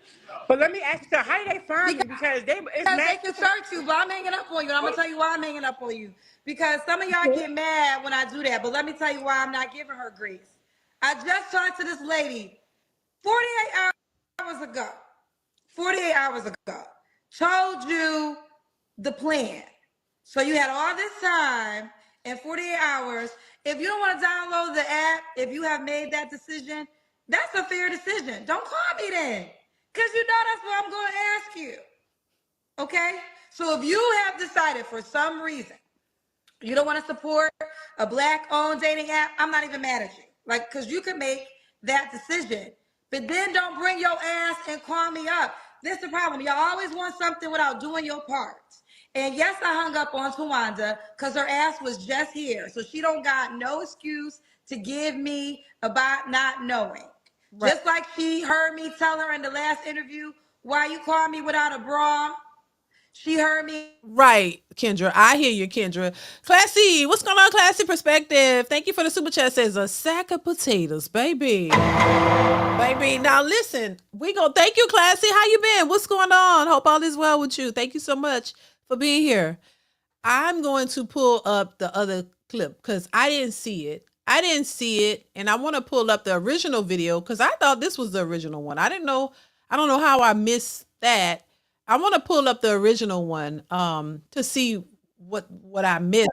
S9: But let me ask you, how do they find me? Because they
S10: can search you, but I'm hanging up on you. I'm going to tell you why I'm hanging up on you. Because some of y'all get mad when I do that, but let me tell you why I'm not giving her grace. I just talked to this lady 48 hours ago. 48 hours ago. Told you the plan. So you had all this time in 48 hours. If you don't want to download the app, if you have made that decision, that's a fair decision. Don't call me then. Because you know that's what I'm going to ask you. Okay? So if you have decided for some reason you don't want to support a black-owned dating app, I'm not even mad at you. Like, because you can make that decision. But then don't bring your ass and call me up. This is the problem. Y'all always want something without doing your part. And yes, I hung up on Tawanda because her ass was just here. So she don't got no excuse to give me about not knowing.
S1: Right.
S10: Just like she heard me tell her in the last interview, why you call me without a bra? She heard me.
S1: Right, Kendra. I hear you, Kendra. Classy, what's going on, Classy Perspective? Thank you for the super chat. Says a sack of potatoes, baby. Baby, now listen, we go. Thank you, Classy. How you been? What's going on? Hope all is well with you. Thank you so much for being here. I'm going to pull up the other clip because I didn't see it. And I want to pull up the original video because I thought this was the original one. I didn't know. I don't know how I missed that. I want to pull up the original one to see what I missed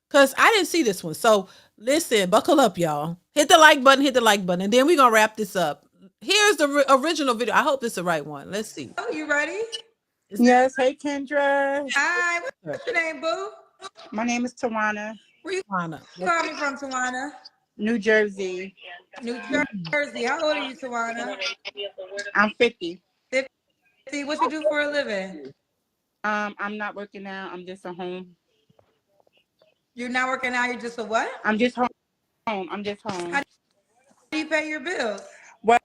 S1: because I didn't see this one. So listen, buckle up, y'all. Hit the like button, and then we're gonna wrap this up. Here's the original video. I hope it's the right one. Let's see.
S10: Oh, you ready?
S12: Yes. Hey, Kendra.
S10: Hi. What's your name, boo?
S12: My name is Tawana.
S10: Where you
S1: Tawana.
S10: calling from, Tawana?
S12: New Jersey.
S10: New Jersey. How old are you, Tawana?
S12: I'm 50.
S10: 50. What you do for a living?
S12: I'm not working now. I'm just at home.
S10: You're not working now. You're just a what?
S12: I'm just home. I'm just home.
S10: How do you pay your bills?
S12: Well,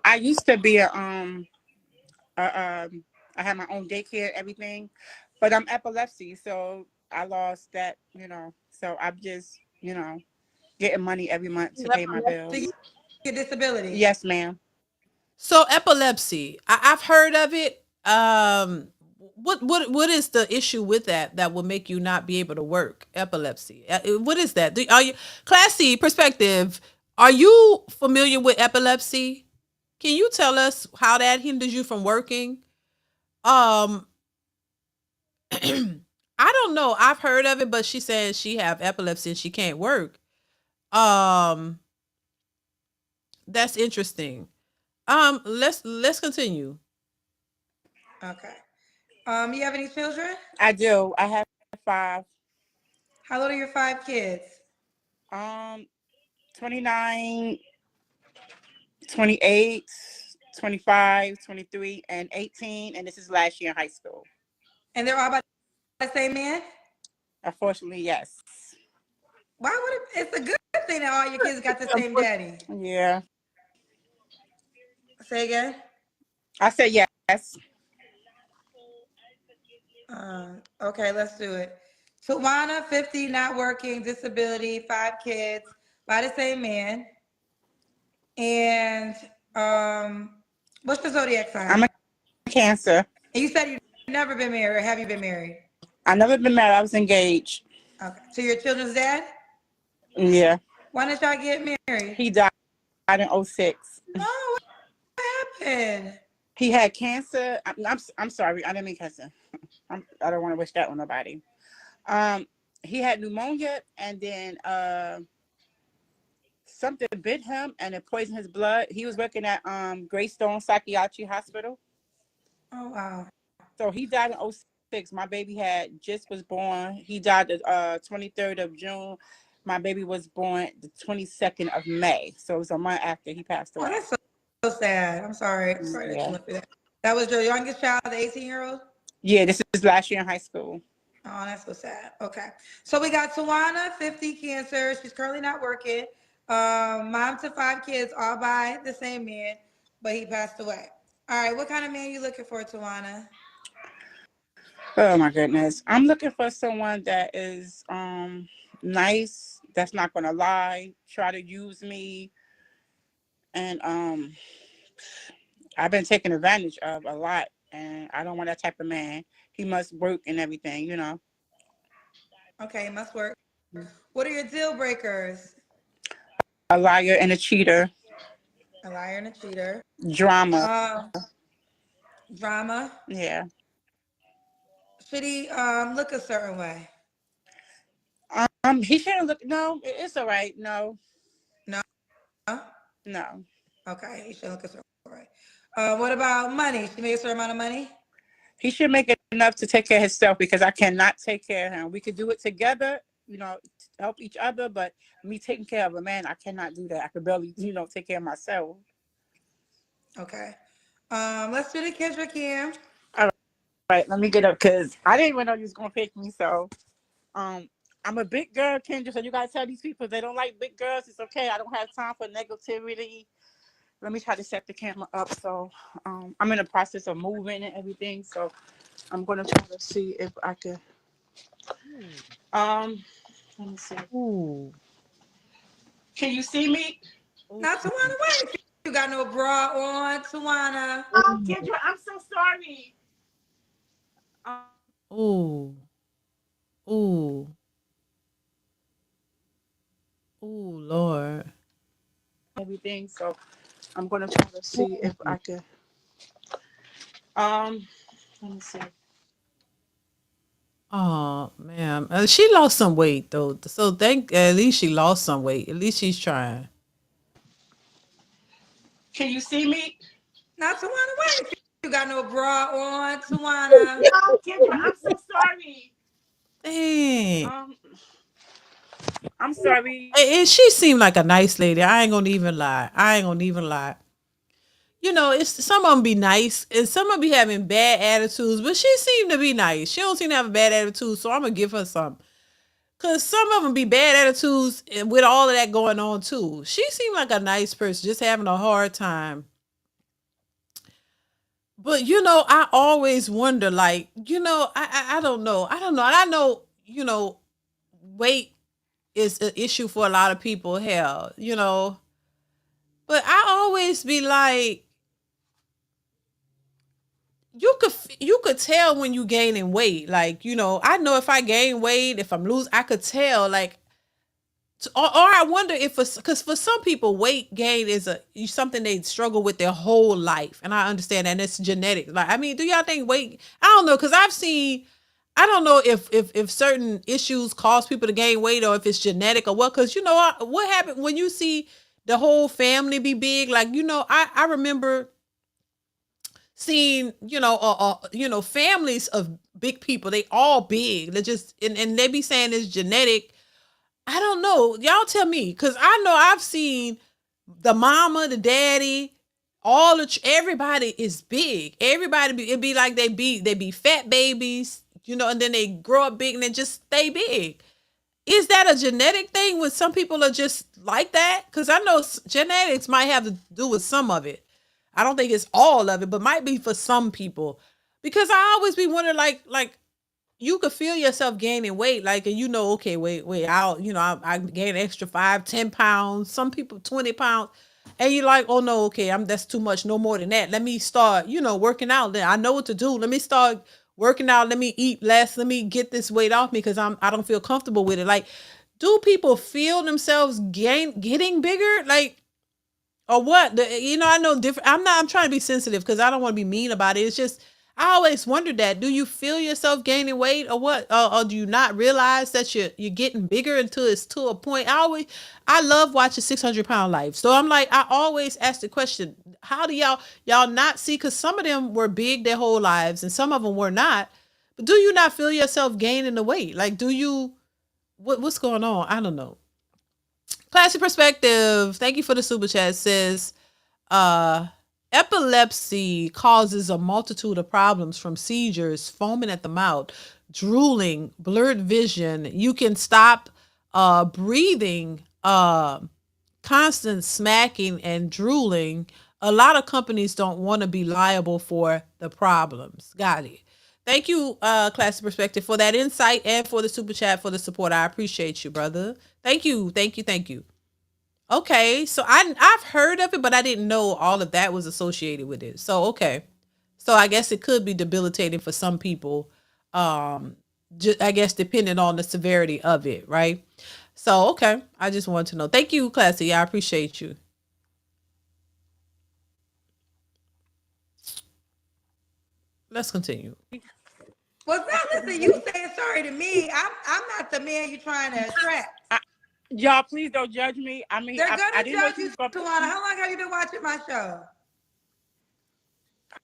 S12: I used to be I had my own daycare, everything, but I'm epilepsy, so I lost that, So I'm just, getting money every month to pay my bills.
S10: Your disability?
S12: Yes, ma'am.
S1: So epilepsy, I've heard of it. What is the issue with that will make you not be able to work? Epilepsy. What is that? Are you Classy Perspective? Are you familiar with epilepsy? Can you tell us how that hinders you from working? I don't know. I've heard of it, but she says she have epilepsy and she can't work. That's interesting. Let's continue.
S10: Okay. You have any children?
S12: I do. I have 5.
S10: How old are your 5 kids?
S12: 29, 28, 25, 23, and 18, and this is last year in high school.
S10: And they're all by the same man?
S12: Unfortunately, yes.
S10: Why would it? It's a good thing that all your kids got the same daddy.
S12: Yeah.
S10: Say again?
S12: I said yes.
S10: Okay, let's do it. Tawana, 50, not working, disability, 5 kids, by the same man. And what's your zodiac sign?
S12: I'm a Cancer.
S10: And you said you've never been married, or have you been married?
S12: I've never been married. I was engaged.
S10: Okay. To your children's dad?
S12: Yeah.
S10: Why didn't y'all get married?
S12: He died in 2006.
S10: Oh, what happened?
S12: He had cancer. I'm sorry. I didn't mean cancer. I don't want to wish that on nobody. He had pneumonia, and then something bit him, and it poisoned his blood. He was working at Greystone Psychiatry Hospital.
S10: Oh, wow.
S12: So he died in 2006. My baby just was born. He died the 23rd of June. My baby was born the 22nd of May. So it was a month after he passed away.
S10: Oh, that's so sad. I'm sorry. I'm sorry that you went through that. That was your youngest child, the 18-year-old?
S12: Yeah, this is last year in high school.
S10: Oh, that's so sad. Okay. So we got Tawana, 50, Cancer. She's currently not working. Mom to 5 kids, all by the same man, but he passed away. All right. What kind of man you looking for, Tawana?
S12: Oh my goodness. I'm looking for someone that is nice, that's not gonna lie, try to use me. And I've been taken advantage of a lot, and I don't want that type of man. He must work and everything,
S10: Okay, must work. What are your deal breakers?
S12: A liar and a cheater.
S10: A liar and a cheater.
S12: Drama.
S10: Drama.
S12: Yeah.
S10: Should he look a certain way?
S12: He shouldn't look. No, it's all right. No.
S10: No.
S12: No.
S10: Okay, he shouldn't look a certain way. What about money? Should he make a certain amount of money?
S12: He should make enough to take care of himself, because I cannot take care of him. We could do it together, help each other, but me taking care of a man, I cannot do that. I could barely, take care of myself.
S10: Okay. Let's do the Kendra Cam.
S12: All right, let me get up, because I didn't even know you was going to pick me, so I'm a big girl, Kendra, so you gotta tell these people if they don't like big girls, it's okay. I don't have time for negativity. Let me try to set the camera up. So I'm in the process of moving and everything. So I'm gonna try to see if I can let me see.
S1: Ooh.
S12: Can you see me?
S10: Not Tawana, wait. You got no bra on, Tawana.
S12: Kendra, I'm so sorry.
S1: Ooh. Ooh. Ooh, Lord.
S12: Everything. So I'm gonna try to see if I can let me see.
S1: Oh man, she lost some weight though. So at least she lost some weight. At least she's trying.
S12: Can you see me?
S10: Not Tawana, wait. You got no bra on, Tawana.
S12: Kendra, I'm so sorry.
S1: Dang.
S12: I'm sorry.
S1: And she seemed like a nice lady. I ain't gonna even lie. I ain't gonna even lie. You know, it's some of them be nice and some of them be having bad attitudes, but she seemed to be nice. She don't seem to have a bad attitude, so I'm gonna give her some. Cause some of them be bad attitudes with all of that going on too. She seemed like a nice person, just having a hard time. But you know, I always wonder, like, you know, I don't know. I don't know. And I know, you know, weight is an issue for a lot of people, hell, you know. But I always be like, you could tell when you gaining weight. Like, you know, I know if I gain weight, if I'm losing, I could tell. Like, or I wonder if because for some people, weight gain is something they struggle with their whole life, and I understand that, and it's genetic. Like, I mean, do y'all think weight? I don't know, because I've seen. I don't know if certain issues cause people to gain weight or if it's genetic or what. Because you know what happened when you see the whole family be big. Like, you know, I remember seeing, you know, families of big people. They all big. They just and they be saying it's genetic. I don't know. Y'all tell me, because I know I've seen the mama, the daddy, everybody is big. Everybody it be like they be fat babies, you know, and then they grow up big and they just stay big. Is that a genetic thing when some people are just like that? Because I know genetics might have to do with some of it. I don't think it's all of it, but might be for some people. Because I always be wondering, like you could feel yourself gaining weight, like, and you know, okay, wait, I gain extra 5, 10 pounds, some people 20 pounds, and you're like, oh no, okay, that's too much, no more than that. Let me start, working out. Then I know what to do. Let me start working out. Let me eat less. Let me get this weight off me because I don't feel comfortable with it. Like, do people feel themselves getting bigger? Like, or what? I know different. I'm trying to be sensitive because I don't want to be mean about it. It's just I always wondered that. Do you feel yourself gaining weight or what? Or do you not realize that you're getting bigger until it's to a point? I love watching 600 Pound Life. So I'm like, I always ask the question, how do y'all not see? Because some of them were big their whole lives and some of them were not. But do you not feel yourself gaining the weight? Like, do you? What's going on? I don't know. Classy Perspective, thank you for the super chat. Says, epilepsy causes a multitude of problems from seizures, foaming at the mouth, drooling, blurred vision. You can stop breathing, constant smacking and drooling. A lot of companies don't want to be liable for the problems. Got it. Thank you, Classy Perspective, for that insight and for the super chat, for the support. I appreciate you, brother. Thank you. Okay, so I've heard of it, but I didn't know all of that was associated with it. So okay, so I guess it could be debilitating for some people. I guess depending on the severity of it, right? So okay, I just wanted to know. Thank you, Classy. I appreciate you. Let's continue.
S10: Well, now listen, you saying sorry to me. I'm not the man you trying to attract.
S12: Y'all, please don't judge me. I mean,
S10: They're gonna
S12: I didn't
S10: judge
S12: know
S10: you, Tawana. How long have you been watching my show?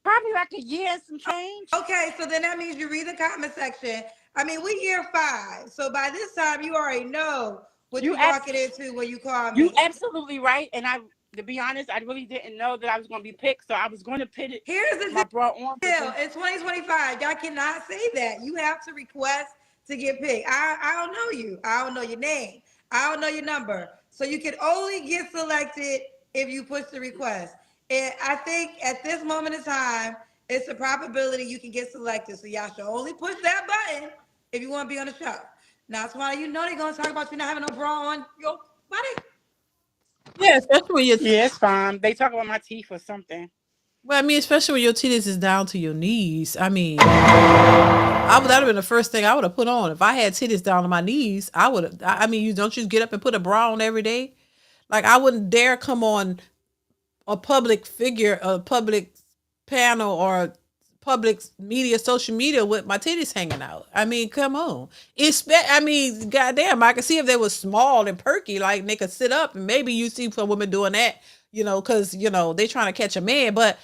S12: Probably like a year and some change.
S10: Okay, so then that means you read the comment section. I mean, we year 5, so by this time you already know what you're walking into when you call me.
S12: You absolutely right, and to be honest, I really didn't know that I was going to be picked, so I was going to pit it.
S10: Here's the
S12: my bra on.
S10: Deal. In 2025, y'all cannot say that. You have to request to get picked. I don't know you. I don't know your name. I don't know your number. So you can only get selected if you push the request. And I think at this moment in time, it's a probability you can get selected. So y'all should only push that button if you want to be on the show. Now, that's why you know they're going to talk about you not having no bra on your body.
S1: Yeah, especially when
S12: Yeah, it's fine. They talk about my teeth or something.
S1: well, I mean, especially when your titties is down to your knees. I mean, that'd have been the first thing I would have put on if I had titties down to my knees. I would have. I mean, you don't you get up and put a bra on every day? Like I wouldn't dare come on a public figure, a public panel, or public media, social media with my titties hanging out. I mean, come on. I mean, goddamn, I could see if they were small and perky, like they could sit up, and maybe you see some women doing that, because they trying to catch a man. But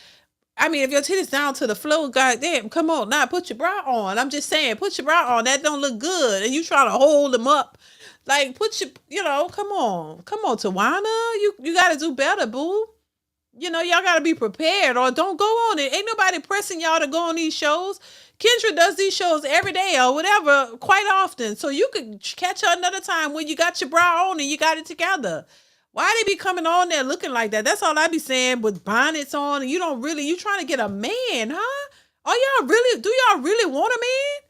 S1: I mean, if your titties down to the floor, goddamn, come on, now put your bra on. I'm just saying, put your bra on. That don't look good, and you trying to hold them up. Like, put come on, Tawana, you got to do better, boo. Y'all got to be prepared, or don't go on it. Ain't nobody pressing y'all to go on these shows. Kendra does these shows every day or whatever, quite often. So you could catch her another time when you got your bra on and you got it together. Why they be coming on there looking like that? That's all I be saying, with bonnets on, and you trying to get a man, huh? Do y'all really want a man?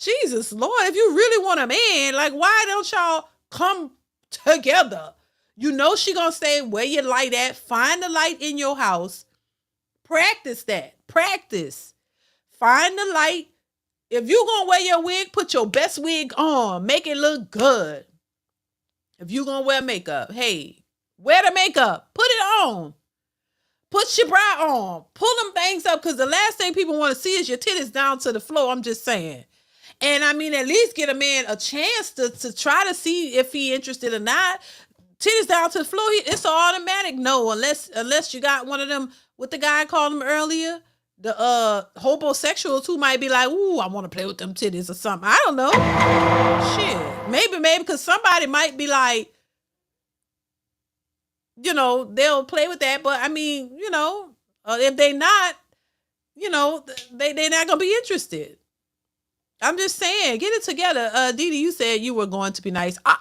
S1: Jesus Lord, if you really want a man, like, why don't y'all come together? She gonna say where your light at. Find the light in your house. Practice that. Practice. Find the light. If you gonna wear your wig, put your best wig on. Make it look good. If you gonna wear makeup, hey, wear the makeup. Put it on. Put your bra on. Pull them things up, because the last thing people want to see is your titties down to the floor. I'm just saying. And I mean, at least get a man a chance to try to see if he interested or not. Titties down to the floor, it's an automatic no, unless you got one of them, what the guy called them earlier, the homosexuals who might be like, ooh, I want to play with them titties or something. I don't know. Shit. Maybe, because somebody might be like, they'll play with that. But I mean, if they not, they're not going to be interested. I'm just saying, get it together. DeeDee, you said you were going to be nice. I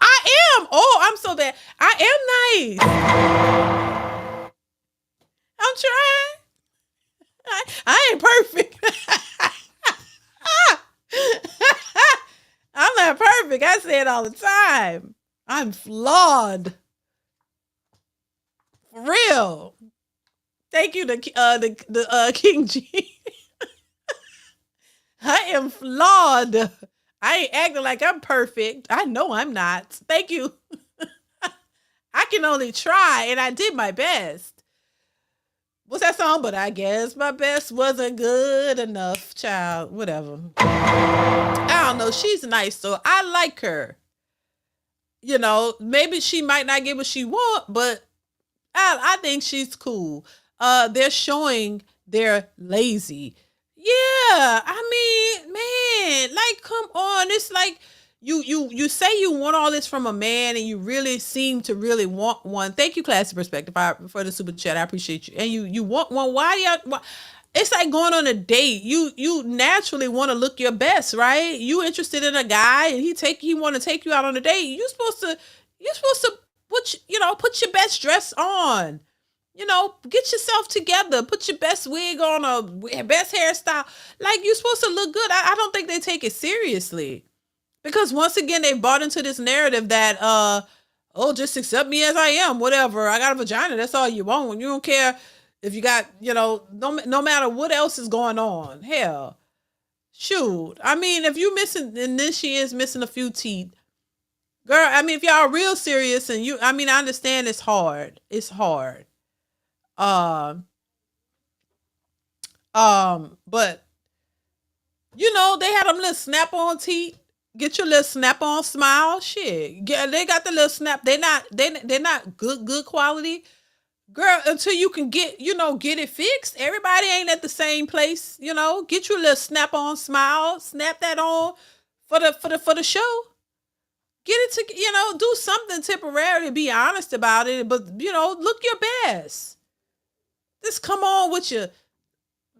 S1: am. Oh, I'm so bad. I am nice. I'm trying. I ain't perfect. I'm not perfect. I say it all the time. I'm flawed. For real. Thank you, the King G. I am flawed. I ain't acting like I'm perfect. I know I'm not. Thank you. I can only try, and I did my best. What's that song? But I guess my best wasn't good enough, child. Whatever. I don't know. She's nice, so I like her. Maybe she might not get what she want, but I think she's cool. They're showing they're lazy. Yeah, I mean, man, like, come on. It's like you say you want all this from a man, and you really seem to really want one. Thank you, Classy Perspective, for the super chat. I appreciate you. And you want one. Why? It's like going on a date. You naturally want to look your best, right? You interested in a guy, and he want to take you out on a date. You're supposed to put your best dress on. Get yourself together. Put your best wig on, or best hairstyle. Like, you're supposed to look good. I don't think they take it seriously. Because once again, they bought into this narrative that, just accept me as I am. Whatever. I got a vagina. That's all you want. You don't care if you got, no matter what else is going on. Hell. Shoot. I mean, if you missing, and then she is missing a few teeth. Girl, I mean, if y'all are real serious, and I understand it's hard. It's hard. But they had them little snap-on teeth. Get your little snap-on smile. Shit. Yeah, they got the little snap. They're not good quality. Girl, until you can get it fixed. Everybody ain't at the same place. Get your little snap-on smile. Snap that on for the show. Get it to, do something temporarily. Be honest about it. But, look your best. Just come on with your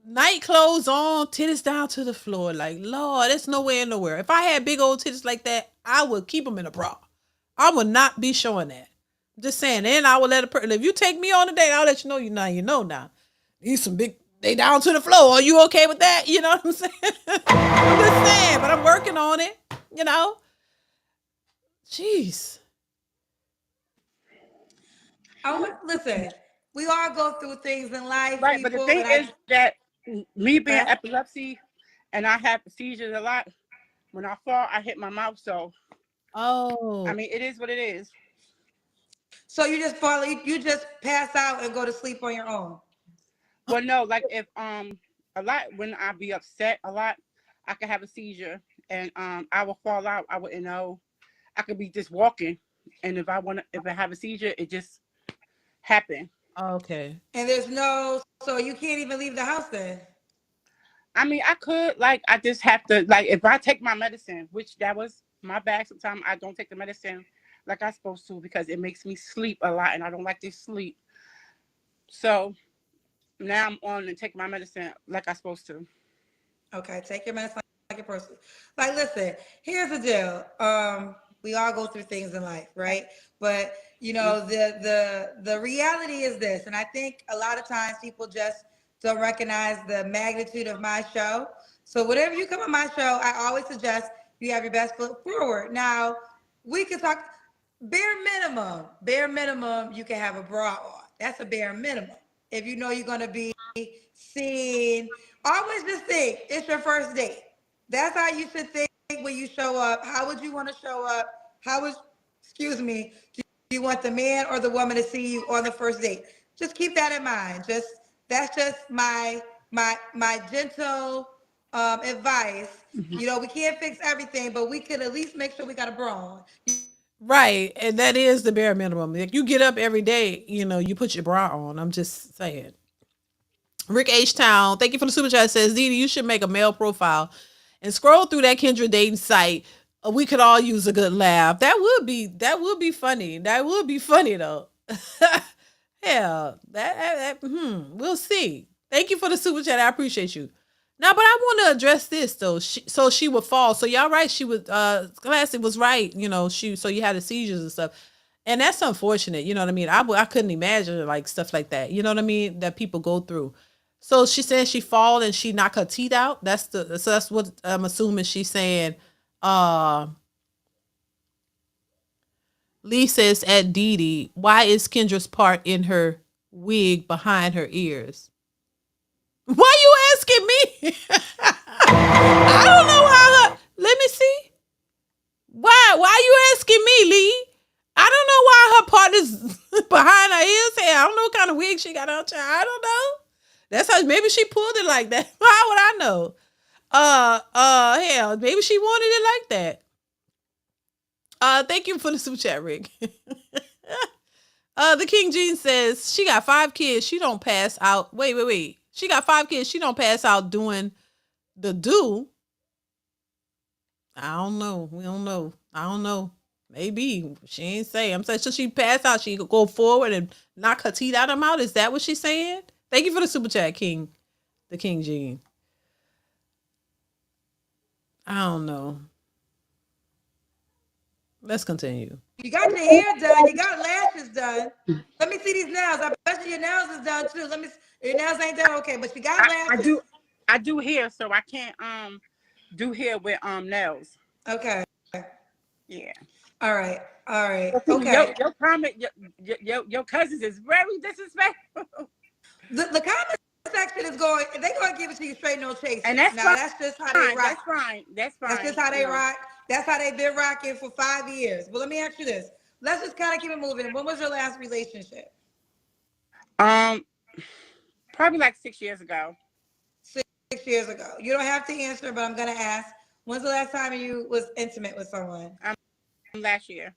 S1: Night clothes on, titties down to the floor. Like, Lord, it's nowhere in nowhere. If I had big old titties like that, I would keep them in a bra. I would not be showing that. Just saying. Then I would let a person. If you take me on a date, I'll let you know. You now. You know now. These some big. They down to the floor. Are you okay with that? You know what I'm saying? I'm just saying. But I'm working on it. You know. Jeez.
S10: Listen, we all go through things in life,
S12: Right, but the
S10: people,
S12: thing
S10: and
S12: is that me being
S10: I.
S12: epilepsy and I have seizures a lot, when I fall, I hit my mouth. So, I
S1: Oh.
S12: mean, it is what it is.
S10: So you just fall, you just pass out and go to sleep on your own.
S12: Well, no, like if a lot when I be upset a lot, I could have a seizure and I will fall out. I wouldn't know. I could be just walking, and if I have a seizure, it just happen.
S1: Okay.
S10: And there's no, so you can't even leave the house then.
S12: I mean, I could like I just have to like if I take my medicine, which that was my bad. Sometimes I don't take the medicine like I'm supposed to because it makes me sleep a lot, and I don't like to sleep. So now I'm on and taking my medicine like I'm supposed to.
S10: Okay, take your medicine like a person. Like, listen, here's the deal. We all go through things in life, right? But you know, the reality is this, and I think a lot of times people just don't recognize the magnitude of my show. So whenever you come on my show, I always suggest you have your best foot forward. Now, we can talk bare minimum, you can have a bra on. That's a bare minimum. If you know you're gonna be seen, always just think it's your first date. That's how you should think when you show up. How would you want to show up? How would, excuse me, do you want the man or the woman to see you on the first date? Just keep that in mind. That's just my gentle advice.
S12: Mhm.
S10: You know, we can't fix everything, but we could at least make sure we got a bra on.
S1: Right. And that is the bare minimum. If you get up every day, you know, you put your bra on. I'm just saying. Rick H Town, thank you for the super chat. Says, DeeDee, you should make a male profile and scroll through that Kendra dating site. We could all use a good laugh. That would be funny. That would be funny though. Hell, we'll see. Thank you for the super chat. I appreciate you. Now, but I want to address this though. So she would fall. So y'all right. She was. Classic was right. You know, so you had the seizures and stuff, and that's unfortunate. You know what I mean? I couldn't imagine like stuff like that. You know what I mean? That people go through. So she said she fall and she knock her teeth out. That's what I'm assuming she's saying. Uh, Lee says at DeeDee, why is Kendra's part in her wig behind her ears? Why you asking me? I don't know how her. Let me see. Why? Why you asking me, Lee? I don't know why her part is behind her ears. Hey, I don't know what kind of wig she got on. I don't know. That's how maybe she pulled it like that. How would I know? Hell, maybe she wanted it like that. Thank you for the super chat, Rick. The King Jean says she got 5 kids. She don't pass out. Wait. She got 5 kids. She don't pass out doing the do. I don't know. We don't know. I don't know. Maybe she ain't say. I'm saying, should she pass out? She could go forward and knock her teeth out of her mouth. Is that what she's saying? Thank you for the super chat, King. The King Jean. I don't know. Let's continue.
S10: You got your hair done. You got lashes done. Let me see these nails. I bet you your nails is done too. Let me. Your nails ain't done. Okay, but you got lashes.
S12: I do hair, so I can't do hair with nails.
S10: Okay.
S12: Yeah.
S10: All right.
S12: Your
S10: Okay.
S12: comment, your cousins is very disrespectful.
S10: The comment section is going. They're going to give it to you straight, no chase.
S12: And that's
S10: now.
S12: fine.
S10: That's just how they rock.
S12: That's fine.
S10: That's just how they rock. That's how they've been rocking for 5 years. But let me ask you this. Let's just kind of keep it moving. When was your last relationship?
S12: Probably like 6 years ago.
S10: 6 years ago. You don't have to answer, but I'm gonna ask. When's the last time you was intimate with someone?
S12: Last year.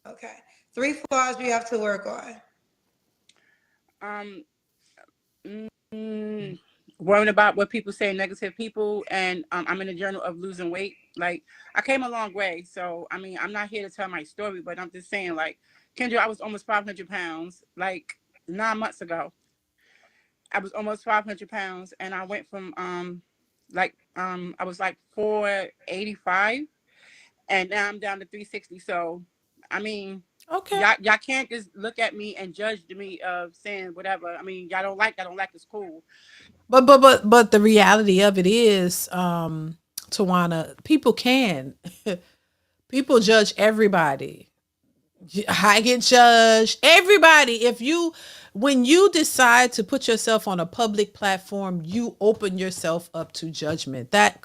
S10: Okay. 3 flaws you have to work
S12: on. Worrying about what people say, negative people, and I'm in the journal of losing weight. Like, I came a long way, so I mean, I'm not here to tell my story, but I'm just saying, like, Kendra, I was almost 500 pounds like 9 months ago. I was almost 500 pounds, and I went from I was like 485, and now I'm down to 360. So, I mean,
S1: Okay.
S12: y'all can't just look at me and judge me of saying whatever. I mean, y'all don't like, it's cool.
S1: But the reality of it is, Tawana, people judge everybody. I get judged. Everybody, when you decide to put yourself on a public platform, you open yourself up to judgment. That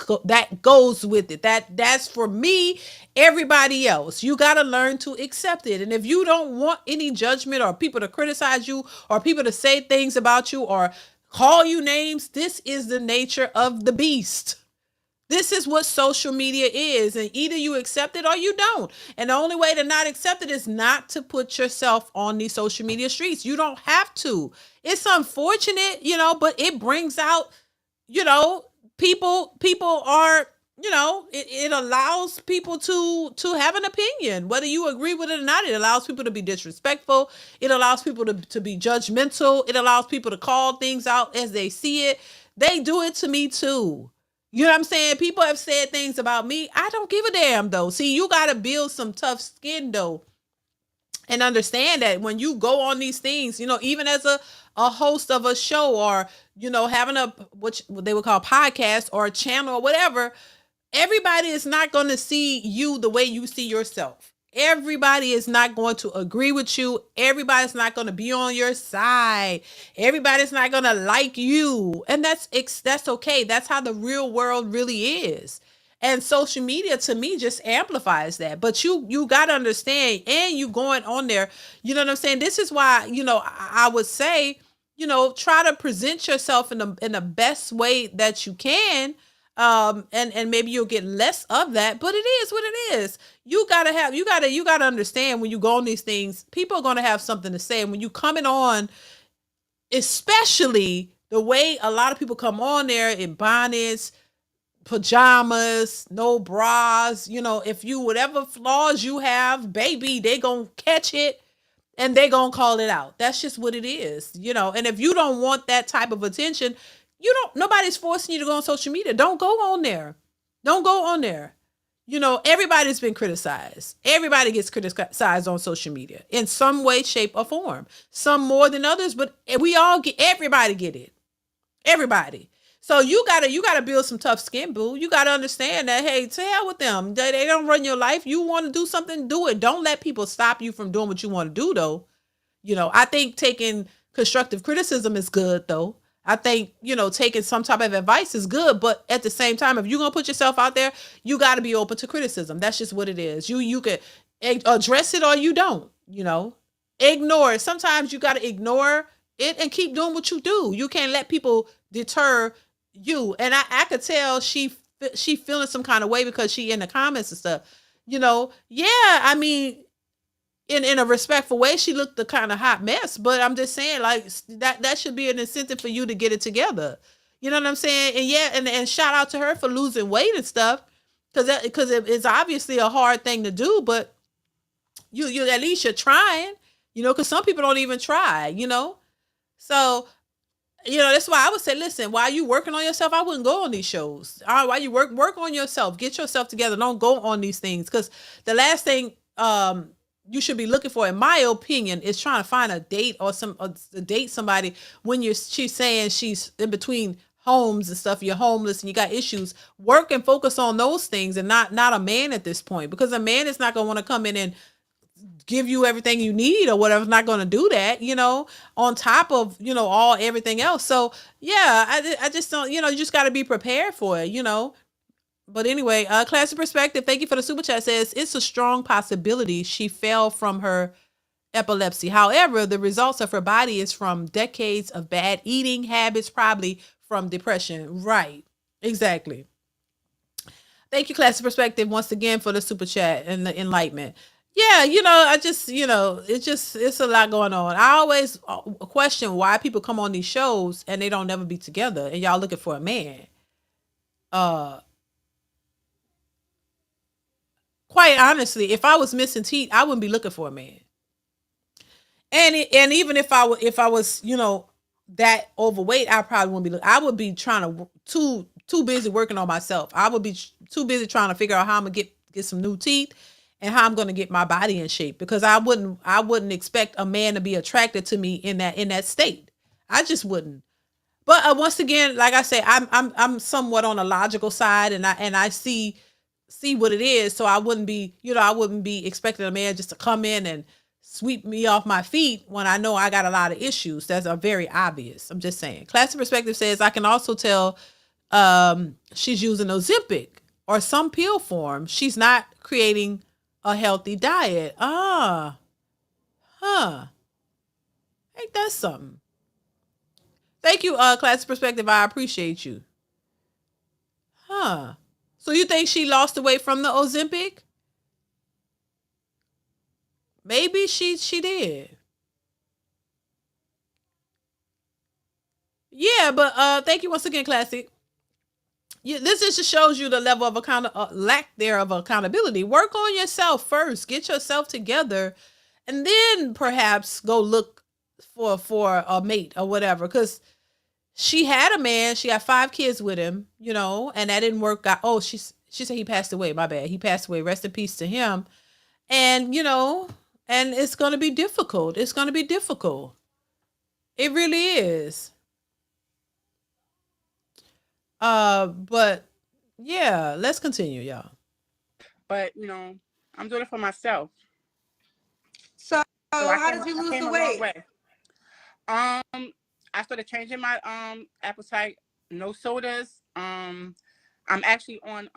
S1: goes with it. That's for me. Everybody else, you got to learn to accept it. And if you don't want any judgment or people to criticize you or people to say things about you or call you names, this is the nature of the beast. This is what social media is, and either you accept it or you don't. And the only way to not accept it is not to put yourself on these social media streets. You don't have to. It's unfortunate, but it brings out, people are, it allows people to have an opinion, whether you agree with it or not. It allows people to be disrespectful. It allows people to be judgmental. It allows people to call things out as they see it. They do it to me too. You know what I'm saying? People have said things about me. I don't give a damn though. See, you got to build some tough skin though and understand that when you go on these things, even as a host of a show or, having what they would call podcast or a channel or whatever, everybody is not going to see you the way you see yourself. Everybody is not going to agree with you. Everybody's not going to be on your side. Everybody's not going to like you. And that's okay. That's how the real world really is. And social media to me just amplifies that. But you got to understand, and you going on there, you know what I'm saying? This is why, I would say, try to present yourself in the best way that you can. And maybe you'll get less of that, but it is what it is. You gotta understand when you go on these things, people are gonna have something to say. And when you coming on, especially the way a lot of people come on there in bonnets, pajamas, no bras, if you, whatever flaws you have, baby, they gonna catch it and they gonna call it out. That's just what it is, and if you don't want that type of attention, nobody's forcing you to go on social media. Don't go on there. Don't go on there. Everybody's been criticized. Everybody gets criticized on social media in some way, shape, or form. Some more than others, but everybody get it. Everybody. So you gotta build some tough skin, boo. You gotta understand that, hey, to hell with them. They don't run your life. You want to do something, do it. Don't let people stop you from doing what you want to do, though. I think taking constructive criticism is good, though. I think, taking some type of advice is good, but at the same time, if you're going to put yourself out there, you got to be open to criticism. That's just what it is. You could address it or you don't, ignore it. Sometimes you got to ignore it and keep doing what you do. You can't let people deter you. And I could tell she feeling some kind of way because she in the comments and stuff, yeah, I mean, in a respectful way, she looked a kind of hot mess, but I'm just saying, like, that should be an incentive for you to get it together. You know what I'm saying? And yeah, and shout out to her for losing weight and stuff, because it's obviously a hard thing to do, but you at least you're trying, because some people don't even try, So, that's why I would say, listen, while you working on yourself, I wouldn't go on these shows. All right, while you work on yourself, get yourself together. Don't go on these things, because the last thing you should be looking for, in my opinion, is trying to find a date or date somebody when she's saying she's in between homes and stuff. You're homeless and you got issues. Work and focus on those things, and not a man at this point, because a man is not going to want to come in and give you everything you need or whatever. Not going to do that, on top of, everything else. So yeah, I just don't, you just got to be prepared for it, But anyway, Classic Perspective, thank you for the super chat, says it's a strong possibility she fell from her epilepsy. However, the results of her body is from decades of bad eating habits, probably from depression. Right. Exactly. Thank you, Classic Perspective, once again for the super chat and the enlightenment. Yeah, I just, it's a lot going on. I always question why people come on these shows and they don't never be together, and y'all looking for a man. Quite honestly, if I was missing teeth, I wouldn't be looking for a man. And even if I was, that overweight, I probably wouldn't be. I would be trying to too busy working on myself. I would be too busy trying to figure out how I'm gonna get some new teeth and how I'm gonna get my body in shape, because I wouldn't expect a man to be attracted to me in that state. I just wouldn't. But once again, like I say, I'm somewhat on a logical side, and I see what it is. So I wouldn't be, I wouldn't be expecting a man just to come in and sweep me off my feet when I know I got a lot of issues. That's a very obvious. I'm just saying. Classic Perspective says I can also tell she's using Ozempic or some pill form. She's not creating a healthy diet. Ain't that something? Thank you, Classic Perspective. I appreciate you. So you think she lost the weight from the Ozempic? Maybe she did. Yeah, but thank you once again, Classic. This just shows you the level of lack there of accountability. Work on yourself first. Get yourself together, and then perhaps go look for a mate or whatever. Because she had a man. She had 5 kids with him, and that didn't work out. Oh, she said he passed away. My bad. He passed away. Rest in peace to him. And and it's gonna be difficult. It's gonna be difficult. It really is. But yeah, let's continue, y'all.
S12: But I'm doing it for myself.
S10: So how did you lose the weight?
S12: I started changing my appetite. No sodas. I'm actually on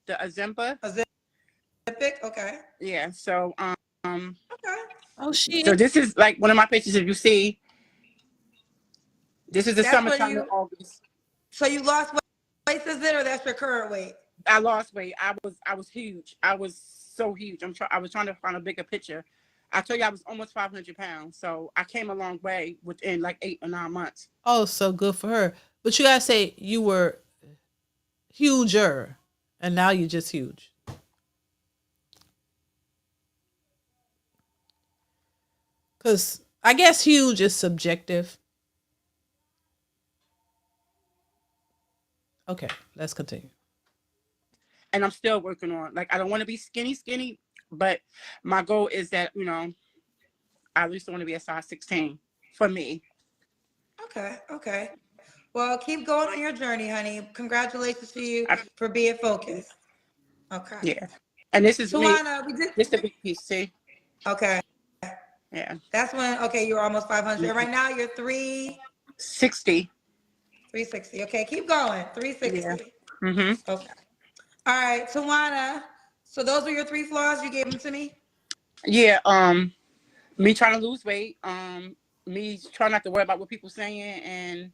S12: the Ozempic.
S10: Okay.
S12: Yeah. So
S10: Okay.
S1: Oh shit.
S12: So this is like one of my pictures. If you see, this is the summertime in August.
S10: So you lost weight since then, or that's your current weight?
S12: I lost weight. I was huge. I was so huge. I was trying to find a bigger picture. I told you I was almost 500 pounds. So I came a long way within like 8 or 9 months.
S1: Oh, so good for her. But you gotta say you were huger, and now you're just huge. Because I guess huge is subjective. Okay, let's continue.
S12: And I'm still working on, like, I don't want to be skinny, but my goal is that, I at least want to be a size 16 for me.
S10: Okay. Well, keep going on your journey, honey. Congratulations to you for being focused. Okay.
S12: Yeah. And this is
S10: Tawana,
S12: this is a big piece, see?
S10: Okay.
S12: Yeah.
S10: That's when, you're almost 500. Right now, you're
S12: 360.
S10: 360. Okay, keep going. 360.
S12: Yeah. Mm-hmm.
S10: Okay. All right, Tawana. So those are your 3 flaws. You gave them to me?
S12: Yeah. Me trying to lose weight. Me trying not to worry about what people saying, and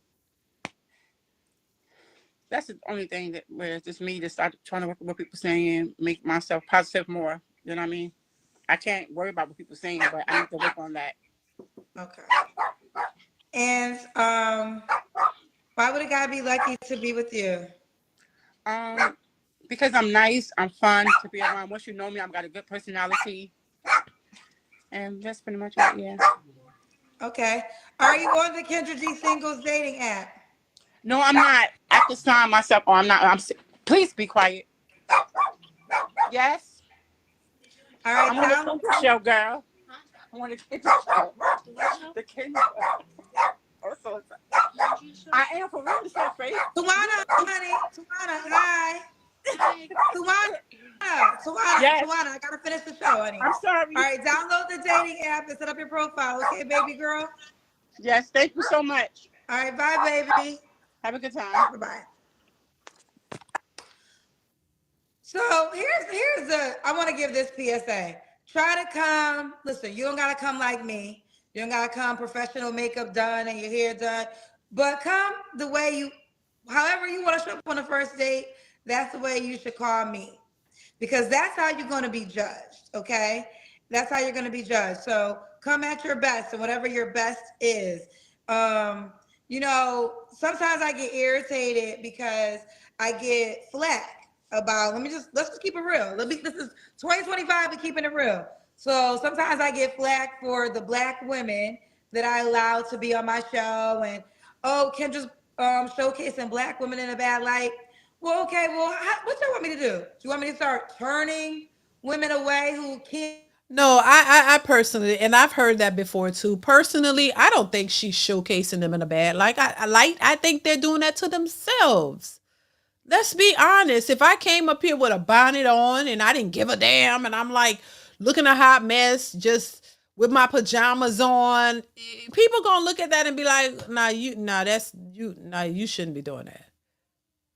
S12: that's the only thing where it's just me to start trying to work with what people saying, make myself positive more. You know what I mean? I can't worry about what people saying, but I need to work on that.
S10: Okay. And why would a guy be lucky to be with you?
S12: Because I'm nice, I'm fun to be around. Once you know me, I've got a good personality. And that's pretty much it, yeah.
S10: Okay. Are you on the Kendra G Singles dating app?
S12: No, I'm not. I have to sign myself. Oh, I'm not. Please be quiet. Yes.
S10: All right.
S12: I'm on the show, girl. I want to get the show. The Kendra. I am for real. It's not fake.
S10: Tawana, honey. Tawana, hi. Tawana.
S12: Yes.
S10: Tawana, I gotta finish the show, honey.
S12: I'm sorry.
S10: All right, download the dating app and set up your profile, okay, baby girl?
S12: Yes, thank you so much.
S10: All right, bye, baby.
S12: Have a good time.
S10: Bye-bye. So here's I want to give this PSA. Try to come, listen, you don't gotta come like me. You don't gotta come professional makeup done and your hair done, but come the way however you want to show up on the first date, that's the way you should call me. Because that's how you're going to be judged, okay? That's how you're going to be judged. So come at your best, and whatever your best is. Sometimes I get irritated because I get flack about, let's just keep it real. This is 2025 and keeping it real. So sometimes I get flack for the Black women that I allow to be on my show, and Oh, Kendra's showcasing black women in a bad light. Well, okay, well, what you want me to do? Do you want me to start turning women away who can't?
S1: No, I personally, and I've heard that before too. Personally, I don't think she's showcasing them in a bad light. I think they're doing that to themselves. Let's be honest. If I came up here with a bonnet on and I didn't give a damn, and I'm like looking a hot mess, just with my pajamas on, people gonna look at that and be like, nah, you shouldn't be doing that.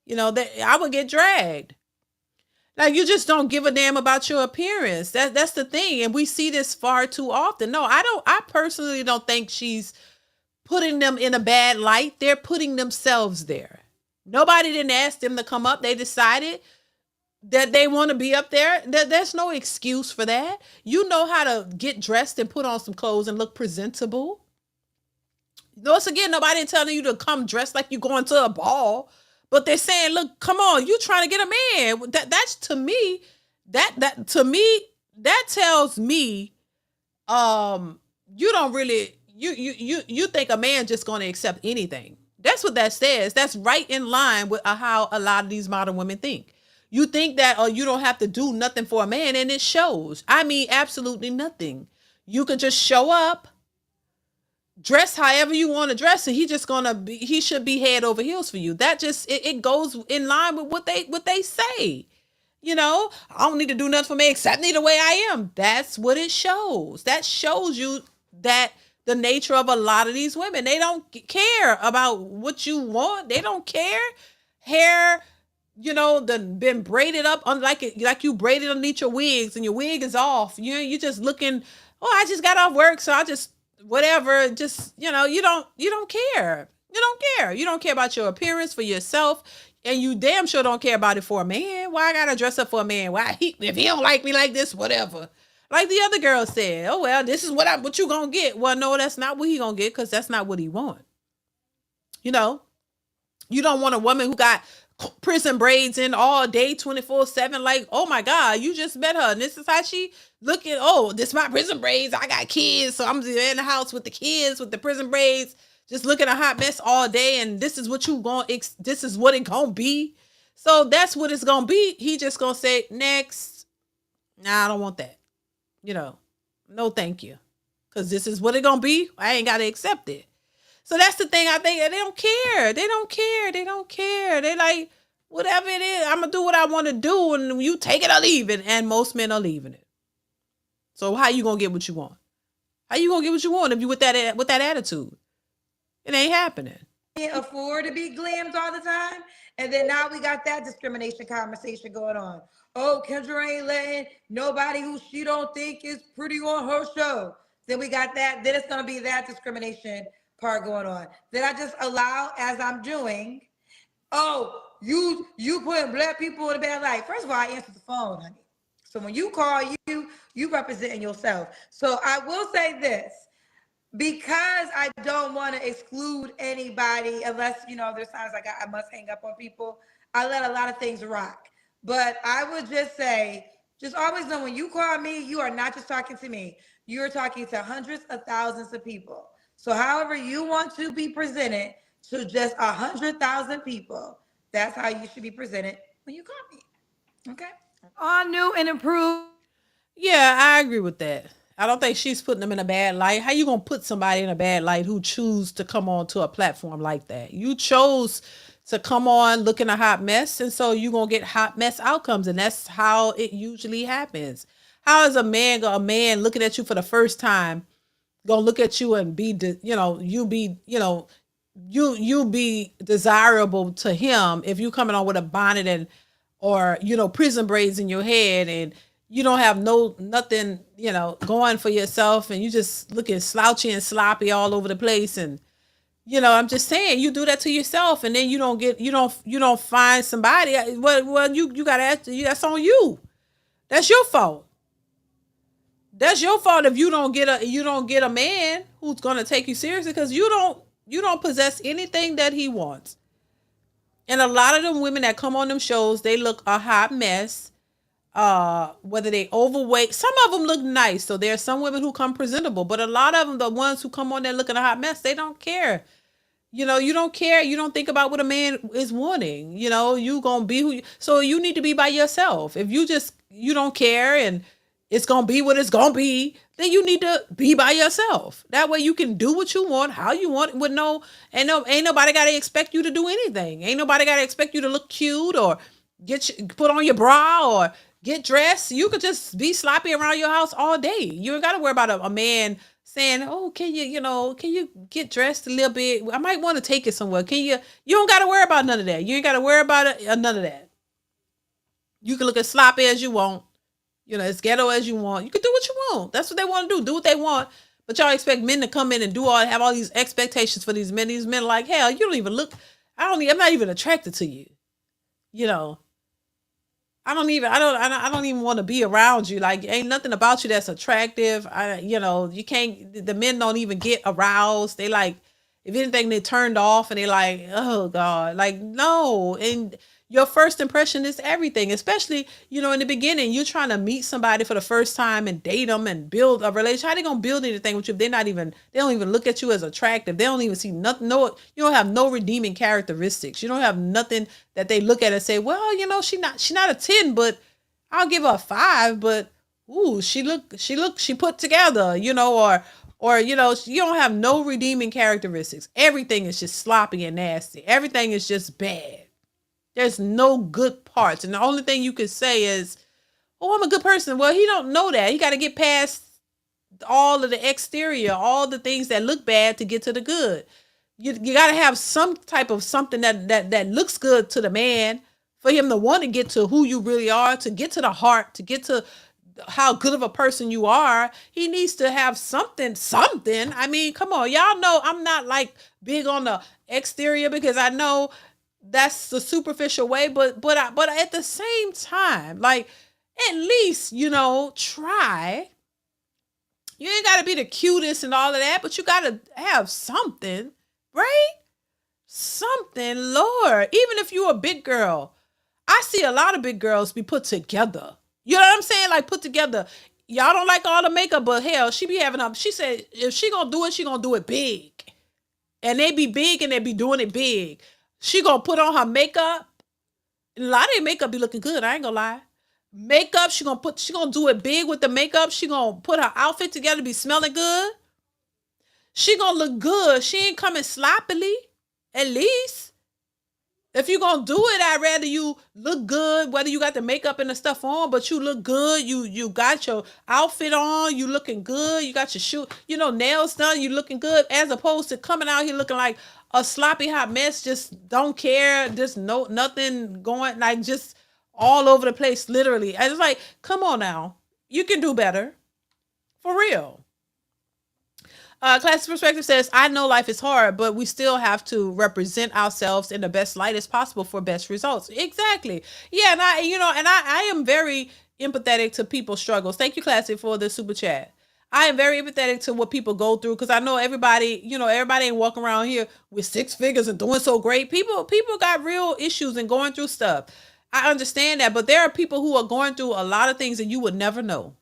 S1: You know, that I would get dragged. Like you just don't give a damn about your appearance. That's the thing. And we see this far too often. No, I personally don't think she's putting them in a bad light. They're putting themselves there. Nobody didn't ask them to come up. They decided that they want to be up there. There's no excuse for that. You know how to get dressed and put on some clothes and look presentable. Once again, nobody telling you to come dressed like you're going to a ball. But they're saying, look, come on, you trying to get a man. That's to me, that tells me, you don't really, you think a man just going to accept anything. That's what that says. That's right in line with how a lot of these modern women think. You think that, oh, you don't have to do nothing for a man, and it shows. I mean, absolutely nothing. You can just show up, dress however you want to dress, and he should be head over heels for you. That just it goes in line with what they say. You know, I don't need to do nothing for me except me the way I am. That's what it shows. That shows you that the nature of a lot of these women, they don't care about what you want. They don't care. Hair, been braided up like you braided underneath your wigs and your wig is off. You just looking, oh, I just got off work, so I just whatever, just you don't care. You don't care. You don't care about your appearance for yourself, and you damn sure don't care about it for a man. Why I gotta dress up for a man? Why if he don't like me like this, whatever. Like the other girl said, oh well, this is what you gonna get. Well, no, that's not what he gonna get, because that's not what he want. You don't want a woman who got prison braids in all day 24/7. Like, oh my God, you just met her and this is how she looking. Oh, this is my prison braids. I got kids, so I'm in the house with the kids with the prison braids, just looking a hot mess all day, and this is what this is what it gonna be. So that's what it's gonna be. He just gonna say next. Nah, I don't want that. No thank you, because this is what it gonna be. I ain't gotta accept it. So that's the thing. I think they don't care. They don't care. They don't care. They like, whatever it is, I'm going to do what I want to do. And you take it or leave it. And most men are leaving it. So how you going to get what you want? How you going to get what you want if you with that attitude? It ain't happening.
S10: Can't afford to be glammed all the time. And then now we got that discrimination conversation going on. Oh, Kendra ain't letting nobody who she don't think is pretty on her show. Then we got that. Then it's going to be that discrimination part going on. Then I just allow, as I'm doing, oh, you putting black people in a bad light. First of all, I answer the phone, honey. So when you call, you representing yourself. So I will say this, because I don't want to exclude anybody unless, there's times like I must hang up on people. I let a lot of things rock. But I would just say, just always know when you call me, you are not just talking to me. You're talking to hundreds of thousands of people. So however you want to be presented to just 100,000 people, that's how you should be presented when you call me. Okay?
S7: All new and improved.
S1: Yeah, I agree with that. I don't think she's putting them in a bad light. How you going to put somebody in a bad light who choose to come on to a platform like that? You chose to come on looking a hot mess, and so you're going to get hot mess outcomes, and that's how it usually happens. How is a man looking at you for the first time gonna look at you and be you be desirable to him if you coming on with a bonnet and or prison braids in your head, and you don't have nothing going for yourself, and you just looking slouchy and sloppy all over the place, and I'm just saying, you do that to yourself, and then you don't find somebody. Well, you gotta ask, that's on you. That's your fault. That's your fault if you don't get a man who's gonna take you seriously, because you don't possess anything that he wants. And a lot of them women that come on them shows, they look a hot mess. Whether they overweight, some of them look nice. So there are some women who come presentable, but a lot of them, the ones who come on there looking a hot mess, they don't care. You know, you don't care. You don't think about what a man is wanting. You know, you gonna be who you, so you need to be by yourself. If you don't care and it's gonna be what it's gonna be, then you need to be by yourself. That way you can do what you want, how you want, with ain't nobody gotta expect you to do anything. Ain't nobody gotta expect you to look cute or put on your bra or get dressed. You could just be sloppy around your house all day. You ain't gotta worry about a man saying, "Oh, can you get dressed a little bit? I might want to take it somewhere. Can you?" You don't got to worry about none of that. You ain't got to worry about none of that. You can look as sloppy as you want, as ghetto as you want. You can do what you want. That's what they want to do. Do what they want. But y'all expect men to come in and have all these expectations for these men. These men are like, hell, you don't even look. I'm not even attracted to you. You know, I don't even want to be around you. Like, ain't nothing about you that's attractive. You can't, the men don't even get aroused. They like, if anything, they turned off and they like, oh God, like, no. And your first impression is everything, especially, in the beginning, you're trying to meet somebody for the first time and date them and build a relationship. How they going to build anything with you if they don't even look at you as attractive. They don't even see nothing. No, you don't have no redeeming characteristics. You don't have nothing that they look at and say, well, she not a 10, but I'll give her a 5, but ooh, she put together, or you don't have no redeeming characteristics. Everything is just sloppy and nasty. Everything is just bad. There's no good parts. And the only thing you could say is, oh, I'm a good person. Well, he don't know that. He got to get past all of the exterior, all the things that look bad to get to the good. You got to have some type of something that looks good to the man for him to want to get to who you really are, to get to the heart, to get to how good of a person you are. He needs to have something. I mean, come on. Y'all know I'm not like big on the exterior because I know that's the superficial way, but at the same time, like, at least, try. You ain't got to be the cutest and all of that, but you got to have something, right? Something, Lord. Even if you're a big girl, I see a lot of big girls be put together. You know what I'm saying? Like, put together. Y'all don't like all the makeup, but hell, she be having she said if she gonna do it, she gonna do it big. And they be big and they be doing it big. She gonna put on her makeup. A lot of their makeup be looking good. I ain't gonna lie. Makeup, she gonna do it big with the makeup. She gonna put her outfit together, be smelling good. She gonna look good. She ain't coming sloppily. At least, if you gonna do it, I'd rather you look good. Whether you got the makeup and the stuff on, but you look good. You got your outfit on. You looking good. You got your shoe, nails done. You looking good. As opposed to coming out here looking like a sloppy hot mess, just don't care, just nothing going, like, just all over the place, literally. I was like, come on now, you can do better, for real. Classic Perspective says, I know life is hard, but we still have to represent ourselves in the best light as possible for best results. Exactly. Yeah, and I am very empathetic to people's struggles. Thank you, Classic, for the super chat. I am very empathetic to what people go through because I know everybody ain't walking around here with 6 figures and doing so great. People got real issues and going through stuff. I understand that, but there are people who are going through a lot of things and you would never know.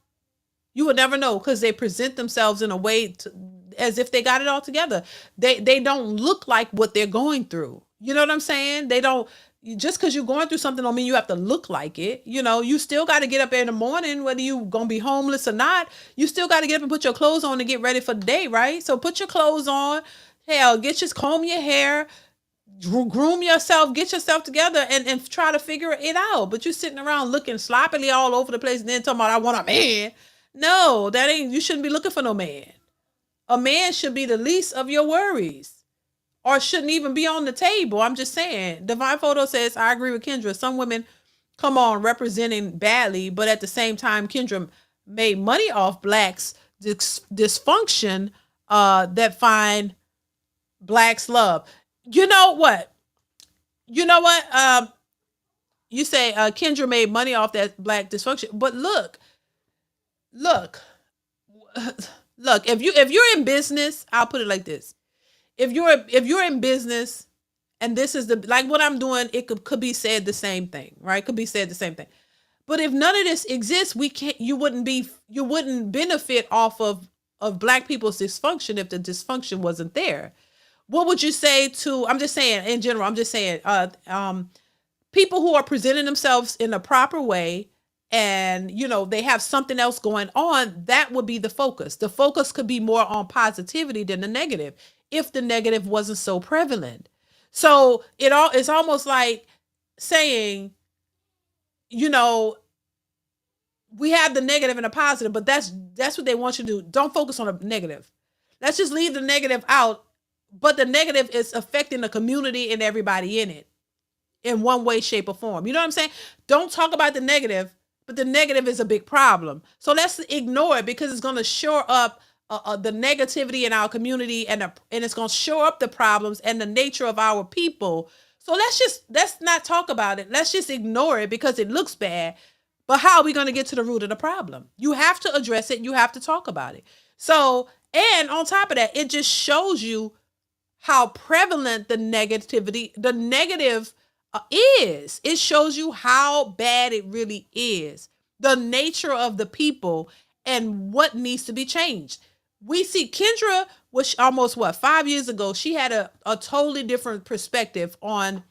S1: You would never know because they present themselves in a way as if they got it all together. They don't look like what they're going through. You know what I'm saying? They don't. Just because you're going through something don't mean you have to look like it. You still got to get up in the morning, whether you going to be homeless or not. You still got to get up and put your clothes on and get ready for the day, right? So put your clothes on. Hell, comb your hair, groom yourself, get yourself together and try to figure it out. But you're sitting around looking sloppily all over the place and then talking about, I want a man. No, you shouldn't be looking for no man. A man should be the least of your worries. Or shouldn't even be on the table. I'm just saying. Divine Photo says, I agree with Kendra. Some women come on representing badly, but at the same time, Kendra made money off blacks' dysfunction that find blacks love. You know what? You say Kendra made money off that black dysfunction, but look. If you're in business, I'll put it like this. If you're in business and this is like what I'm doing, it could be said the same thing, right? Could be said the same thing. But if none of this exists, you wouldn't benefit off of black people's dysfunction if the dysfunction wasn't there. what would you say to, I'm just saying in general, I'm just saying, people who are presenting themselves in a proper way and, you know, they have something else going on, that would be the focus. The focus could be more on positivity than the negative if the negative wasn't so prevalent. So it's almost like saying, you know, we have the negative and the positive, but that's what they want you to do. Don't focus on the negative. Let's just leave the negative out, but the negative is affecting the community and everybody in it in one way, shape, or form. You know what I'm saying? Don't talk about the negative, but the negative is a big problem. So let's ignore it because it's going to shore up the negativity in our community, and it's going to shore up the problems and the nature of our people. So let's not talk about it. Let's just ignore it because it looks bad. But how are we going to get to the root of the problem? You have to address it. You have to talk about it. So, and on top of that, it just shows you how prevalent the negative is. It shows you how bad it really is, the nature of the people and what needs to be changed. We see Kendra was almost 5 years ago. She had a totally different perspective on,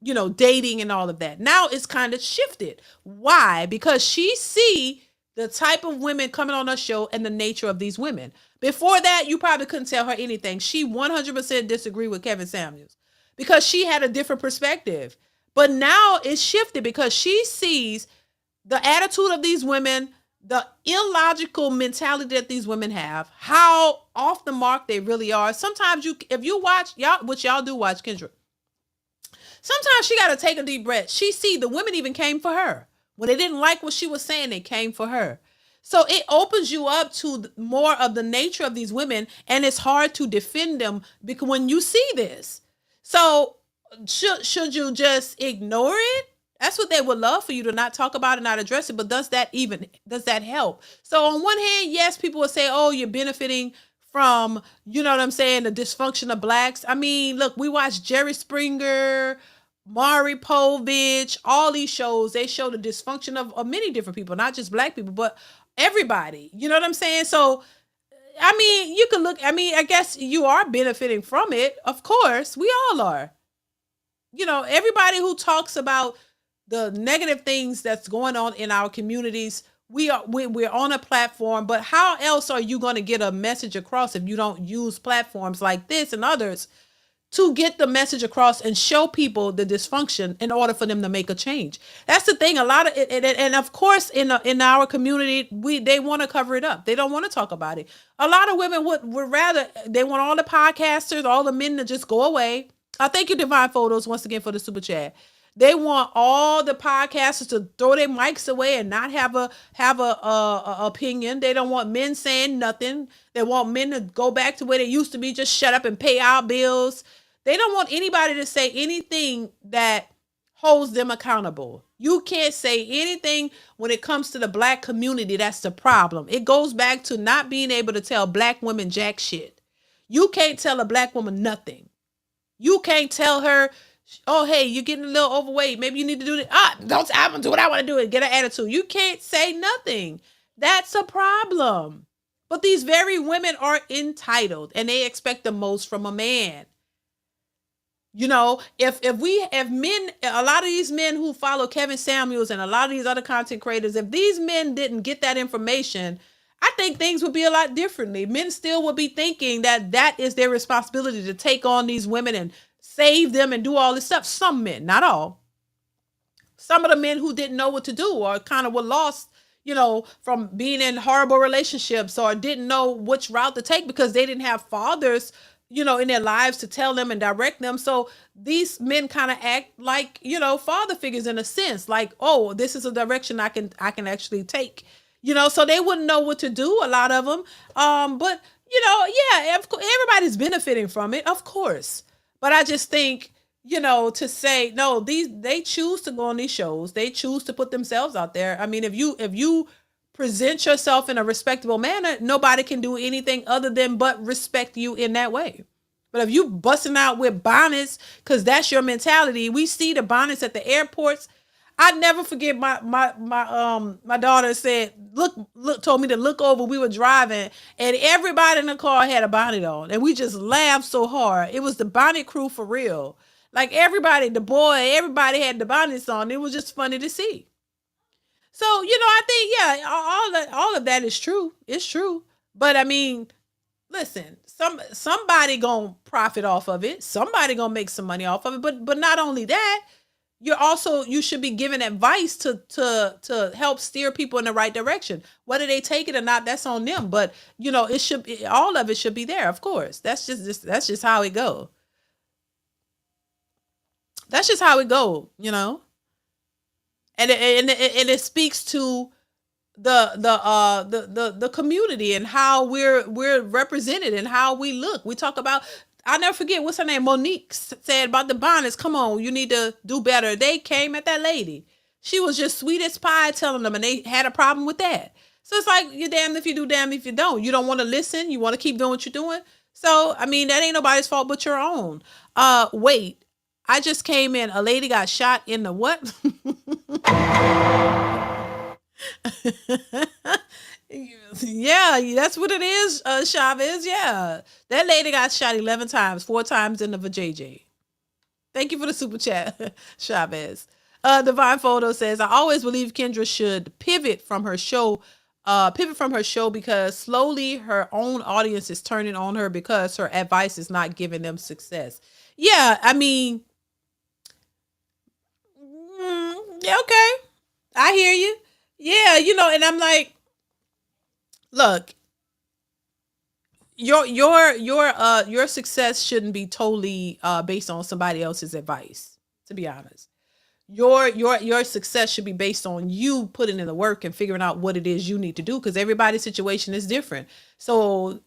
S1: you know, dating and all of that. Now it's kind of shifted. Why? Because she see the type of women coming on her show and the nature of these women. Before that, you probably couldn't tell her anything. She 100% disagreed with Kevin Samuels because she had a different perspective. But now it's shifted because she sees the attitude of these women, the illogical mentality that these women have, how off the mark they really are. Sometimes if you watch, which y'all do watch Kendra, sometimes she got to take a deep breath. She see the women even came for her. When they didn't like what she was saying, they came for her. So it opens you up to more of the nature of these women, and it's hard to defend them because when you see this. So should you just ignore it? That's what they would love for you to not talk about it, not address it. But does that help? So on one hand, yes, people will say, oh, you're benefiting from, you know what I'm saying, the dysfunction of blacks. I mean, look, we watch Jerry Springer, Maury Povich, all these shows. They show the dysfunction of many different people, not just black people, but everybody. You know what I'm saying? So, I mean, you can look, I mean, I guess you are benefiting from it. Of course, we all are. You know, everybody who talks about the negative things that's going on in our communities, we're on a platform, but how else are you going to get a message across if you don't use platforms like this and others to get the message across and show people the dysfunction in order for them to make a change? That's the thing. A lot of it, and of course, in our community, they want to cover it up. They don't want to talk about it. A lot of women would rather, they want all the podcasters, all the men to just go away. Thank you, Divine Photos, once again for the super chat. They want all the podcasters to throw their mics away and not have a opinion. They don't want men saying nothing. They want men to go back to where they used to be, just shut up and pay our bills. They don't want anybody to say anything that holds them accountable. You can't say anything when it comes to the black community. That's the problem. It goes back to not being able to tell black women jack shit. You can't tell a black woman nothing. You can't tell her, oh, hey, you're getting a little overweight. Maybe you need to do this. I'm gonna do what I want to do and get an attitude. You can't say nothing. That's a problem. But these very women are entitled and they expect the most from a man. You know, if men, a lot of these men who follow Kevin Samuels and a lot of these other content creators, if these men didn't get that information, I think things would be a lot differently. Men still would be thinking that is their responsibility to take on these women and save them and do all this stuff. Some men, not all. Some of the men who didn't know what to do or kind of were lost, you know, from being in horrible relationships or didn't know which route to take because they didn't have fathers, you know, in their lives to tell them and direct them. So these men kind of act like, you know, father figures in a sense, like, oh, this is a direction I can actually take, you know, so they wouldn't know what to do, a lot of them. But, you know, yeah, of course, everybody's benefiting from it, of course. But I just think, you know, to say, no, they choose to go on these shows. They choose to put themselves out there. I mean, if you present yourself in a respectable manner, nobody can do anything other than but respect you in that way. But if you busting out with bonnets, because that's your mentality, we see the bonnets at the airports. I never forget my daughter said, look, told me to look over. We were driving and everybody in the car had a bonnet on and we just laughed so hard. It was the bonnet crew for real. Like everybody, the boy, everybody had the bonnets on. It was just funny to see. So, I think, yeah, all of that is true. It's true. But I mean, listen, somebody gonna profit off of it. Somebody gonna make some money off of it. But not only that, you should be giving advice to help steer people in the right direction. Whether they take it or not, that's on them. But all of it should be there. Of course, that's just how it go. That's just how it go. And it speaks to the community and how we're represented and how we look. We talk about, I'll never forget, what's her name? Monique said about the bonnets. Come on, you need to do better. They came at that lady. She was just sweet as pie telling them, and they had a problem with that. So it's like, you're damned if you do, damned if you don't. You don't want to listen. You want to keep doing what you're doing. So, I mean, that ain't nobody's fault but your own. Wait, I just came in. A lady got shot in the what? Yeah, that's what it is, Chavez. Yeah. That lady got shot 11 times, 4 times in the VaJay. Thank you for the super chat, Chavez. Divine Photo says, I always believe Kendra should pivot from her show because slowly her own audience is turning on her because her advice is not giving them success. Yeah, I mean, yeah, okay. I hear you. Yeah, and I'm like, look, your success shouldn't be totally based on somebody else's advice, to be honest. Your success should be based on you putting in the work and figuring out what it is you need to do, because everybody's situation is different. So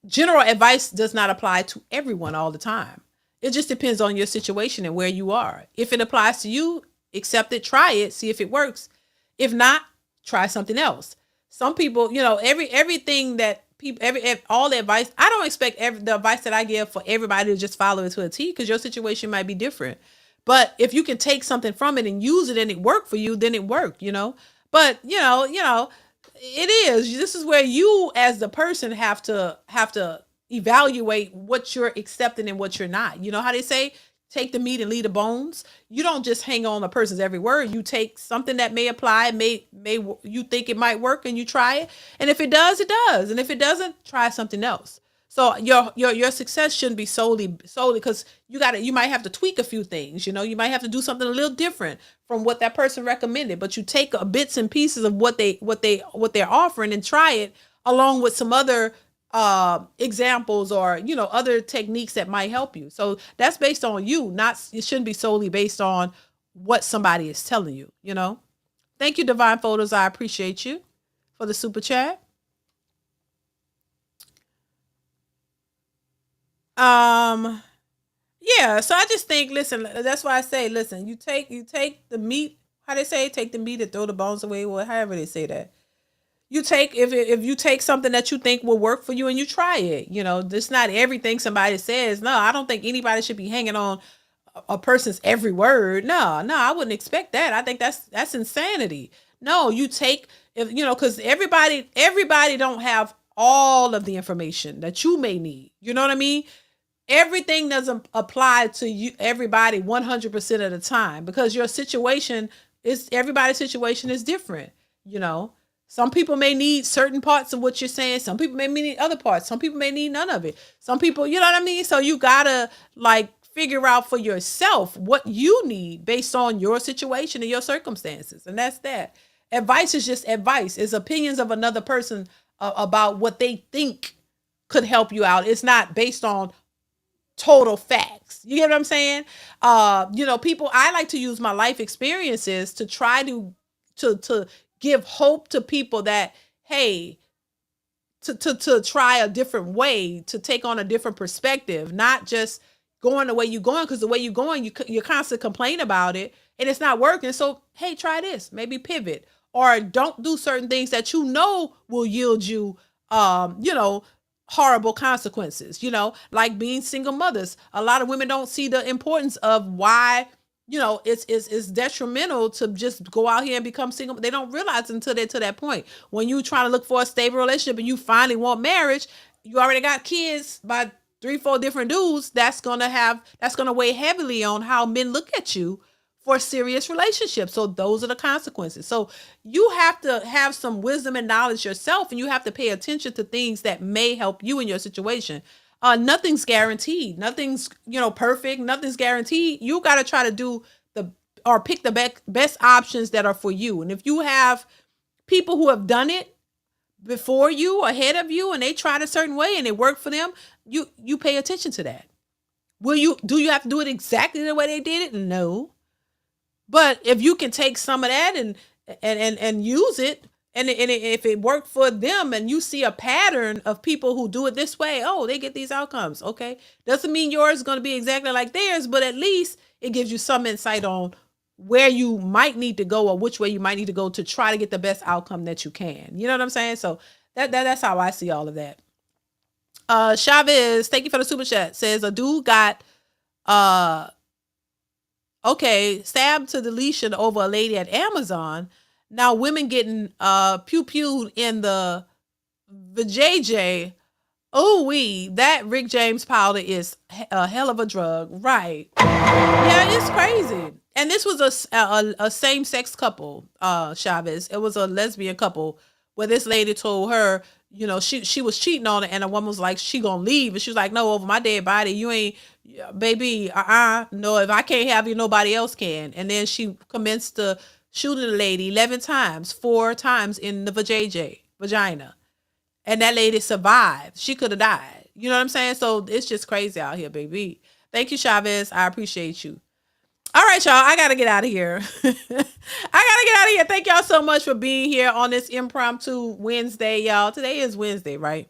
S1: general advice does not apply to everyone all the time. It just depends on your situation and where you are. If it applies to you, accept it, try it, see if it works. If not, try something else. Some people, everything that people, all the advice, I don't expect the advice that I give for everybody to just follow it to a T, because your situation might be different. But if you can take something from it and use it and it worked for you, then it worked, But it is. This is where you as the person have to evaluate what you're accepting and what you're not. You know how they say, take the meat and leave the bones. You don't just hang on a person's every word. You take something that may apply, may you think it might work, and you try it. And if it does, it does. And if it doesn't, try something else. So your success shouldn't be solely because you might have to tweak a few things. You might have to do something a little different from what that person recommended. But you take bits and pieces of what they're offering and try it along with some other examples or other techniques that might help you. So that's based on you. It shouldn't be solely based on what somebody is telling you. Thank you, Divine Photos. I appreciate you for the super chat. Yeah, so I just think, listen, that's why I say, listen, you take the meat, how they say, take the meat and throw the bones away, or however they say that. You take, if you take something that you think will work for you and you try it, it's not everything somebody says. No, I don't think anybody should be hanging on a person's every word. No, I wouldn't expect that. I think that's insanity. No, you take, because everybody don't have all of the information that you may need. You know what I mean? Everything doesn't apply to you, everybody 100% of the time, because everybody's situation is different. Some people may need certain parts of what you're saying. Some people may need other parts. Some people may need none of it. Some people, you know what I mean? So you gotta figure out for yourself what you need based on your situation and your circumstances. And that's that. Advice is just advice. It's opinions of another person about what they think could help you out. It's not based on total facts. You get what I'm saying? People, I like to use my life experiences to try to give hope to people that, hey, to try a different way, to take on a different perspective, not just going the way you're going, because the way you're going, you constantly complain about it and it's not working. So, hey, try this, maybe pivot, or don't do certain things that will yield you, horrible consequences, like being single mothers. A lot of women don't see the importance of why it's detrimental to just go out here and become single. They don't realize until they're to that point. When you trying to look for a stable relationship and you finally want marriage, you already got kids by 3-4 different dudes. That's gonna weigh heavily on how men look at you for serious relationships. So those are the consequences. So you have to have some wisdom and knowledge yourself, and you have to pay attention to things that may help you in your situation. Nothing's guaranteed. Nothing's, perfect. Nothing's guaranteed. You got to try to do pick the best options that are for you. And if you have people who have done it before you, ahead of you, and they tried a certain way and it worked for them, you pay attention to that. Do you have to do it exactly the way they did it? No. But if you can take some of that and use it, and if it worked for them, and you see a pattern of people who do it this way, oh, they get these outcomes. Okay, doesn't mean yours is going to be exactly like theirs, but at least it gives you some insight on where you might need to go or which way you might need to go to try to get the best outcome that you can. You know what I'm saying? So that's how I see all of that. Chavez, thank you for the super chat. Says a dude got stabbed to deletion over a lady at Amazon. Now women getting pew-pewed in the VaJay. Oh, that Rick James powder is a hell of a drug. Right. Yeah, it's crazy. And this was a same-sex couple, Chavez. It was a lesbian couple where this lady told her, she was cheating on her, and a woman was like, she gonna leave. And she was like, no, over my dead body, you ain't, baby, no, if I can't have you, nobody else can. And then she commenced to shooting the lady 11 times, 4 times in the vagina. And that lady survived. She could have died. You know what I'm saying? So it's just crazy out here, baby. Thank you, Chavez. I appreciate you. All right, y'all. I got to get out of here. Thank y'all so much for being here on this impromptu Wednesday, y'all. Today is Wednesday, right?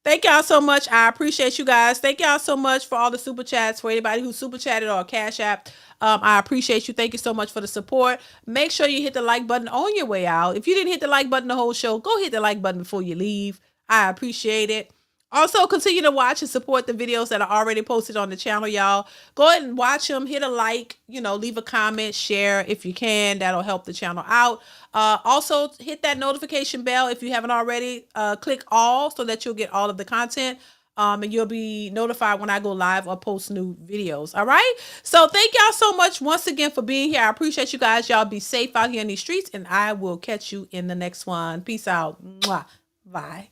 S1: Thank y'all so much. I appreciate you guys. Thank y'all so much for all the super chats, for anybody who super chatted or Cash App. I appreciate you. Thank you so much for the support. Make sure you hit the like button on your way out. If you didn't hit the like button the whole show, go hit the like button before you leave. I appreciate it. Also, continue to watch and support the videos that are already posted on the channel, y'all. Go ahead and watch them. Hit a like, leave a comment, share if you can. That'll help the channel out. Also, hit that notification bell if you haven't already. Click all so that you'll get all of the content. And you'll be notified when I go live or post new videos. All right. So thank y'all so much once again for being here. I appreciate you guys. Y'all be safe out here in these streets, and I will catch you in the next one. Peace out. Mwah. Bye.